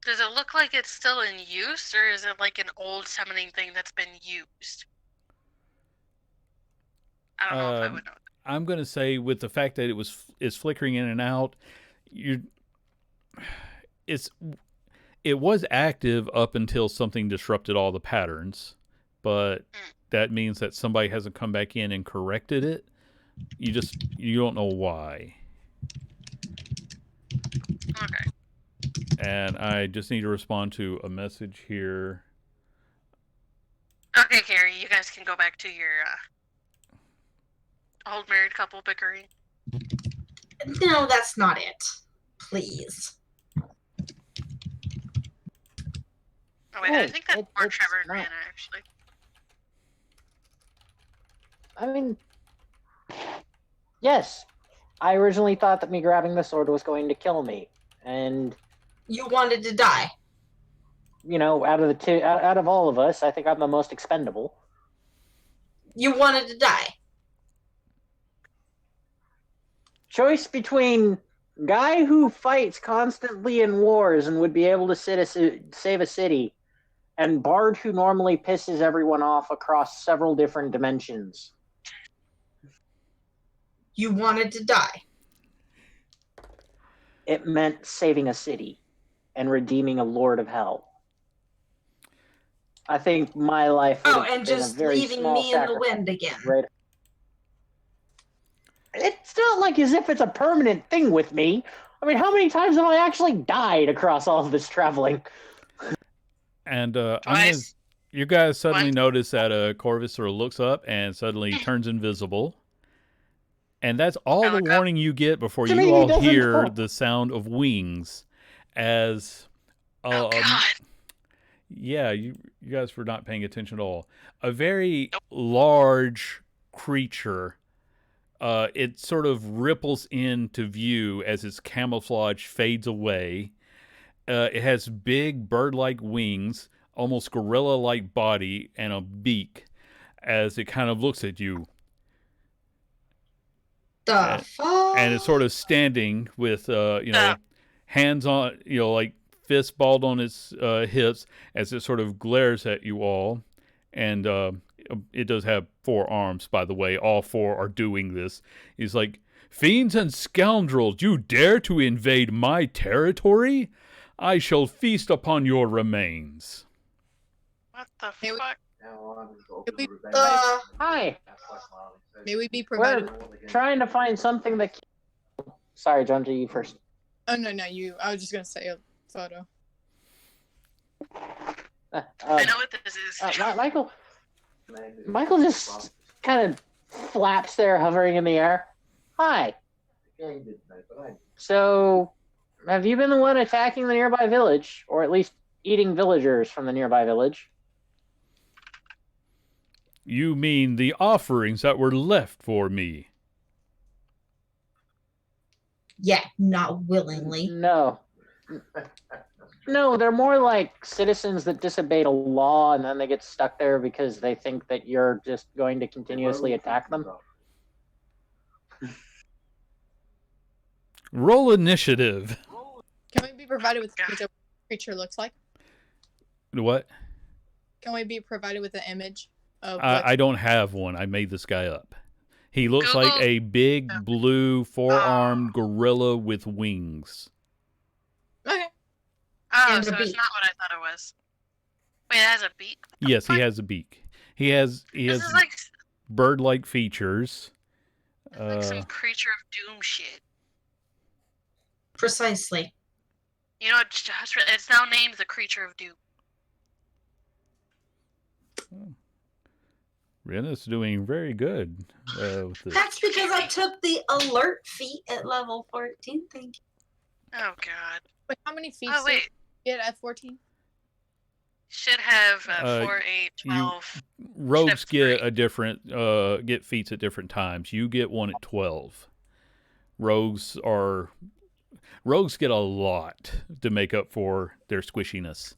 Does it look like it's still in use, or is it like an old summoning thing that's been used? I don't know if I would know. I'm going to say with the fact that it's flickering in and out, it was active up until something disrupted all the patterns, but that means that somebody hasn't come back in and corrected it. You don't know why. Okay. And I just need to respond to a message here. Okay, Carrie, you guys can go back to your old married couple bickering. No, that's not it. Please. Oh wait, I think that's more Trevor and Rihanna, actually. I mean, yes. I originally thought that me grabbing the sword was going to kill me, and you wanted to die. Out of all of us, I think I'm the most expendable. You wanted to die. Choice between guy who fights constantly in wars and would be able to save a city, and bard who normally pisses everyone off across several different dimensions. You wanted to die. It meant saving a city and redeeming a lord of hell. I think my life would have and been just a very leaving small me in the sacrifice. wind again. Right. It's not like as if it's a permanent thing with me. I mean, how many times have I actually died across all of this traveling? And you guys suddenly notice that Corvus sort of looks up and suddenly turns invisible. And that's all the warning you get before Jimmy, you he all doesn't hear talk. the sound of wings as Oh God! yeah, you guys were not paying attention at all. A very large creature. It sort of ripples into view as its camouflage fades away. It has big bird-like wings, almost gorilla-like body, and a beak as it kind of looks at you. The fuck? And it's sort of standing with, hands on, like fists balled on its hips as it sort of glares at you all. And it does have 4 arms, by the way. All 4 are doing this. He's like, "Fiends and scoundrels, you dare to invade my territory? I shall feast upon your remains." What the fuck? Hi. May we be provided? We're trying to find something that. Sorry, John, to you first. Oh no, you. I was just gonna say a photo. I know what this is. Michael just kind of flaps there, hovering in the air. Hi. So, have you been the one attacking the nearby village, or at least eating villagers from the nearby village? You mean the offerings that were left for me? Yeah, not willingly. No. No, they're more like citizens that disobeyed a law and then they get stuck there because they think that you're just going to continuously attack them. Roll initiative. Can we be provided with what the creature looks like? What? Can we be provided with the image of? I don't have one. I made this guy up. He looks like a big blue 4-armed gorilla with wings. Okay. Oh, And so a it's beak. not what I thought it was. Wait, it has a beak? Yes, he has a beak. He has This is like bird-like features. some creature of doom shit. Precisely. You know, it's now named the Creature of Doom. Rena's doing very good with this. That's because I took the alert feat at level 14. Thank you. Oh God! Wait, how many feet? Oh wait, Get at 14. should have 4, 8, 12. Rogues get 3. a different get feats at different times. You get one at 12. Rogues get a lot to make up for their squishiness.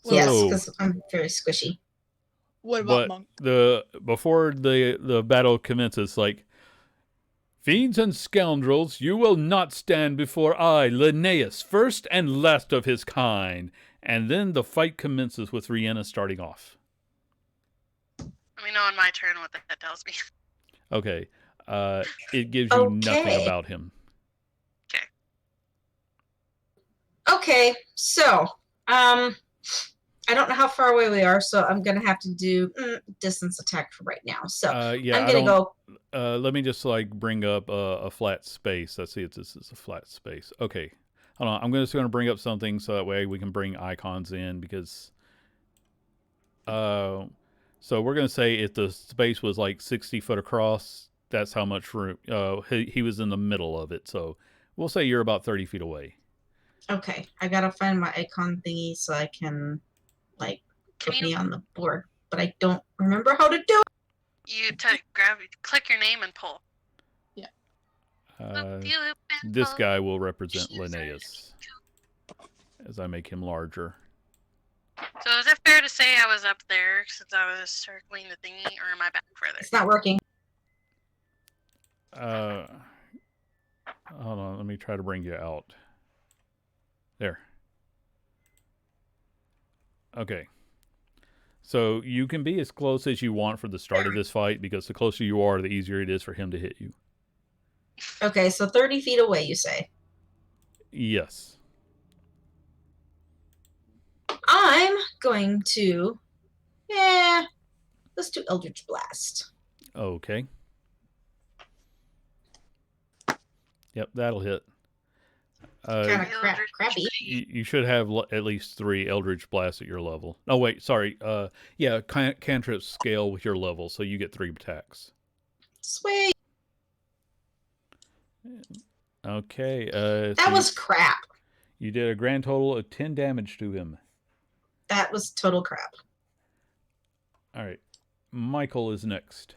Yes, So, because I'm very squishy. What about but monk? before the battle commences, like, "Fiends and scoundrels, you will not stand before I, Linnaeus, first and last of his kind." And then the fight commences with Rihanna starting off. Let me know on my turn what that tells me. Okay. It gives you nothing about him. Okay, so I don't know how far away we are, so I'm gonna have to do distance attack for right now. So Yeah, I'm gonna go. Let me just bring up a flat space. Let's see if this is a flat space. Okay, hold on. I'm just going to bring up something so that way we can bring icons in because. So we're going to say if the space was like 60 foot across, that's how much room. He was in the middle of it, so we'll say you're about 30 feet away. Okay, I gotta find my icon thingy so I can put me on the board, but I don't remember how to do it. You click your name and pull. Yeah. This guy will represent Linnaeus as I make him larger. So is it fair to say I was up there since I was circling the thingy, or am I back further? It's not working. Hold on, let me try to bring you out. There. Okay. So you can be as close as you want for the start of this fight because the closer you are, the easier it is for him to hit you. Okay, so 30 feet away, you say? Yes. I'm going to... let's do Eldritch Blast. Okay. Yep, that'll hit. Kind of crappy. You should have at least 3 Eldritch Blasts at your level. Oh, wait, sorry. Yeah, cantrips scale with your level, so you get 3 attacks. Sweet. Okay. That was crap. You did a grand total of 10 damage to him. That was total crap. All right. Michael is next.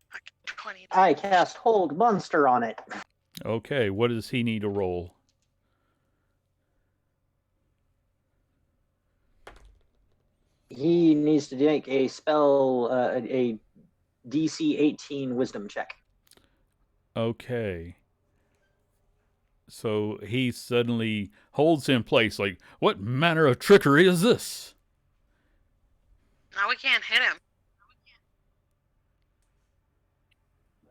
Fucking 20. I cast Hold Monster on it. Okay. What does he need to roll? He needs to make a spell, a DC 18 Wisdom check. Okay. So he suddenly holds in place like, what manner of trickery is this? Now we can't hit him.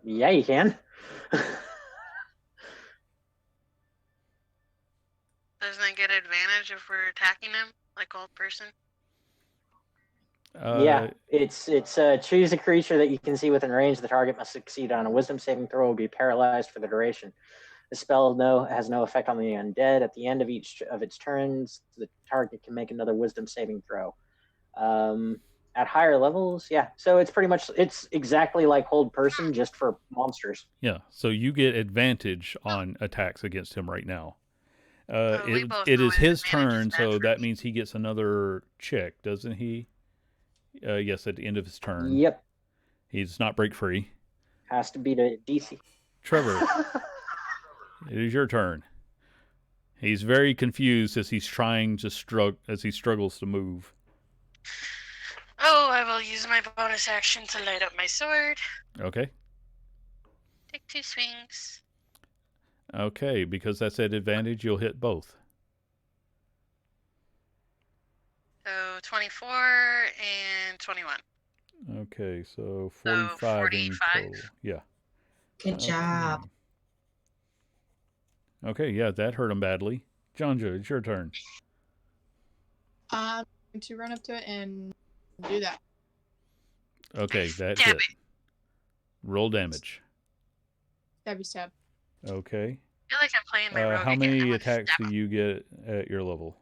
Yeah, you can. Doesn't it get advantage if we're attacking him, like old person? Yeah, it's choose a creature that you can see within range. The target must succeed on a Wisdom saving throw or be paralyzed for the duration. The spell has no effect on the undead. At the end of each of its turns, the target can make another Wisdom saving throw. At higher levels, yeah. So it's exactly like Hold Person, just for monsters. Yeah. So you get advantage on attacks against him right now. We both It know is his advantage is turn, bad so for that me. means he gets another check, doesn't he? Yes, at the end of his turn. Yep, He does not break free. has to beat a DC. Trevor, it is your turn. He's very confused as he's trying to as he struggles to move. Oh, I will use my bonus action to light up my sword. Okay. Take 2 swings. Okay, because that's at advantage, you'll hit both. So 24 and 21. Okay, so 45 in 45. total. Yeah. Good job. Okay, yeah, that hurt him badly. Jonja, it's your turn. I'm going to run up to it and do that. Okay, that Stab hit. Roll damage. Stabby stab. Okay. I feel like I'm playing my rogue How again. many I'm gonna attacks stab do him. you get at your level?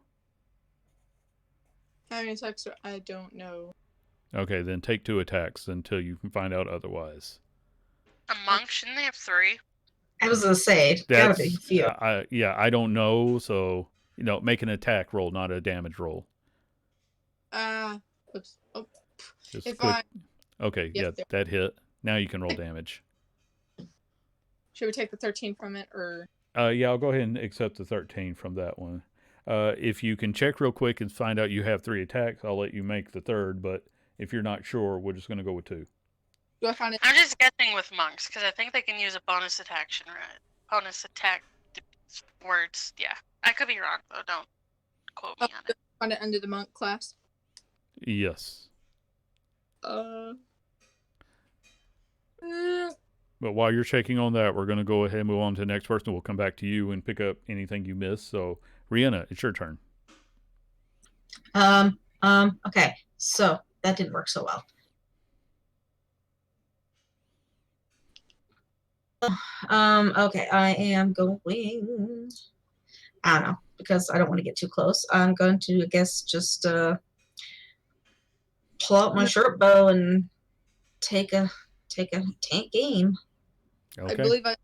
How many attacks? I don't know. Okay, then take 2 attacks until you can find out otherwise. A monk, shouldn't they have 3? I was gonna say, gotta be a few. I don't know, so make an attack roll, not a damage roll. Oops. Oh, Just if click. Okay, Yes, yeah, there. that hit. Now you can roll damage. should we take the 13 from it, or? Yeah, I'll go ahead and accept the 13 from that one. If you can check real quick and find out you have 3 attacks, I'll let you make the third. But if you're not sure, we're just going to go with 2. Do I find it? I'm just guessing with monks because I think they can use a bonus attack. Right? Bonus attack words. Yeah, I could be wrong though. Don't quote me on it. Find it under the monk class. Yes. Mm. But while you're checking on that, we're going to go ahead and move on to the next person. We'll come back to you and pick up anything you missed. So, Rihanna, it's your turn. Okay, so that didn't work so well. Okay, I am going, I don't know, because I don't want to get too close. I'm going to, I guess, just pull out my short bow and take a tank game. Okay. I believe I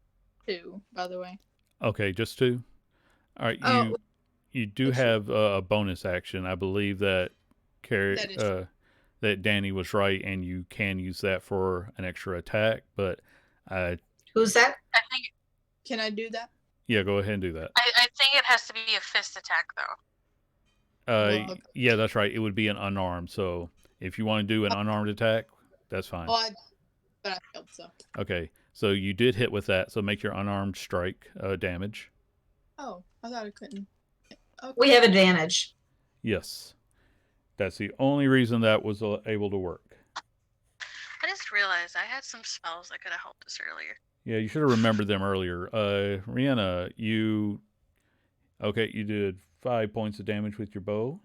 2, by the way. Okay, just 2. All right, you do have a bonus action. I believe that that Danny was right, and you can use that for an extra attack. But who's that? I think. Can I do that? Yeah, go ahead and do that. I think it has to be a fist attack though. Okay. Yeah, that's right. It would be an unarmed. So if you want to do an unarmed attack, that's fine. But I failed, so. Okay, so you did hit with that. So make your unarmed strike damage. Oh, I thought I couldn't. Okay. We have advantage. Yes, that's the only reason that was able to work. I just realized I had some spells that could have helped us earlier. Yeah, you should have remembered them earlier. Rihanna, you did 5 points of damage with your bow.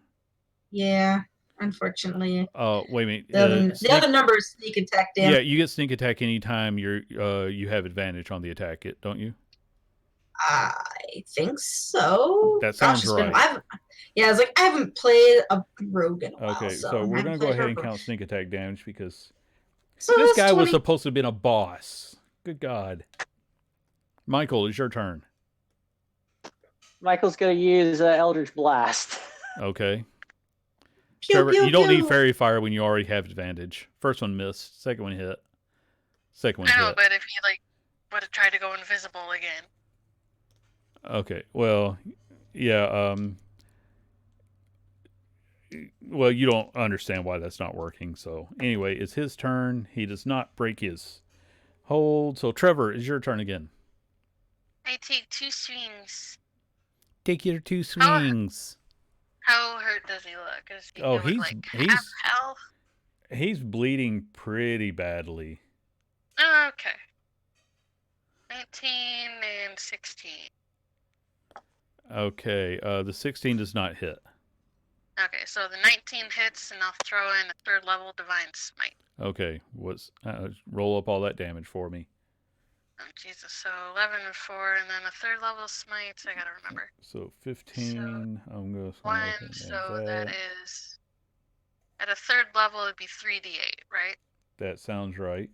Yeah, unfortunately. Oh, wait a minute. The other number is sneak attack damage. Yeah, you get sneak attack anytime you have advantage on the attack, don't you? think so. That sounds it's been, right. I was like, I haven't played a rogue in a while. Okay, So so we're I gonna haven't go played ahead her and rogue. count sneak attack damage because So this that's guy was 20. supposed to have been a boss. Good God. Michael, it's your turn. Michael's gonna use Eldritch Blast. Okay. Pew, Trevor, pew, you don't need pew. fairy fire when you already have advantage. First one missed. Second one hit. Second one I know, hit. but if he like would have tried to go invisible again. Okay. Well, yeah. Well, you don't understand why that's not working. So anyway, it's his turn. He does not break his hold. So Trevor, it's your turn again. I take 2 swings. Take your 2 swings. How hurt does he look? Does he Oh, look he's like half health? he's bleeding pretty badly. Okay. 19 and 16. Okay, the 16 does not hit. Okay, so the 19 hits, and I'll throw in a 3rd level Divine Smite. Okay, roll up all that damage for me. Oh, Jesus. So 11 and 4, and then a 3rd level Smite. I gotta remember. So 15. I'm going to 1, so that is. At a 3rd level, it'd be 3d8, right? That sounds right.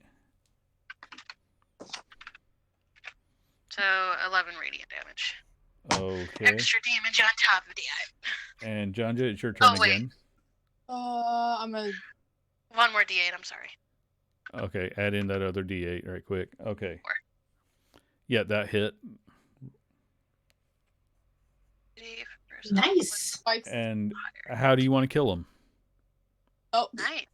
So 11 radiant damage. Okay. Extra damage on top of that. And Jonja, it's your turn wait. again. I'm a 1 more d8, I'm sorry. Okay, add in that other D8 right quick. Okay. 4. Yeah, that hit. Nice. spikes. And how do you want to kill him? Oh, Nice.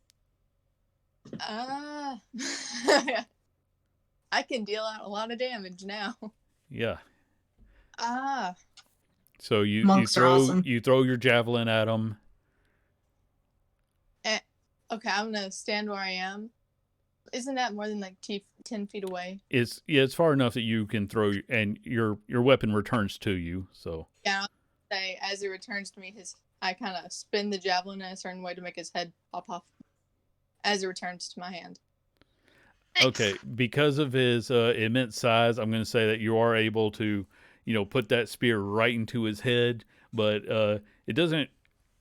I can deal out a lot of damage now. Yeah. So you Monks are awesome. throw your javelin at him. Okay, I'm gonna stand where I am. Isn't that more than like 10 feet away? It's far enough that you can throw, and your weapon returns to you. So Yeah, I'll say as it returns to me, I kind of spin the javelin in a certain way to make his head pop off as it returns to my hand. Nice. okay, because of his immense size, I'm going to say that you are able to, put that spear right into his head, but it doesn't.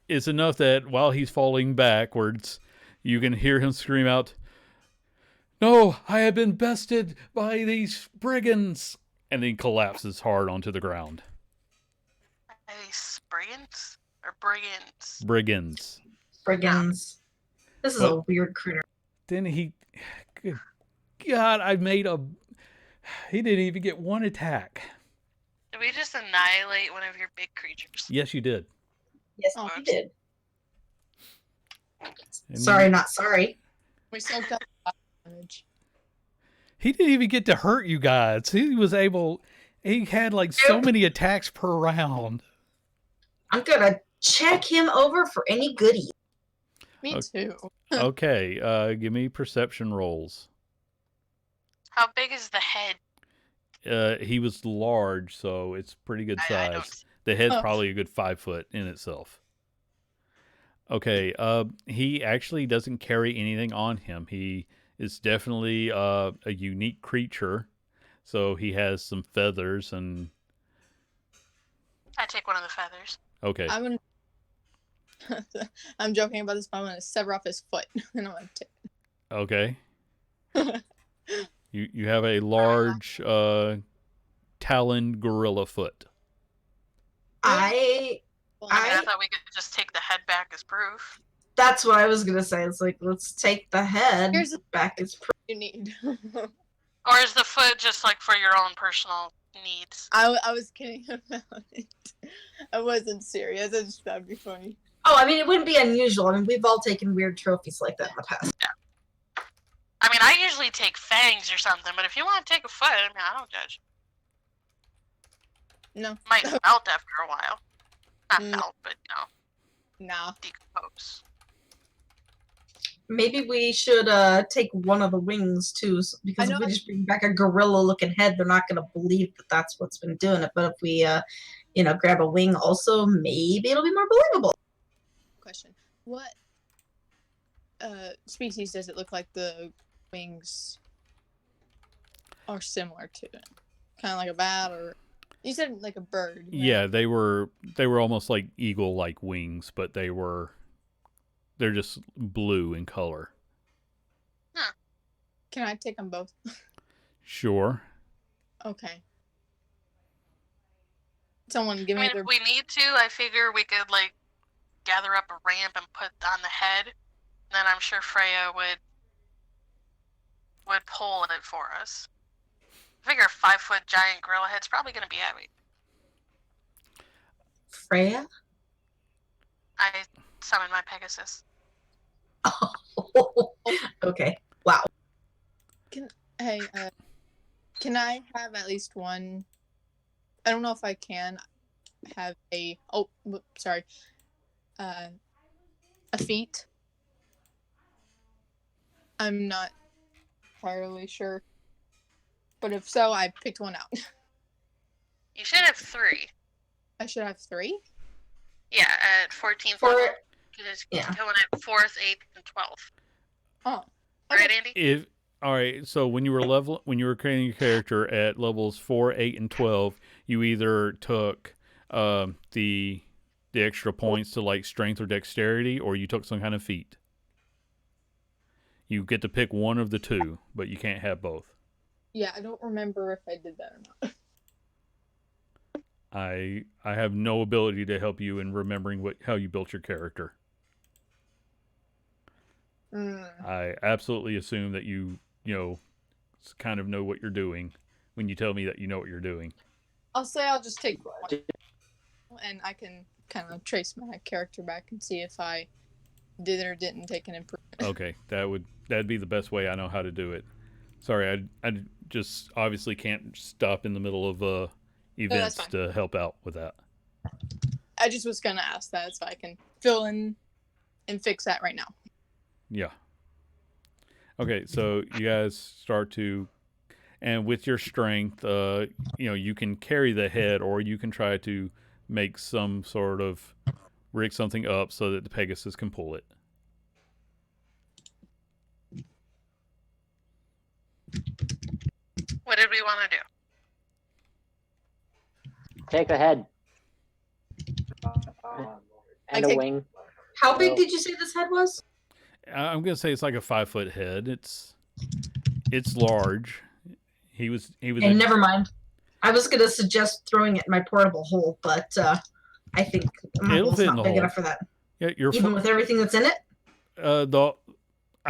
It's enough that while he's falling backwards, you can hear him scream out, "No, I have been bested by these brigands!" And then collapses hard onto the ground. Are these brigands? Or brigands? Brigands. Brigands. This is a weird critter. Then good God, he didn't even get one attack. Did we just annihilate one of your big creatures? Yes, you did. Yes, Oh, you did. And Sorry, not sorry. We soaked up damage. He didn't even get to hurt you guys. He had like so many attacks per round. I'm gonna check him over for any goodies. Me too. Okay, give me perception rolls. How big is the head? He was large, so it's pretty good I don't size. see. The head's Oh. probably a good 5 foot in itself. Okay, he actually doesn't carry anything on him. He is definitely a unique creature, so he has some feathers and. I take one of the feathers. Okay. I'm joking about this, but I'm gonna sever off his foot, and I'm gonna take. Okay. You have a large taloned gorilla foot. I I thought we could just take the head back as proof. That's what I was gonna say. It's like, let's take the head Here's the- back as proof. You need. Or is the foot just like for your own personal needs? I was kidding about it. I wasn't serious. I just thought it'd be funny. Oh, I mean, it wouldn't be unusual. I mean, we've all taken weird trophies like that in the past. I mean, I usually take fangs or something, but if you want to take a foot, I mean, I don't judge. No. Might melt after a while. Not Mm. melt, but Nah. decompose. Maybe we should take one of the wings too, because I if we know. just bring back a gorilla-looking head, they're not gonna believe that that's what's been doing it. But if we, grab a wing, also maybe it'll be more believable. Question. What species does it look like the wings are similar to? Kind of like a bat, or You said like a bird. Right? Yeah, they were almost like eagle-like wings, but they're just blue in color. Huh. Can I take them both? Sure. Okay. Someone give me if we need to, I figure we could like gather up a ramp and put on the head. Then I'm sure Freya would pull it for us. I figure a 5-foot giant gorilla head's probably going to be heavy. Freya? I summoned my Pegasus. Okay. Wow. Can I have at least one? I don't know if I can have a feat. I'm not entirely sure, but if so, I picked one out. You should have 3. I should have 3. Yeah, at 14th For- level. Because yeah. going at 4th, 8th, and 12th. Oh, Right, Andy? All right, so when you were creating your character at levels 4, 8, and 12, you either took the extra points to like strength or dexterity, or you took some kind of feat. You get to pick one of the two, but you can't have both. Yeah, I don't remember if I did that or not. I have no ability to help you in remembering how you built your character. I absolutely assume that you kind of know what you're doing when you tell me that you know what you're doing. I'll say I'll just take one, and I can kind of trace my character back and see if I did or didn't take an improvement. Okay, that'd be the best way I know how to do it. Sorry, I just obviously can't stop in the middle of events to help out with that. I just was gonna ask that so I can fill in and fix that right now. Yeah. Okay, so you guys start to, and with your strength, you can carry the head, or you can try to make some sort of rig something up so that the Pegasus can pull it. What did we want to do? Take a head. And a wing. How big did you say this head was? I'm gonna say it's like a 5-foot head. It's large. He was. Hey, never mind. I was gonna suggest throwing it in my portable hole, but I think my hole's not big enough for that. Yeah, even with everything that's in it. I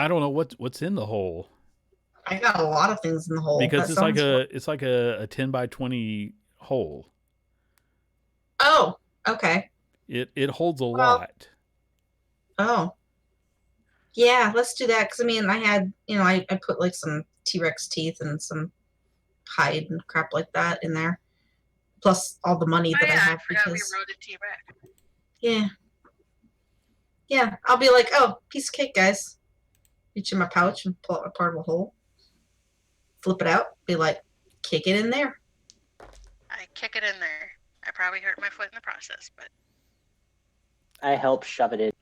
don't know what's in the hole. I got a lot of things in the hole because it's like a 10 by 20 hole. Oh, okay. It holds a lot. Oh. Yeah, let's do that. Because, I mean, I had, I put like some T-Rex teeth and some hide and crap like that in there. Plus all the money that I have. I forgot we rode a T-Rex. Yeah. Yeah, I'll be like, oh, piece of cake, guys. Reach in my pouch and pull out my portable hole. Flip it out. Be like, kick it in there. I kick it in there. I probably hurt my foot in the process, but I help shove it in.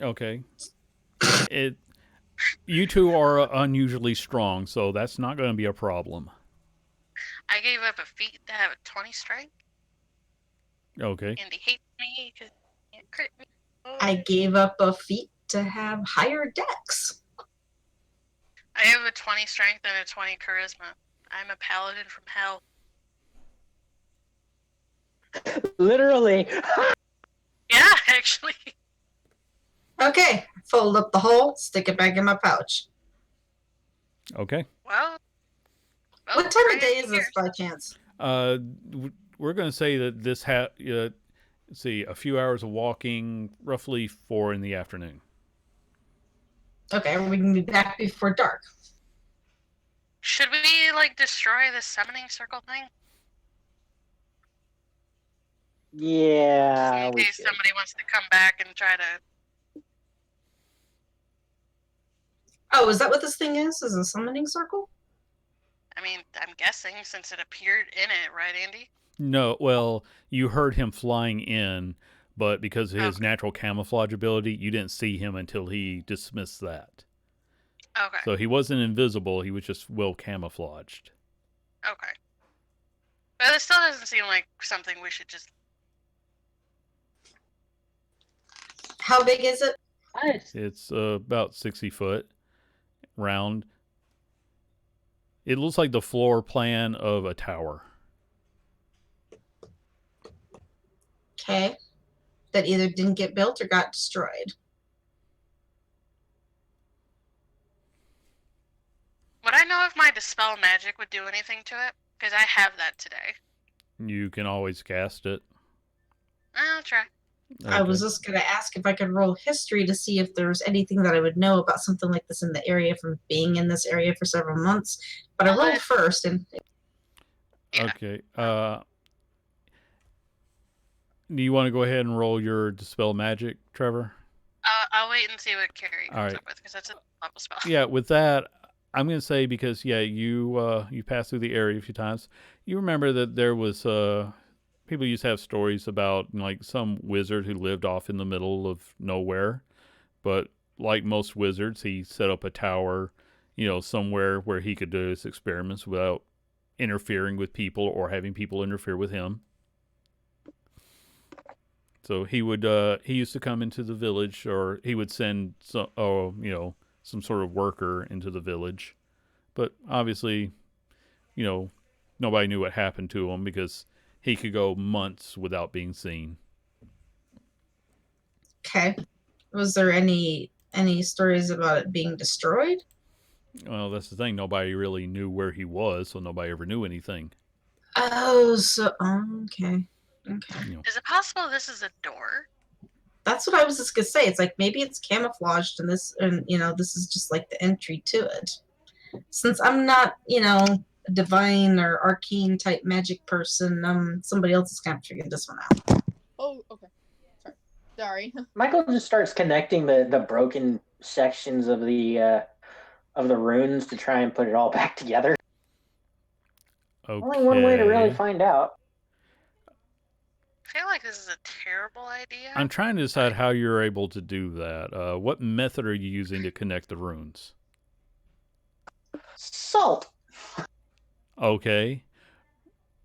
Okay. You two are unusually strong, so that's not going to be a problem. I gave up a feat to have a 20 strength. Okay. And he hates me because he can't crit me. Oh. I gave up a feat to have higher dex. I have a 20 strength and a 20 charisma. I'm a paladin from hell. Literally. Yeah, actually. Okay, fold up the hole, stick it back in my pouch. Okay. Well what time of day is this by chance? We're going to say that this let's see, a few hours of walking, roughly 4 in the afternoon. Okay, we can be back before dark. Should we destroy the summoning circle thing? Yeah. In case somebody wants to come back and try to. Oh, is that what this thing is? Is a summoning circle? I mean, I'm guessing since it appeared in it, right, Andy? No, well, you heard him flying in, but because of his natural camouflage ability, you didn't see him until he dismissed that. Okay. So he wasn't invisible, he was just well camouflaged. Okay. But it still doesn't seem like something we should just... How big is it? It's about 60 foot round. It looks like the floor plan of a tower. Okay. That either didn't get built or got destroyed. Would I know if my Dispel magic would do anything to it? Because I have that today. You can always cast it. I'll try. I was Okay. just going to ask if I could roll history to see if there was anything that I would know about something like this in the area from being in this area for several months. But I rolled first, and Yeah. Okay. Do you want to go ahead and roll your Dispel Magic, Trevor? I'll wait and see what Carrie comes Alright. up with, because that's a level spell. Yeah, with that, I'm going to say because, yeah, you passed through the area a few times. You remember that there was, people used to have stories about, like, some wizard who lived off in the middle of nowhere. But like most wizards, he set up a tower, somewhere where he could do his experiments without interfering with people or having people interfere with him. So he used to come into the village, or he would send some sort of worker into the village. But obviously, nobody knew what happened to him because he could go months without being seen. okay. Was there any stories about it being destroyed? Well, that's the thing. Nobody really knew where he was, so nobody ever knew anything. Oh, so okay. Okay. Is it possible this is a door? That's what I was just gonna say. It's like maybe it's camouflaged and this is just like the entry to it. Since I'm not, a divine or arcane type magic person, somebody else is kind of figured this one out. Oh, okay. Sorry. Michael just starts connecting the broken sections of the runes to try and put it all back together. Okay. Only one way to really find out. I feel like this is a terrible idea. I'm trying to decide how you're able to do that. What method are you using to connect the runes? Salt. Okay.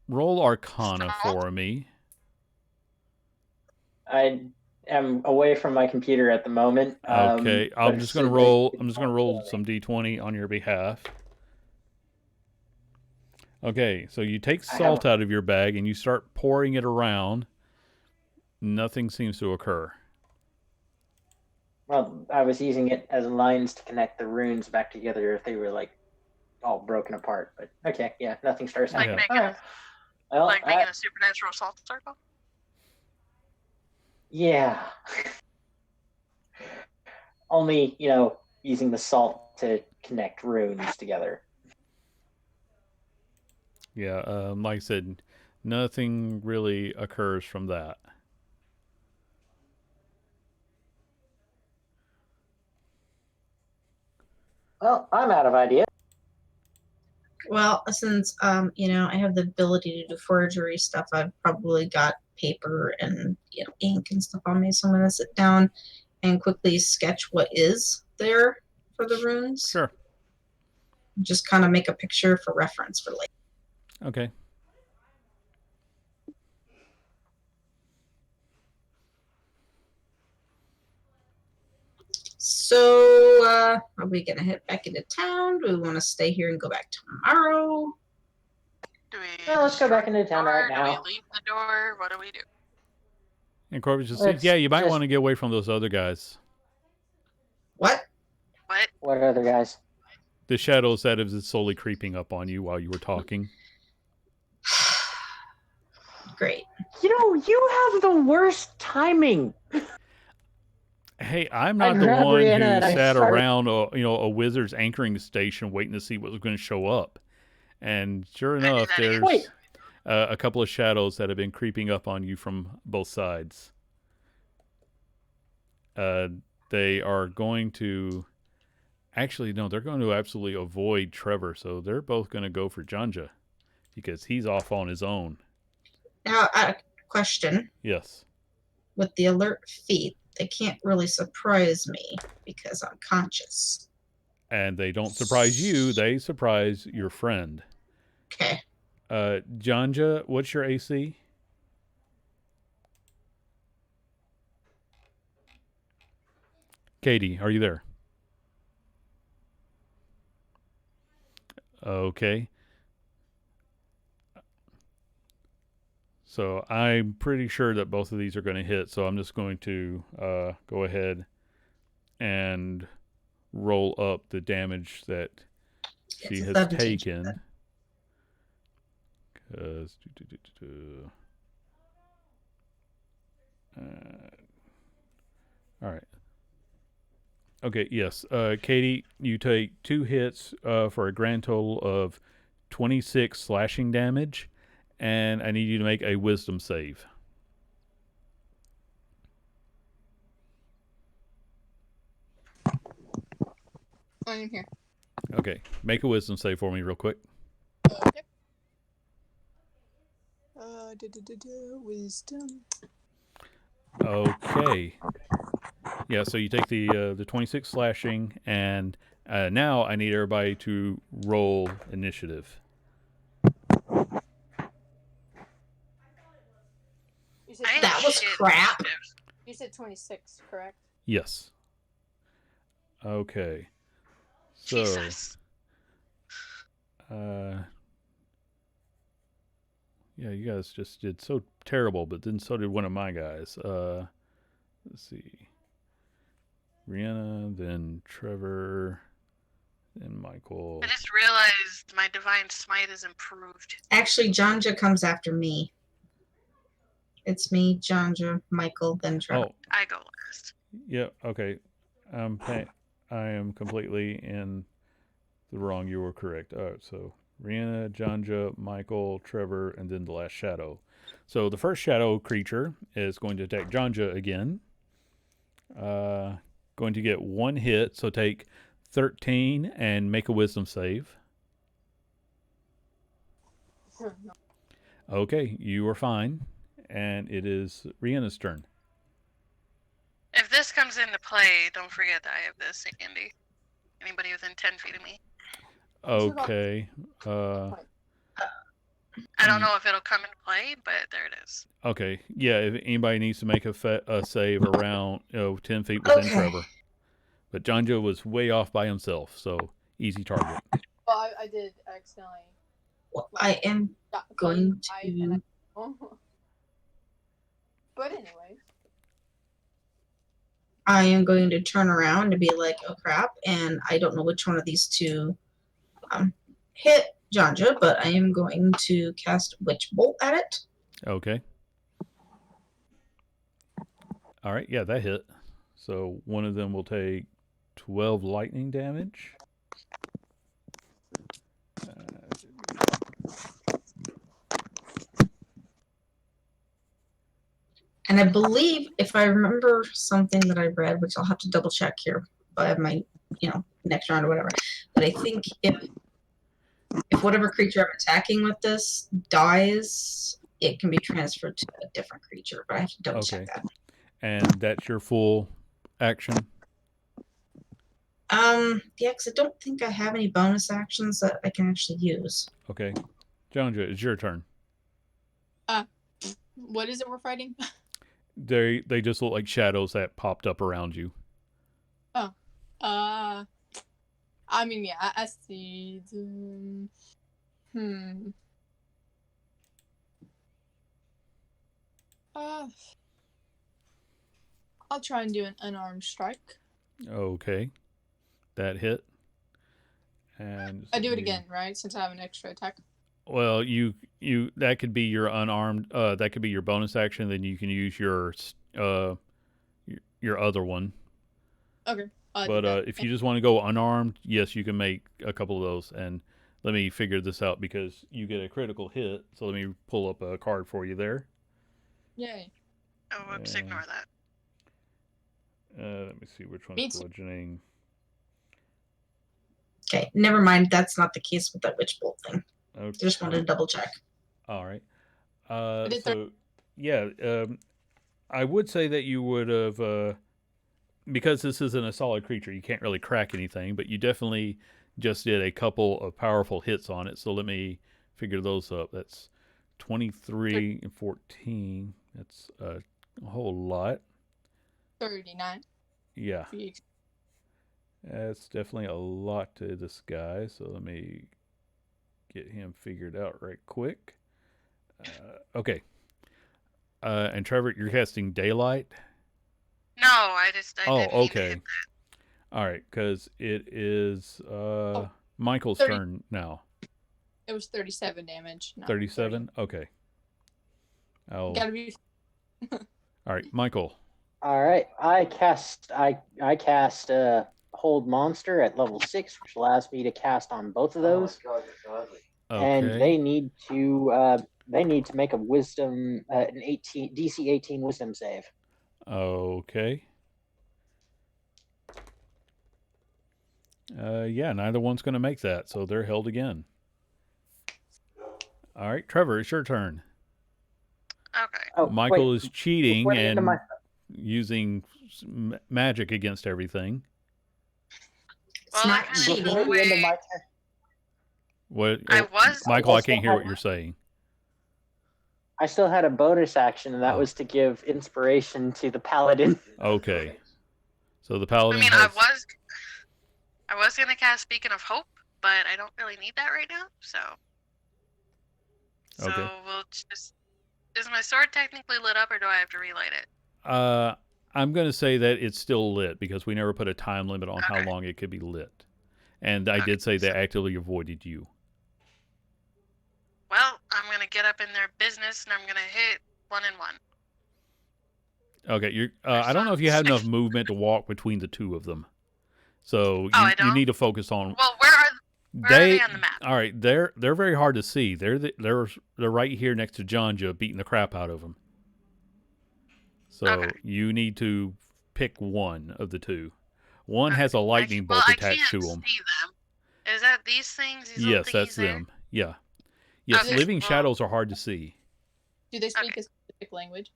Roll Arcana Salt? for me. I am away from my computer at the moment. Okay. but I'm just gonna it's roll. like- I'm just gonna roll some d20 on your behalf. Okay. So you take salt out of your bag and you start pouring it around. Nothing seems to occur. Well, I was using it as lines to connect the runes back together if they were like all broken apart. But okay, yeah, nothing starts Like happening. making, All right. Well, like making a supernatural salt circle? yeah. Only, using the salt to connect runes together. Yeah. Like I said, nothing really occurs from that. Well, I'm out of ideas. Well, since I have the ability to do forgery stuff, I've probably got paper and ink and stuff on me, so I'm gonna sit down and quickly sketch what is there for the runes. Sure. Just kind of make a picture for reference for later. Okay. So, are we gonna head back into town? Do we want to stay here and go back tomorrow? Do we? Well, let's go back into town door? right Do now. we leave the door? What do we do? And Corbett just Let's says, "Yeah, you might just- want to get away from those other guys. What? What? What other guys? The shadows that is solely creeping up on you while you were talking." Great. You have the worst timing. Hey, I'm I not the grabbed one Brianna who and I sat started- around a wizard's anchoring station waiting to see what was going to show up. And sure I do enough, that again. there's Wait. a couple of shadows that have been creeping up on you from both sides. They are going to... Actually, no, they're going to absolutely avoid Trevor, so they're both going to go for Janja because he's off on his own. Now, question. Yes. With the alert feat, they can't really surprise me because I'm conscious. And they don't surprise you, they surprise your friend. Okay. Janja, what's your AC? Katie, are you there? Okay. So I'm pretty sure that both of these are going to hit. So I'm just going to go ahead and roll up the damage that she It's a has 17. taken. Because all right. Okay, yes. Katie, you take 2 hits for a grand total of 26 slashing damage, and I need you to make a wisdom save. I'm here. Okay, make a wisdom save for me real quick. Okay. Wisdom. Okay. Yeah, so you take the 26 slashing, and now I need everybody to roll initiative. You said, I That was shit crap. initiative. you said 26, correct? Yes. Okay. So, Jesus. yeah, you guys just did so terrible, but then so did one of my guys. Let's see. Rihanna, then Trevor, then Michael. I just realized my divine smite is improved. Actually, Janja comes after me. It's me, Janja, Michael, then Trevor. Oh, I go last. yeah, okay. I am completely in the wrong. You were correct. So Rihanna, Janja, Michael, Trevor, and then the last shadow. So the first shadow creature is going to attack Janja again. Going to get 1 hit, so take 13 and make a wisdom save. Okay, you are fine. And it is Rihanna's turn. If this comes into play, don't forget that I have this, Andy. Anybody within 10 feet of me. Okay. I don't know if it'll come into play, but there it is. Okay. Yeah, if anybody needs to make a save around 10 feet within Okay. Trevor. But John Joe was way off by himself, so easy target. Well, I did accidentally. Well, I am going to. But anyway. I am going to turn around and be like, oh crap, and I don't know which one of these two hit Janja, but I am going to cast Witch Bolt at it. Okay. All right, yeah, that hit. So one of them will take 12 lightning damage. And I believe, if I remember something that I read, which I'll have to double check here by my, next round or whatever, but I think if whatever creature I'm attacking with this dies, it can be transferred to a different creature, but I have to double check that. And that's your full action? Yeah, because I don't think I have any bonus actions that I can actually use. Okay. Jonja, it's your turn. What is it we're fighting? They just look like shadows that popped up around you. Oh. I mean, yeah, I see. I'll try and do an unarmed strike. Okay. That hit. And I do it again, right? Since I have an extra attack. Well, you that could be your unarmed. That could be your bonus action. Then you can use your other one. Okay. But if you just want to go unarmed, yes, you can make a couple of those. And let me figure this out because you get a critical hit. So let me pull up a card for you there. Yay. Oh, whoops, ignore that. Let me see which one's bludgeoning. Okay, never mind. That's not the case with that Witch Bolt thing. Okay. Just wanted to double check. All right. I would say that you would have, because this isn't a solid creature, you can't really crack anything, but you definitely just did a couple of powerful hits on it. So let me figure those up. That's 23 and 14. That's a whole lot. 39. Yeah. That's definitely a lot to this guy. So let me get him figured out right quick. Okay. And Trevor, you're casting daylight? No, I didn't mean to okay. hit that. All right, because it is Michael's 30. turn now. It was 37 damage. 37? Okay. Gotta be. All right, Michael. All right, I cast Hold Monster at level 6, which allows me to cast on both of those. Okay. And they need to make a Wisdom an 18 DC 18 Wisdom save. Okay. Yeah, neither one's going to make that, so they're held again. All right, Trevor, it's your turn. Okay. Oh, Michael wait, is cheating and my... using magic against everything. It's Well, not that kinda cheating. took away- What? I was. Michael, I can't hear what you're saying. I still had a bonus action, and that Oh. was to give inspiration to the paladin. Okay. So the paladin I mean, has... I was gonna cast Beacon of Hope, but I don't really need that right now. So Okay. we'll just. Is my sword technically lit up, or do I have to relight it? I'm going to say that it's still lit because we never put a time limit on how Okay. long it could be lit. And I Okay, did say they so- actively avoided you. Well, I'm gonna get up in their business, and I'm gonna hit 1 and 1. Okay, you're. I don't know if you have enough movement to walk between the two of them. So I you don't? need to focus on. Well, where are they on the map? All right, they're very hard to see. They're right here next to Janja, beating the crap out of them. So Okay. you need to pick one of the two. One has a lightning bolt I attached can't to them. see them. Is that these things? These little Yes, that's thingies there? them. Yeah. Yes, Okay, living well- shadows are hard to see. Do they speak Okay. a specific language?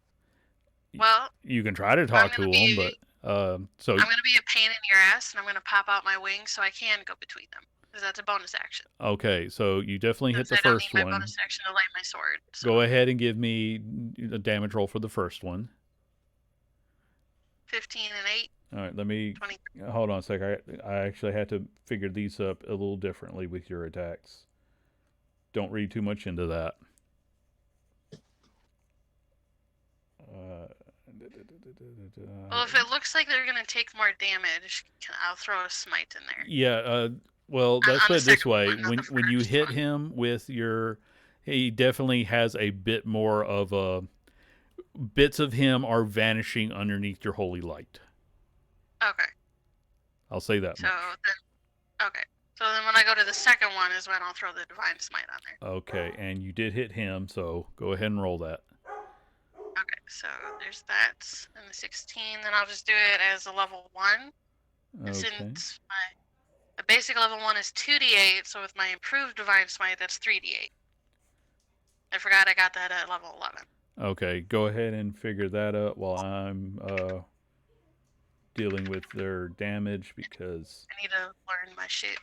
Well, You can try to talk to gonna them, be- but so I'm gonna be a pain in your ass, and I'm gonna pop out my wings so I can go between them, because that's a bonus action. okay, so you definitely hit Since the I don't first need my one. bonus action to light my sword. So Go ahead and give me a damage roll for the first one. 15 and 8, All right, let me 20. hold on a sec. I actually had to figure these up a little differently with your attacks. Don't read too much into that. Well, if it looks like they're gonna take more damage, I'll throw a smite in there. Yeah, well, On let's the put it this second way: one, not the when you first hit one. him with your, he definitely has a bit more of a. Bits of him are vanishing underneath your holy light. Okay. I'll say that So much. then, okay. So then when I go to the second one is when I'll throw the divine smite on there. Okay, and you did hit him, so go ahead and roll that. Okay, so there's that, and the 16. Then I'll just do it as a level 1. And Okay. since the basic level 1 is 2d8, so with my improved divine smite, that's 3d8. I forgot I got that at level 11. Okay, go ahead and figure that out while I'm dealing with their damage because I need to learn my shit.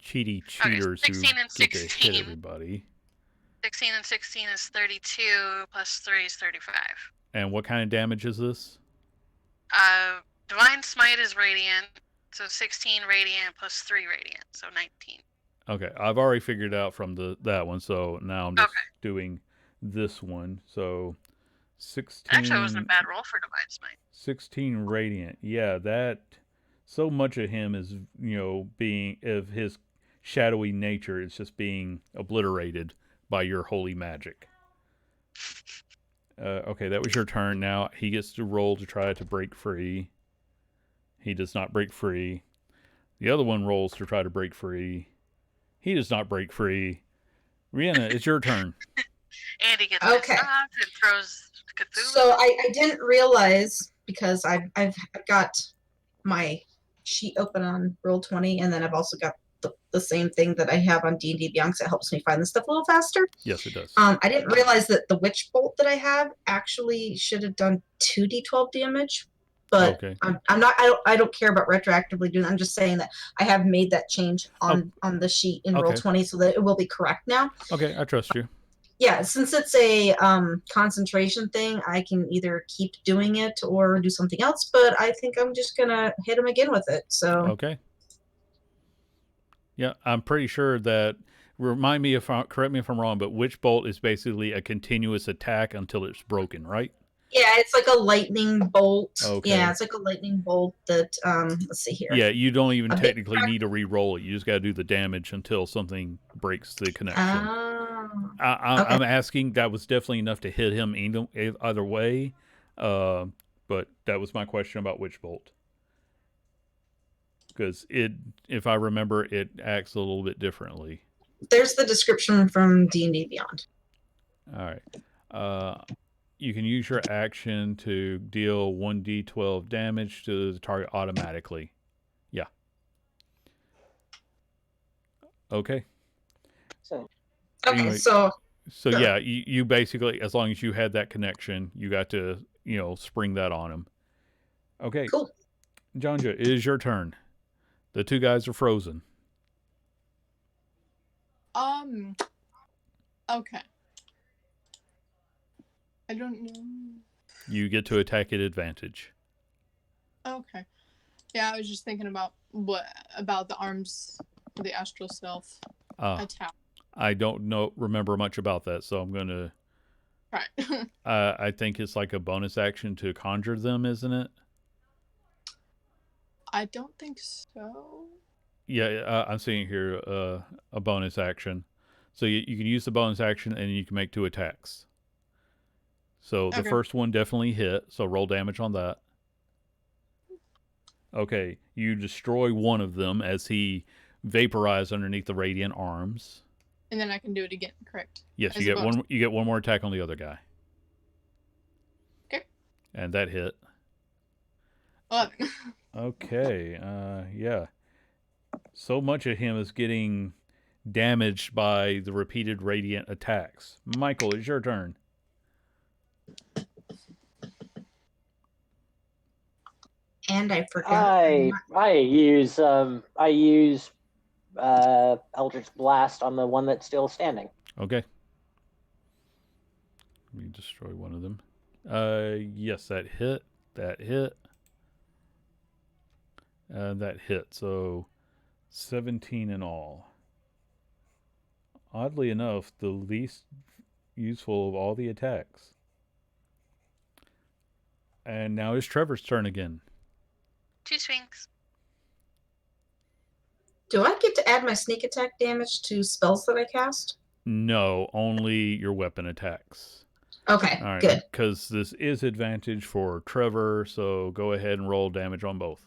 cheaty cheaters who 16 and get to 16. hit everybody. 16 and 16 is 32, plus 3 is 35. And what kind of damage is this? Divine smite is radiant, so 16 radiant plus 3 radiant, so 19. Okay, I've already figured out from that one, so now I'm just Okay. doing this one. So 16. Actually, it wasn't a bad roll for divine smite. 16 radiant. Yeah, that so much of him is, being of his shadowy nature, it's just being obliterated by your holy magic. Okay, that was your turn. Now he gets to roll to try to break free. He does not break free. The other one rolls to try to break free. He does not break free. Rihanna, it's your turn. Andy gets Okay. pissed off and throws Cthulhu. So I didn't realize because I've got my sheet open on Roll20, and then I've also got the same thing that I have on D&D Beyond, 'cause it helps me find the stuff a little faster. Yes, it does. I didn't realize that the witch bolt that I have actually should have done 2d12 damage. but Okay. I'm not. I don't care about retroactively doing. I'm just saying that I have made that change on the sheet in Okay. Roll20, so that it will be correct now. Okay, I trust you. Yeah, since it's a concentration thing, I can either keep doing it or do something else. But I think I'm just gonna hit him again with it. So Okay. Yeah, I'm pretty sure that. Remind me correct me if I'm wrong, but Witch Bolt is basically a continuous attack until it's broken, right? yeah, it's like a lightning bolt. Okay. Yeah, it's like a lightning bolt that let's see here. Yeah, you don't even A bit technically need to re-roll it. You just got to do the damage until something breaks the connection. Okay. I'm asking. That was definitely enough to hit him either way, but that was my question about Witch Bolt. Because if I remember, it acts a little bit differently. There's the description from D&D Beyond. All right. You can use your action to deal 1d12 damage to the target automatically. Yeah. Okay. So Okay, Anyway, so yeah, you basically, as long as you had that connection, you got to, spring that on him. Okay. cool. Jonja, it is your turn. The two guys are frozen. Okay. I don't know. You get to attack at advantage. Okay. Yeah, I was just thinking about the arms of the astral self attack. I don't remember much about that, so I'm gonna. Right. I think it's like a bonus action to conjure them, isn't it? I don't think so. Yeah, I'm seeing here a bonus action. So you can use the bonus action and you can make 2 attacks. So the first one definitely hit, so roll damage on that. Okay, you destroy one of them as he vaporized underneath the radiant arms. And then I can do it again, correct? Yes, you get one more attack on the other guy. Okay. And that hit. 11. Okay, yeah. So much of him is getting damaged by the repeated radiant attacks. Michael, it's your turn. And I forgot. I use Eldritch Blast on the one that's still standing. Okay. Let me destroy one of them. Yes, that hit. That hit. That hit. So 17 in all. Oddly enough, the least useful of all the attacks. And now it's Trevor's turn again. 2 swings. Do I get to add my sneak attack damage to spells that I cast? No, only your weapon attacks. Okay, all right, good. Because this is advantage for Trevor, so go ahead and roll damage on both.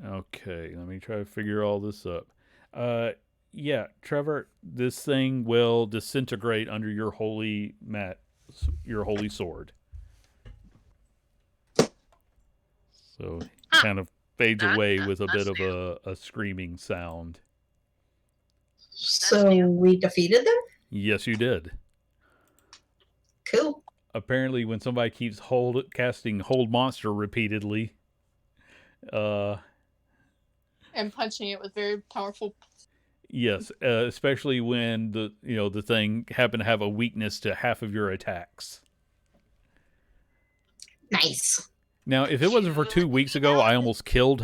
Okay, let me try to figure all this up. Yeah, Trevor, this thing will disintegrate under your holy sword. So kind of fades away with a bit of a screaming sound. So we defeated them? Yes, you did. Cool. Apparently, when somebody keeps casting Hold Monster repeatedly, and punching it with very powerful. Yes, especially when the thing happened to have a weakness to half of your attacks. Nice. Now, if it wasn't for 2 weeks ago, I almost killed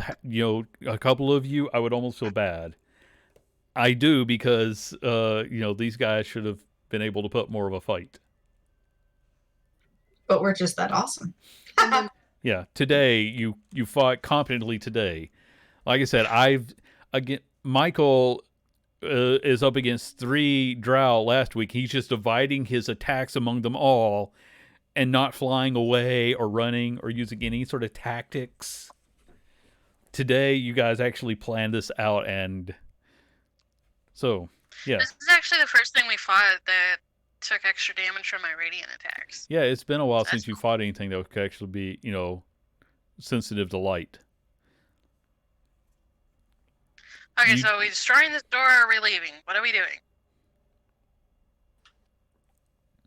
a couple of you. I would almost feel bad. I do because these guys should have been able to put more of a fight. But we're just that awesome. Yeah, today you fought competently today. Like I said, Michael is up against 3 drow last week. He's just dividing his attacks among them all and not flying away or running or using any sort of tactics. Today, you guys actually planned this out, and so, yeah. This is actually the first thing we fought that took extra damage from my radiant attacks. Yeah, it's been a while since you fought anything that could actually be, sensitive to light. Okay, so are we destroying this door or are we leaving? What are we doing?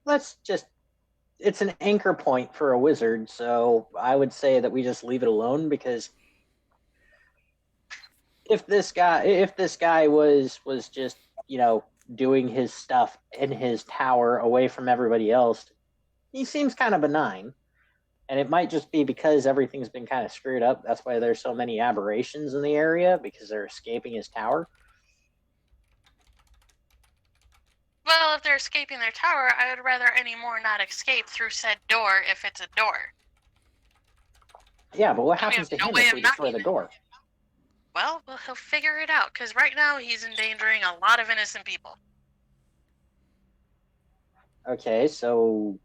Let's just it's an anchor point for a wizard, so I would say that we just leave it alone, because if this guy was just, doing his stuff in his tower away from everybody else, he seems kind of benign. And it might just be because everything's been kind of screwed up. That's why there's so many aberrations in the area, because they're escaping his tower. Well, if they're escaping their tower, I would rather any more not escape through said door if it's a door. Yeah, but what happens to no him way if of we destroy the knocking door? Well, he'll figure it out, because right now he's endangering a lot of innocent people. Okay, so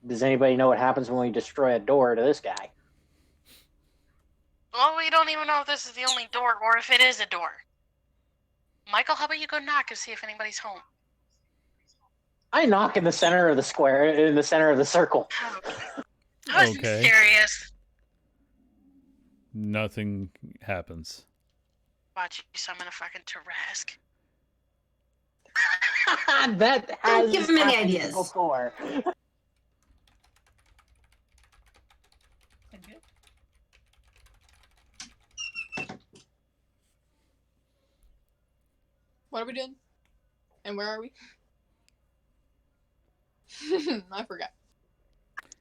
does anybody know what happens when we destroy a door to this guy? Well, we don't even know if this is the only door or if it is a door. Michael, how about you go knock and see if anybody's home? I knock in the center of the square, in the center of the circle. I was Okay. serious. Nothing happens. Watch you summon a fucking Tarrasque. That has Don't give him any happened ideas. before. What are we doing? And where are we? I forgot.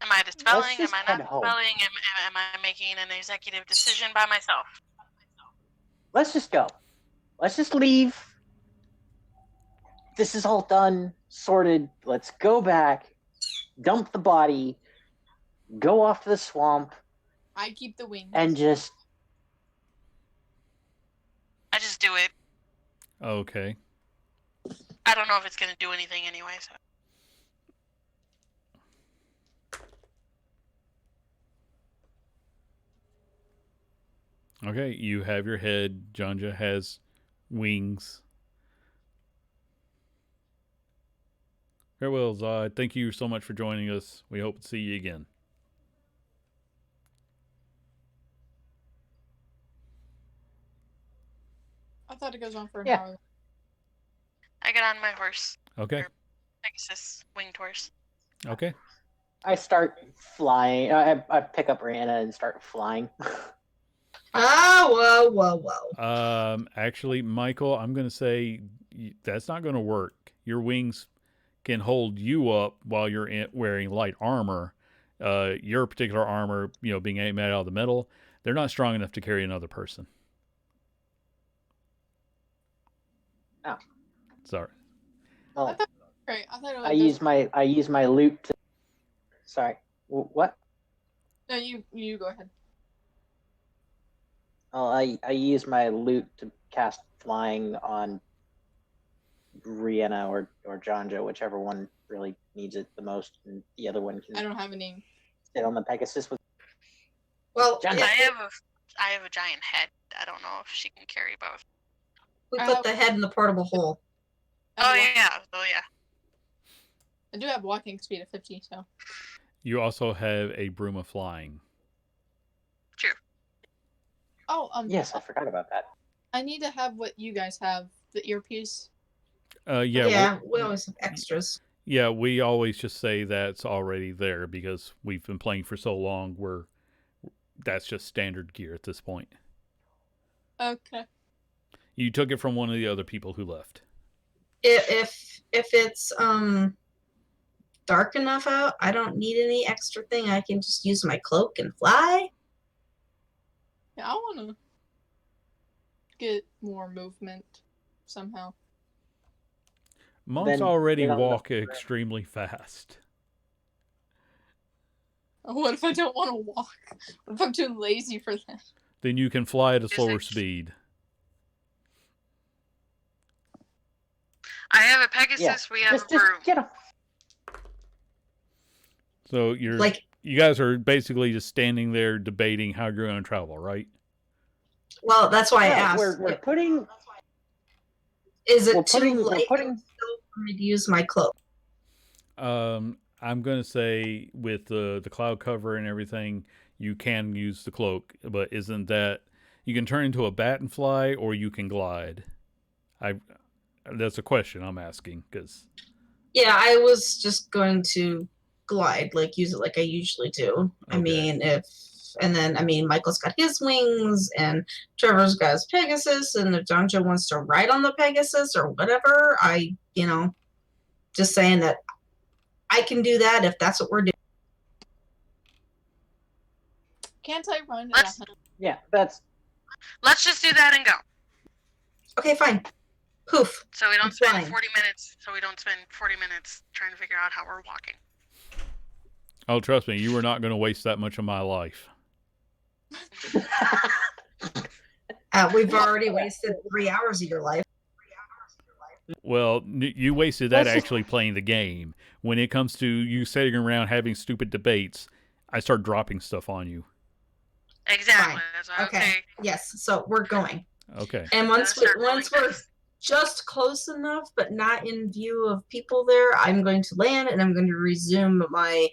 Am I dispelling? Am just I head not home. dispelling? Am I making an executive decision by myself? Let's just go. Let's just leave. This is all done, sorted. Let's go back, dump the body, go off to the swamp, I keep the wings. and just... I just do it. Okay. I don't know if it's going to do anything anyway, so. Okay, you have your head. Janja has wings. Farewell, Zod. Thank you so much for joining us. We hope to see you again. I thought it goes on for an Yeah. hour. I get on my horse. Okay. Pegasus, winged horse. Okay. I start flying. I pick up Rihanna and start flying. Oh, whoa. Actually, Michael, I'm going to say that's not going to work. Your wings can hold you up while you're wearing light armor. Your particular armor, being made out of the metal, they're not strong enough to carry another person. Oh. Sorry. Oh, Right, I thought it was. I use my loot to... Sorry. What? No, you go ahead. Oh, I use my loot to cast flying on Rihanna or Janja, whichever one really needs it the most, and the other one I can don't have any. sit on the Pegasus with... Well, Janja. I have a giant head. I don't know if she can carry both. we put the head in the portable hole. Oh yeah. I do have walking speed of 50, so. You also have a broom of flying. True. Oh, Yes, I forgot about that. I need to have what you guys have, the earpiece. Yeah. We always have extras. Yeah, we always just say that's already there because we've been playing for so long. That's just standard gear at this point. Okay. You took it from one of the other people who left. If it's dark enough out, I don't need any extra thing. I can just use my cloak and fly. Yeah, I want to get more movement somehow. Monks Then already get on the walk ground. extremely fast. What if I don't want to walk? What if I'm too lazy for that? Then you can fly at a slower Physics. speed. I have a Pegasus. Yeah, We have just a broom. get him. So Like, you guys are basically just standing there debating how you're going to travel, right? well, that's why I No, asked. we're putting... Is it we're too putting- we're late putting- still for me to use my cloak? I'm going to say with the cloud cover and everything, you can use the cloak, but isn't that you can turn into a bat and fly, or you can glide? That's a question I'm asking because Yeah, I was just going to glide, like use it like I usually do. I Okay. mean, Michael's got his wings, and Trevor's got his Pegasus, and if Donja wants to ride on the Pegasus or whatever, just saying that I can do that if that's what we're doing. Can't I run? Yeah, that's. Let's just do that and go. Okay, fine. Poof. So we don't I'm spend flying. 40 minutes. So we don't spend 40 minutes trying to figure out how we're walking. Oh, trust me, you were not going to waste that much of my life. We've already wasted 3 hours of your life. Well, you wasted that actually playing the game. When it comes to you sitting around having stupid debates, I start dropping stuff on you. Exactly. Fine. That's why, Okay. Yes. So we're going. Okay. And once we're just close enough, but not in view of people there, I'm going to land and I'm going to resume my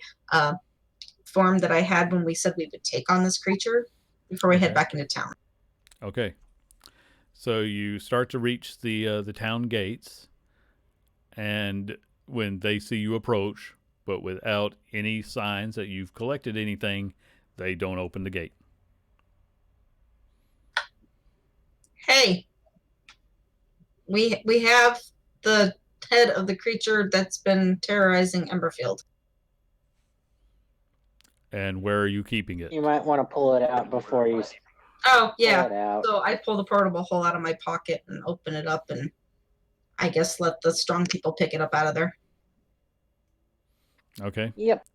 form that I had when we said we would take on this creature before we head back into town. Okay. So you start to reach the town gates, and when they see you approach, but without any signs that you've collected anything, they don't open the gate. Hey, we have the head of the creature that's been terrorizing Emberfield. And where are you keeping it? You might want to pull it out before you. Oh, yeah. Pull it out. So I pull the portable hole out of my pocket and open it up, and I guess let the strong people pick it up out of there. Okay. Yep.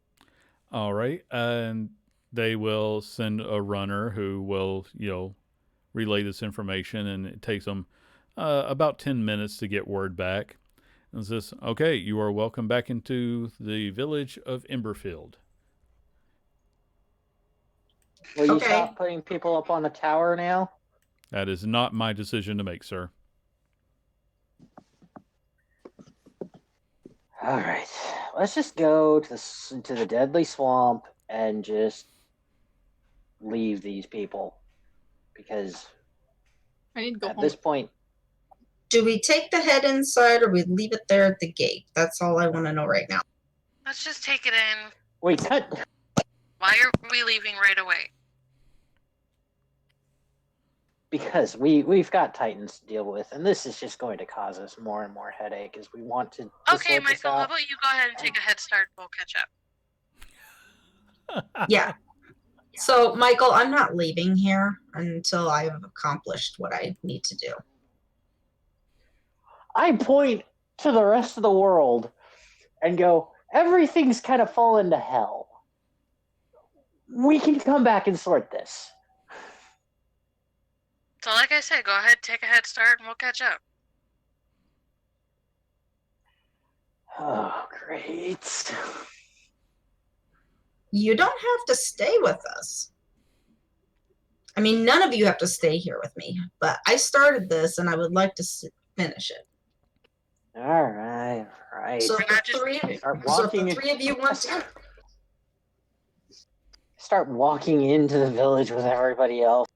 All right. And they will send a runner who will, relay this information, and it takes them about 10 minutes to get word back. And says, okay, you are welcome back into the village of Emberfield. Will you stop putting people up on the tower now? That is not my decision to make, sir. All right. Let's just go to the deadly swamp and just leave these people. Because I need to go at home. this point... Do we take the head inside or we leave it there at the gate? That's all I want to know right now. Let's just take it in. Wait, cut. Why are we leaving right away? Because we've got Titans to deal with, and this is just going to cause us more and more headache as we want to Okay, sort this Michael, how out. about you go ahead and take a head start? We'll catch up. Yeah. So, Michael, I'm not leaving here until I've accomplished what I need to do. I point to the rest of the world and go, everything's kind of fallen to hell. We can come back and sort this. So like I said, go ahead, take a head start, and we'll catch up. Oh, great. You don't have to stay with us. I mean, none of you have to stay here with me, but I started this and I would like to finish it. All right. So if the three of you want to... Start walking into the village with everybody else.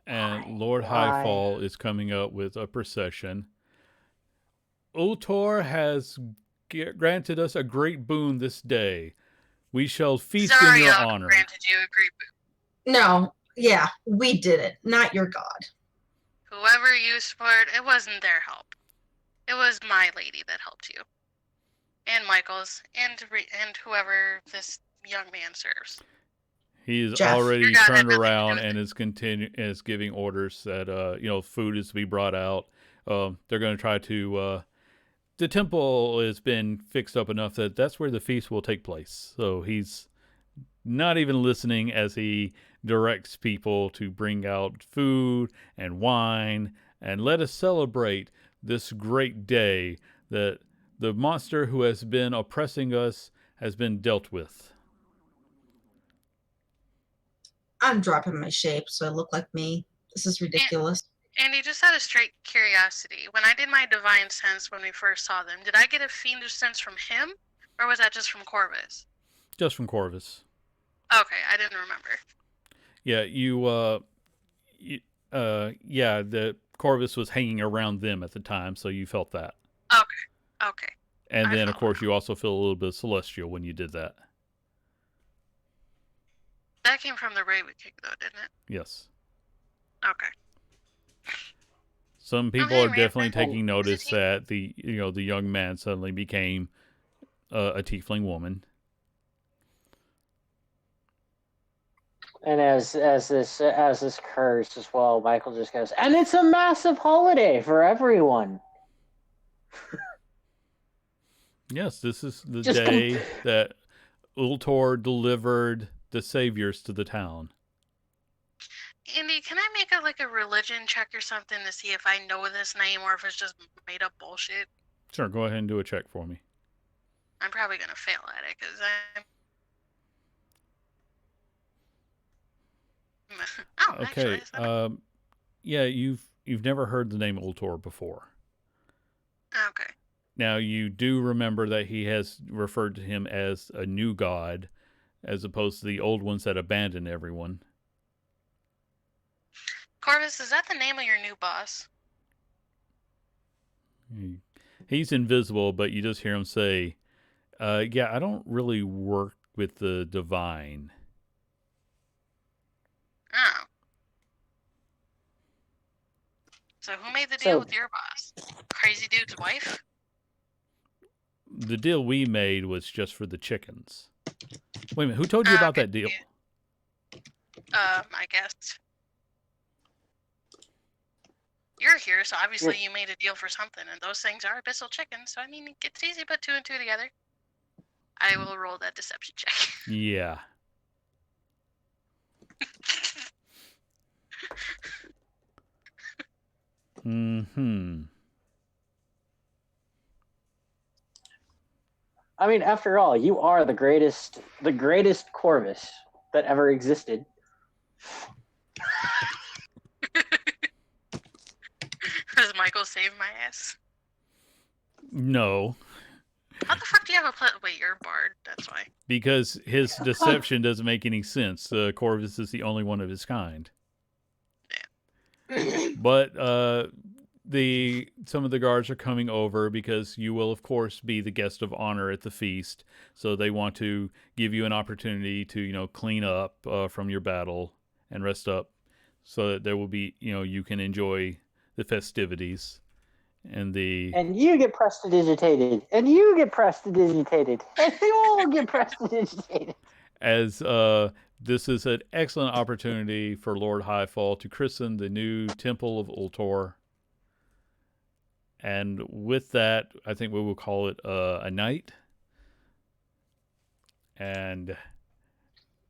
And Lord Highfall is coming up with a procession. Ultor has granted us a great boon this day. We shall feast in your honor. Granted you a great boon. No, yeah, we did it, not your god. Whoever you support, it wasn't their help. It was my lady that helped you. And Michael's, and whoever this young man serves. He is Jeff. already turned around and is giving orders that food is to be brought out. They're going to try to. The temple has been fixed up enough that that's where the feast will take place. So he's not even listening as he directs people to bring out food and wine and let us celebrate this great day that the monster who has been oppressing us has been dealt with. I'm dropping my shape so I look like me. This is ridiculous. Andy, just out of straight curiosity, when I did my divine sense when we first saw them, did I get a fiendish sense from him, or was that just from Corvus? Just from Corvus. Okay, I didn't remember. Yeah, the Corvus was hanging around them at the time, so you felt that. Okay. And I then, of follow. course, you also feel a little bit of celestial when you did that. That came from the Raven King, though, didn't it? Yes. Okay. Some people hey, are definitely Raven. taking Is notice it he? that the young man suddenly became a tiefling woman. And as this occurs as well, Michael just goes, and it's a massive holiday for everyone. Yes, this is the Just day that Ultor delivered the saviors to the town. Andy, can I make a religion check or something to see if I know this name or if it's just made up bullshit? Sure, go ahead and do a check for me. I'm probably gonna fail at it because I'm. Oh, Okay. actually, Yeah, you've never heard the name Ultor before. okay. Now you do remember that he has referred to him as a new god, as opposed to the old ones that abandoned everyone. Corvus, is that the name of your new boss? He's invisible, but you just hear him say, yeah, I don't really work with the divine. Oh. So who made the deal with your boss? Crazy dude's wife? The deal we made was just for the chickens. Wait a minute, who told you about that deal? I guess. You're here, so obviously you made a deal for something, and those things are abyssal chickens, so I mean, it's easy to put 2 and 2 together. I will roll that deception check. Yeah. Mm-hmm. I mean, after all, you are the greatest Corvus that ever existed. Does Michael save my ass? No. How the fuck do you have a wait, you're a bard, that's why. Because his deception doesn't make any sense. Corvus is the only one of his kind. Yeah. But some of the guards are coming over because you will, of course, be the guest of honor at the feast. So they want to give you an opportunity to, clean up from your battle and rest up, so that there will be, you can enjoy the festivities and you get prestidigitated, and you get prestidigitated, and you all get prestidigitated. As this is an excellent opportunity for Lord Highfall to christen the new Temple of Ultor. And with that, I think we will call it a night. And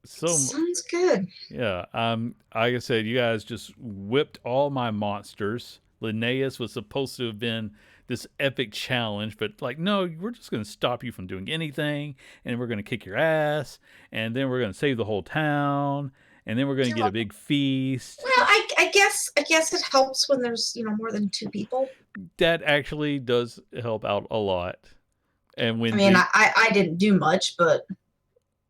so sounds good. Yeah, like I said, you guys just whipped all my monsters. Linnaeus was supposed to have been this epic challenge, but no, we're just going to stop you from doing anything, and we're going to kick your ass, and then we're going to save the whole town, and then we're going to get a big feast. Well, I guess it helps when there's more than 2 people. That actually does help out a lot. And when I didn't do much, but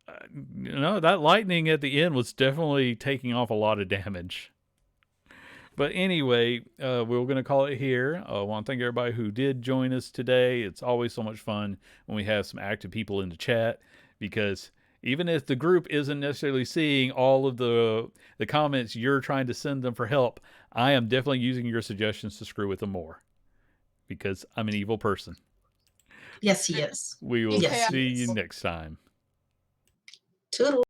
that lightning at the end was definitely taking off a lot of damage. But anyway, we're going to call it here. I want to thank everybody who did join us today. It's always so much fun when we have some active people in the chat, because even if the group isn't necessarily seeing all of the comments you're trying to send them for help, I am definitely using your suggestions to screw with them more, because I'm an evil person. Yes, he is. We will see you next time. Toodles.